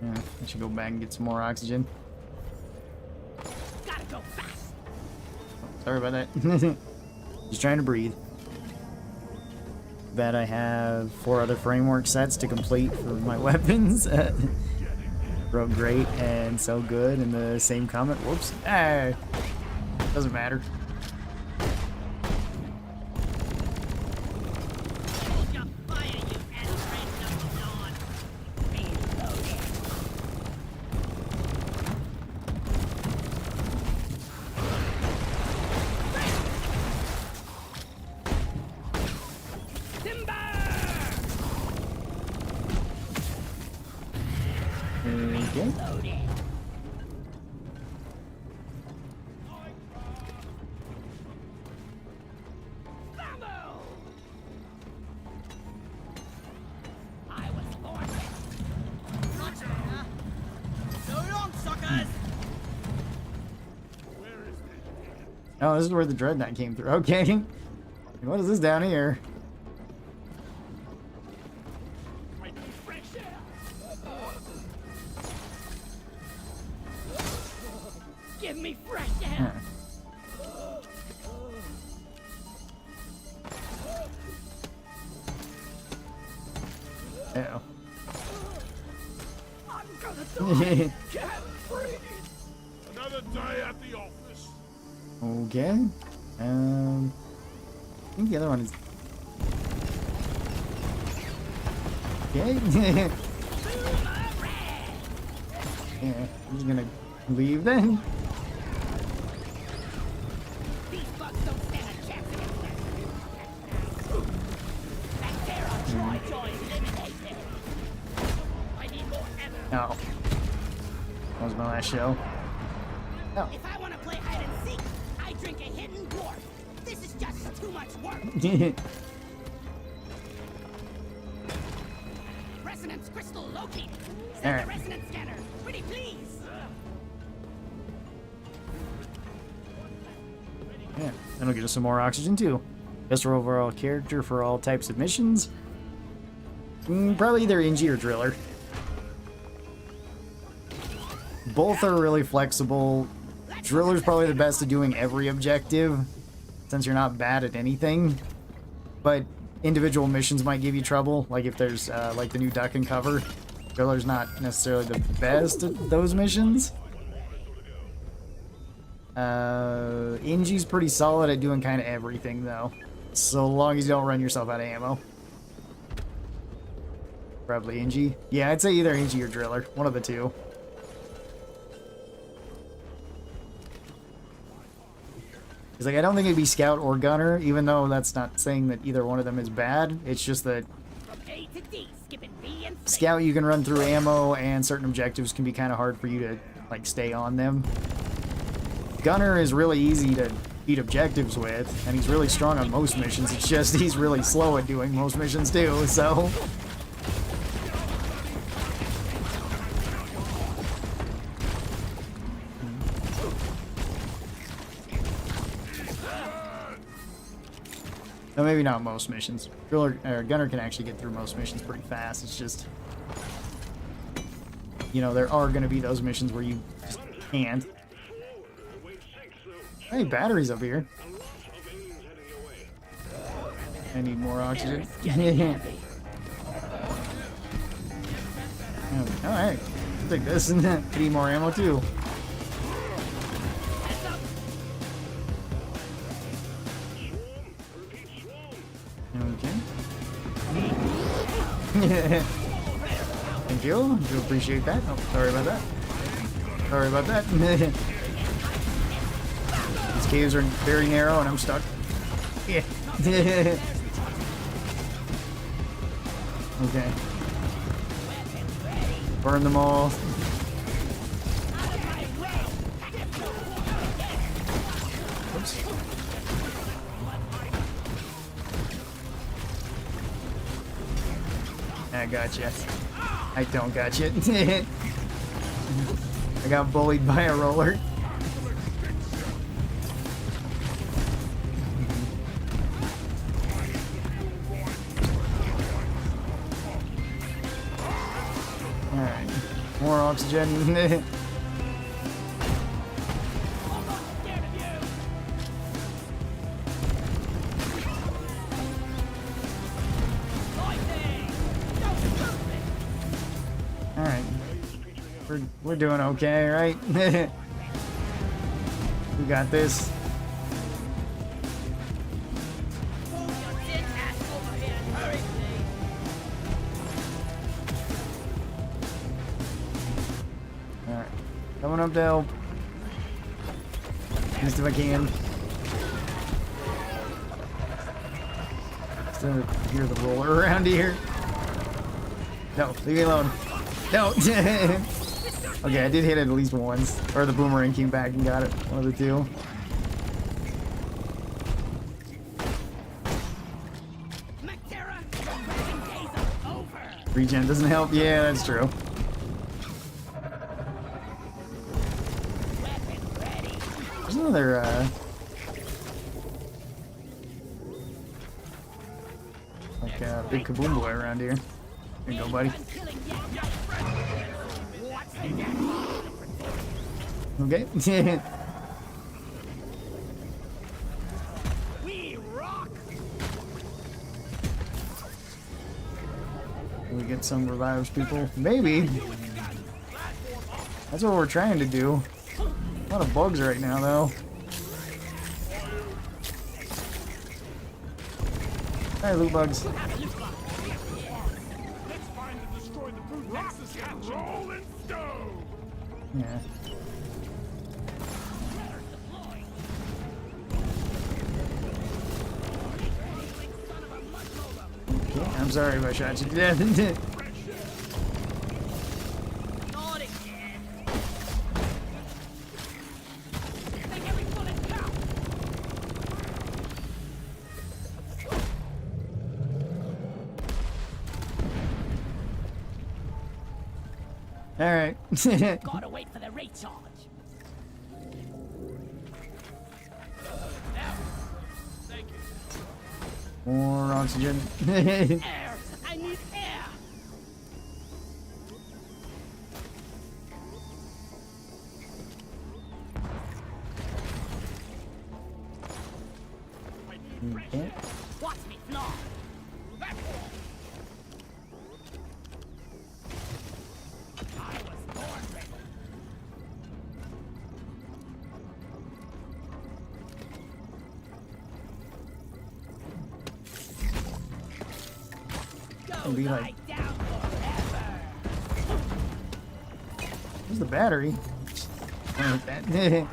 Yeah, I should go back and get some more oxygen. Gotta go fast. Sorry about that. Just trying to breathe. That I have 4 other framework sets to complete for my weapons. Wrote great and so good in the same comment. Whoops. Ah, doesn't matter. Hold your fire, you Android number 9. Reloading. Okay. I was born with. So long, suckers! Oh, this is where the Dreadnought came through. Okay. What is this down here? Give me fresh air. Uh-oh. I'm gonna die. Can't breathe. Another day at the office. Okay. I think the other one is. Okay. Yeah, I'm just gonna leave then. These bugs don't stand a chance against us. Back there, I'll try to eliminate them. I need more ammo. Oh. That was my last show. Oh. If I want to play hide and seek, I drink a hidden dwarf. This is just too much work. Resonance crystal Located. Send Alright. the resonance scanner. Pretty please. Yeah, that'll get us some more oxygen too. Best overall character for all types of missions. Probably either Ingy or Driller. Both are really flexible. Driller's probably the best at doing every objective, since you're not bad at anything. But individual missions might give you trouble, like if there's like the new duck and cover. Driller's not necessarily the best at those missions. Ingy's pretty solid at doing kind of everything though, so long as you don't run yourself out of ammo. Probably Ingy. Yeah, I'd say either Ingy or Driller, one of the two. Because like I don't think it'd be Scout or Gunner, even though that's not saying that either one of them is bad. It's just that From A to D, skipping B and C. Scout you can run through ammo, and certain objectives can be kind of hard for you to like stay on them. Gunner is really easy to beat objectives with, and he's really strong on most missions. It's just he's really slow at doing most missions too, so... No, maybe not most missions. Gunner can actually get through most missions pretty fast. It's just... You know, there are going to be those missions where you just can't. Hey, batteries up here. I need more oxygen. Alright, I'll take this. Need more ammo too. Okay. Thank you. I do appreciate that. Oh, sorry about that. Sorry about that. These caves are very narrow and I'm stuck. Yeah. Okay. Burn them all. Oops. I gotcha. I don't gotcha. I got bullied by a roller. Alright. More oxygen. Alright. We're doing okay, right? We got this. Alright. Coming up to help. Just if I can. Still hear the roller around here. No, leave me alone. No! Okay, I did hit it at least once. Or the boomerang came back and got it. One of the two. Regen doesn't help? Yeah, that's true. There's another, like a big kaboom boy around here. There you go, buddy. Okay. We rock. Can we get some revives, people? Maybe. That's what we're trying to do. A lot of bugs right now, though. Hi, loot bugs. Let's find and destroy the brute nexus and roll and stone. Yeah. Okay, I'm sorry if I shot you to death. Not again. Make every bullet count. Alright. Gotta wait for the recharge. More oxygen. Air! I need air! Okay. Watch me fly! I was born ready. Go Be like- lie down forever! Where's the battery? I like that. Okay.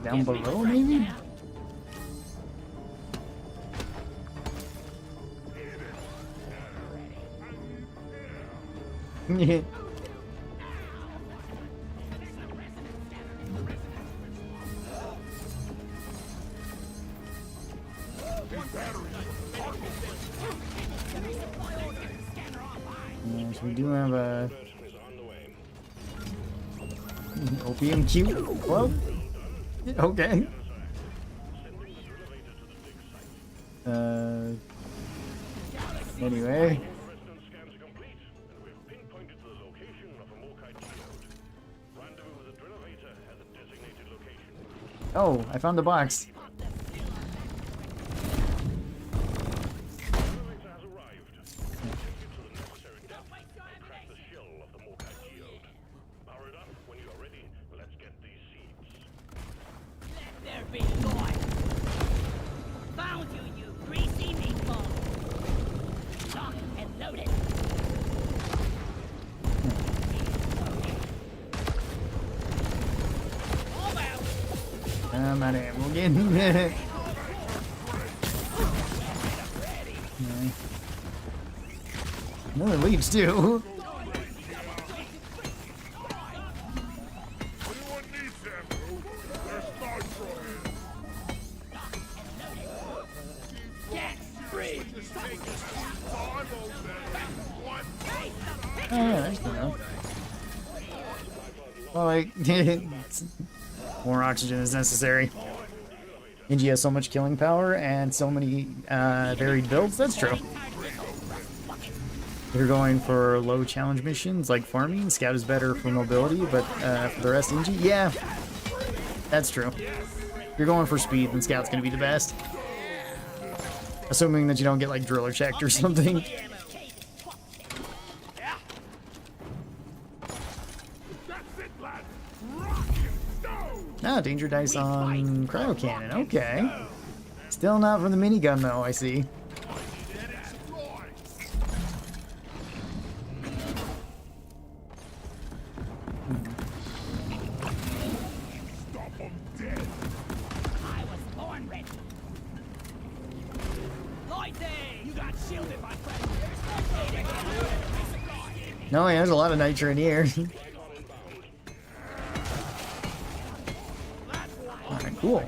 Down below, maybe? Yeah. Yes, we do have a opium cube. Well, okay. Anyway. Resident scans are complete, and we've pinpointed the location of a Morkai geode. Rendezvous with the Drillovator at the designated location. Oh, I found the box. Drillovator has arrived. Take it to the necessary depth and crack the shell of the Morkai geode. Power it up when you are ready. Let's get these seeds. Let there be light! Found you, you greasy meatball! Lock and load it! All out! I'm out of ammo again. Yeah. Another leech too. Anyone needs ammo? There's nitro here. Get free! Five old men. What? Oh yeah, there's the one. Well, like, more oxygen is necessary. Inji has so much killing power and so many varied builds. That's true. If you're going for low challenge missions like farming, Scout is better for mobility, but for the rest, Inji, yeah, that's true. If you're going for speed, then Scout's gonna be the best. Assuming that you don't get like driller checked or something. That's it, lad. Rock and stone. Ah, danger dice on cryo cannon. Okay. Still not from the minigun though, I see. Destroy. Stop 'em dead. I was born ready! Lighting! You got shielded, my friend! No, yeah, there's a lot of nitro in here. Alright, cool.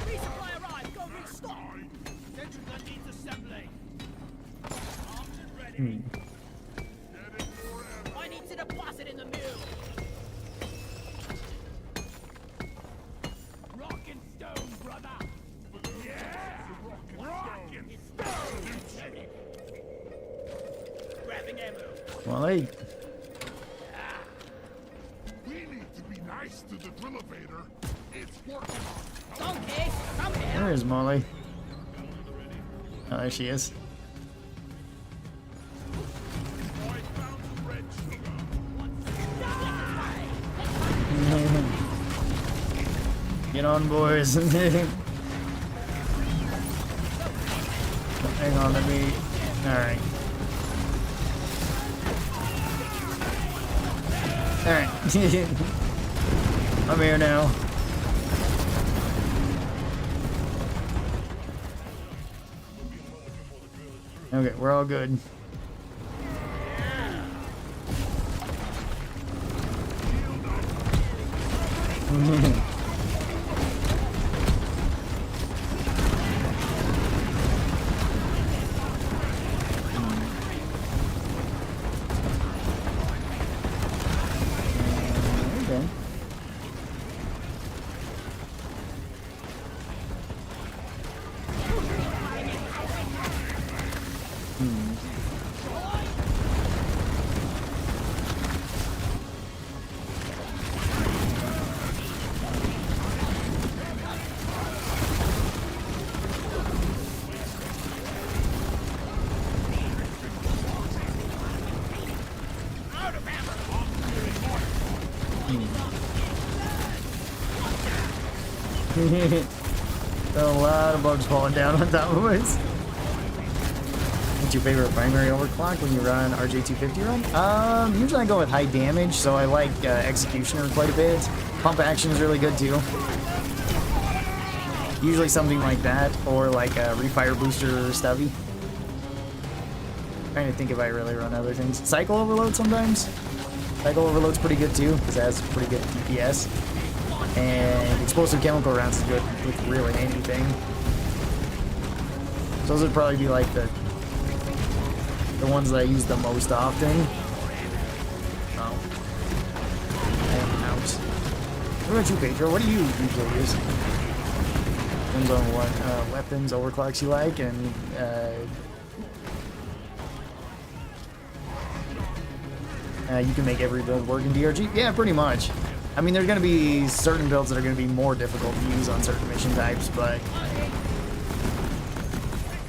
Resupply arrived! Go restock! Sentry gun needs assembly. Armed and ready. Hmm. I need to deposit in the mill! Rock and stone, brother. Yeah. Rock and stone. Grabbing ammo! Well, hey, We need to be nice to the Drillovator. It's working. Donkey! Come here! where is Molly? Oh, there she is. I found the red sugar. Get on, boys. Hang on, let me. Alright. Alright. I'm here now. Okay, we're all good. Okay. A lot of bugs falling down on top of us. What's your favorite primary overclock when you run RJ250 run? Usually I go with high damage, so I like Executioner quite a bit. Pump action is really good too. Usually something like that, or like a Refire Booster Stubby. Trying to think if I really run other things. Cycle Overload sometimes. Cycle Overload's pretty good too, because it has pretty good DPS. And Explosive Chemical Rounds is good with really anything. So those would probably be like the ones that I use the most often. Oh. And out. What about you, Pedro? What do you usually use? Depends on what weapons, overclocks you like, and you can make every build work in DRG. Yeah, pretty much. I mean, there's going to be certain builds that are going to be more difficult to use on certain mission types, but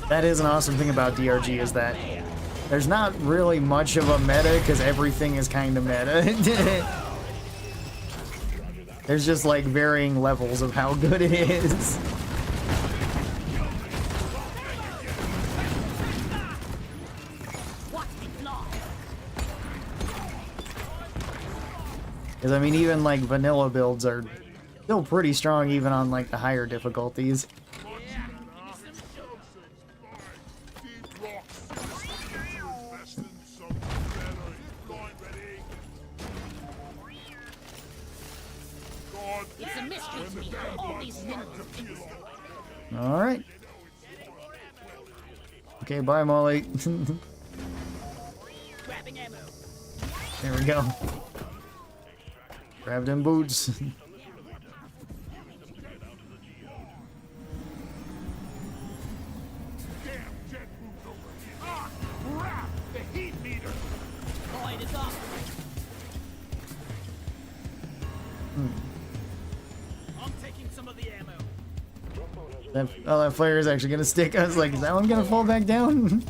that is an awesome thing about DRG, is that there's not really much of a meta, because everything is kind of meta. There's just like varying levels of how good it is. Because, I mean, even, like, vanilla builds are still pretty strong even on, like, the higher difficulties. It's a mystery to me how all these minerals exist. Alright. Okay, bye, Molly. Grabbing ammo. There we go. Grab them boots. Damn jet moved over here. Ah, crap! The heat meter. Void is off. I'm taking some of the ammo. That flare is actually gonna stick. I was like, is that one gonna fall back down?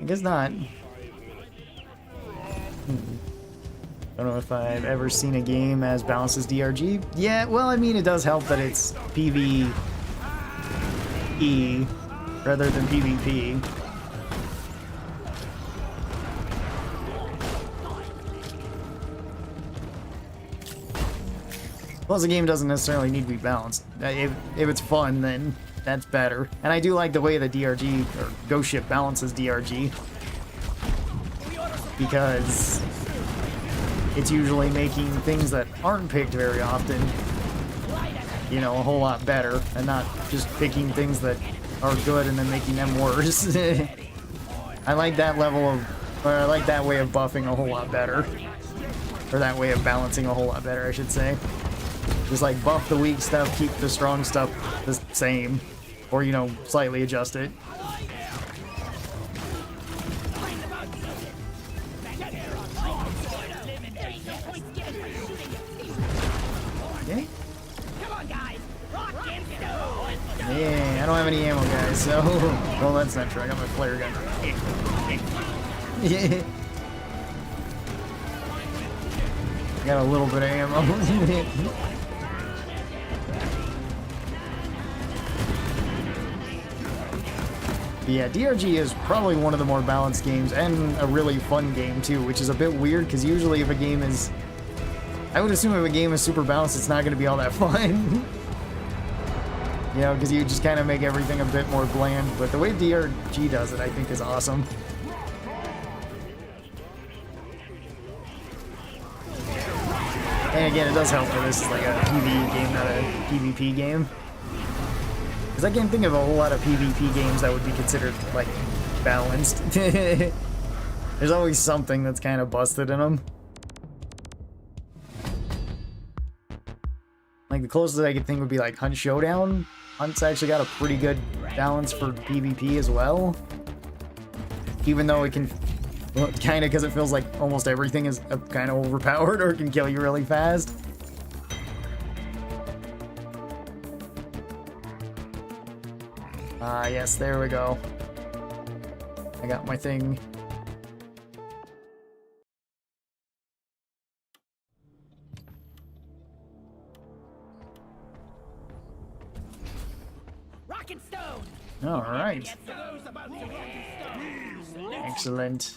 I guess not. I don't know if I've ever seen a game as balanced as DRG. Yeah, well, I mean, it does help that it's PvE rather than PvP. Plus, the game doesn't necessarily need to be balanced. If it's fun, then that's better. And I do like the way the DRG, or Ghost Ship, balances DRG. Because it's usually making things that aren't picked very often, you know, a whole lot better, and not just picking things that are good and then making them worse. I like that level of, or I like that way of buffing a whole lot better. Or that way of balancing a whole lot better, I should say. Just like buff the weak stuff, keep the strong stuff the same. Or, you know, slightly adjust it. Okay. Yeah, I don't have any ammo, guys, so... Well, that's not true. I got my flare gun. Yeah. I got a little bit of ammo. Yeah, DRG is probably one of the more balanced games, and a really fun game, too, which is a bit weird, because usually if a game is... I would assume if a game is super balanced, it's not going to be all that fun. You know, because you just kind of make everything a bit more bland. But the way DRG does it, I think, is awesome. And again, it does help that this is like a PvE game, not a PvP game. Because I can't think of a whole lot of PvP games that would be considered, like, balanced. There's always something that's kind of busted in them. Like, the closest I could think would be, like, Hunt Showdown. Hunt's actually got a pretty good balance for PvP as well. Even though it can... Well, kind of, because it feels like almost everything is kind of overpowered or can kill you really fast. Ah, yes, there we go. I got my thing. Rock and stone. All right. Get those about to rock and stone. Excellent.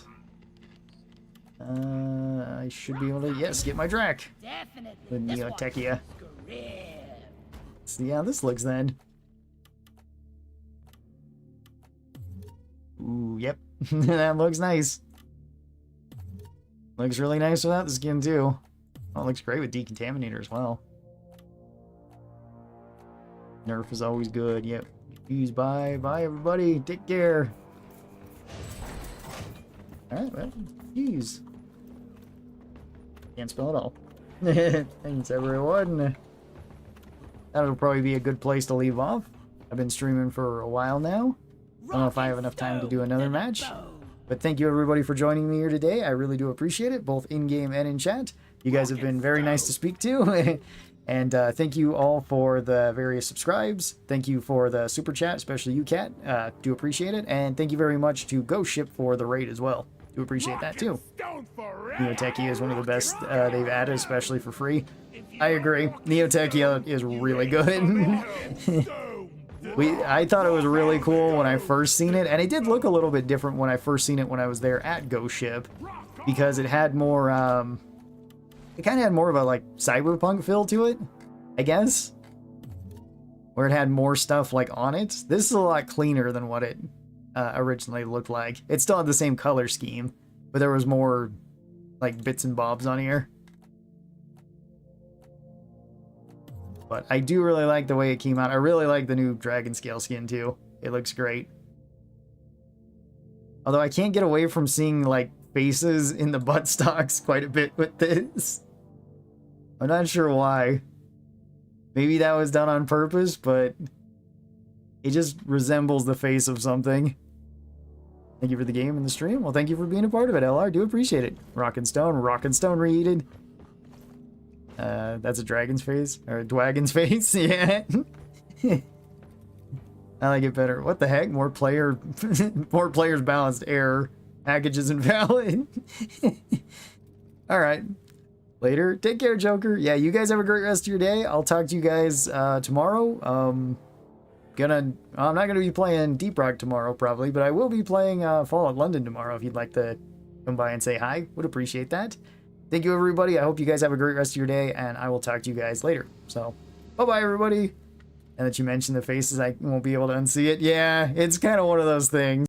I should be able to, yes, get my Drac. Definitely. With This Neotechia. one's grim. See how this looks then. Ooh, yep. That looks nice. Looks really nice without the skin too. Oh, it looks great with Decontaminator as well. Nerf is always good. Yep. Use bye. Bye everybody. Take care. Alright, well, use. Can't spell it all. Thanks everyone. That'll probably be a good place to leave off. I've been streaming for a while now. I don't know if I have enough time to do another match. But thank you everybody for joining me here today. I really do appreciate it, both in-game and in chat. You guys have been very nice to speak to. And thank you all for the various subscribes. Thank you for the super chat, especially you, Cat. Do appreciate it. And thank you very much to Ghost Ship for the raid as well. Do appreciate that too. Neotechia is one of the best they've added, especially for free. I agree. Neotechia is really good. I thought it was really cool when I first seen it, and it did look a little bit different when I first seen it when I was there at Ghost Ship, because it had more, it kind of had more of a, like, cyberpunk feel to it, I guess, where it had more stuff, like, on it. This is a lot cleaner than what it originally looked like. It still had the same color scheme, but there was more, like, bits and bobs on here. But I do really like the way it came out. I really like the new dragon scale skin too. It looks great. Although I can't get away from seeing like faces in the buttstocks quite a bit with this. I'm not sure why. Maybe that was done on purpose, but it just resembles the face of something. Thank you for the game and the stream. Well, thank you for being a part of it, LR. Do appreciate it. Rock and Stone reheated. That's a dragon's face, or a dwagon's face, yeah. I like it better. What the heck? More players balanced error. Package is invalid. Alright. Later. Take care, Joker. Yeah, you guys have a great rest of your day. I'll talk to you guys tomorrow. I'm not gonna be playing Deep Rock tomorrow, probably, but I will be playing Fallout London tomorrow if you'd like to come by and say hi. Would appreciate that. Thank you, everybody. I hope you guys have a great rest of your day, and I will talk to you guys later. So, bye-bye, everybody. And that you mentioned the faces, I won't be able to unsee it. Yeah, it's kind of one of those things.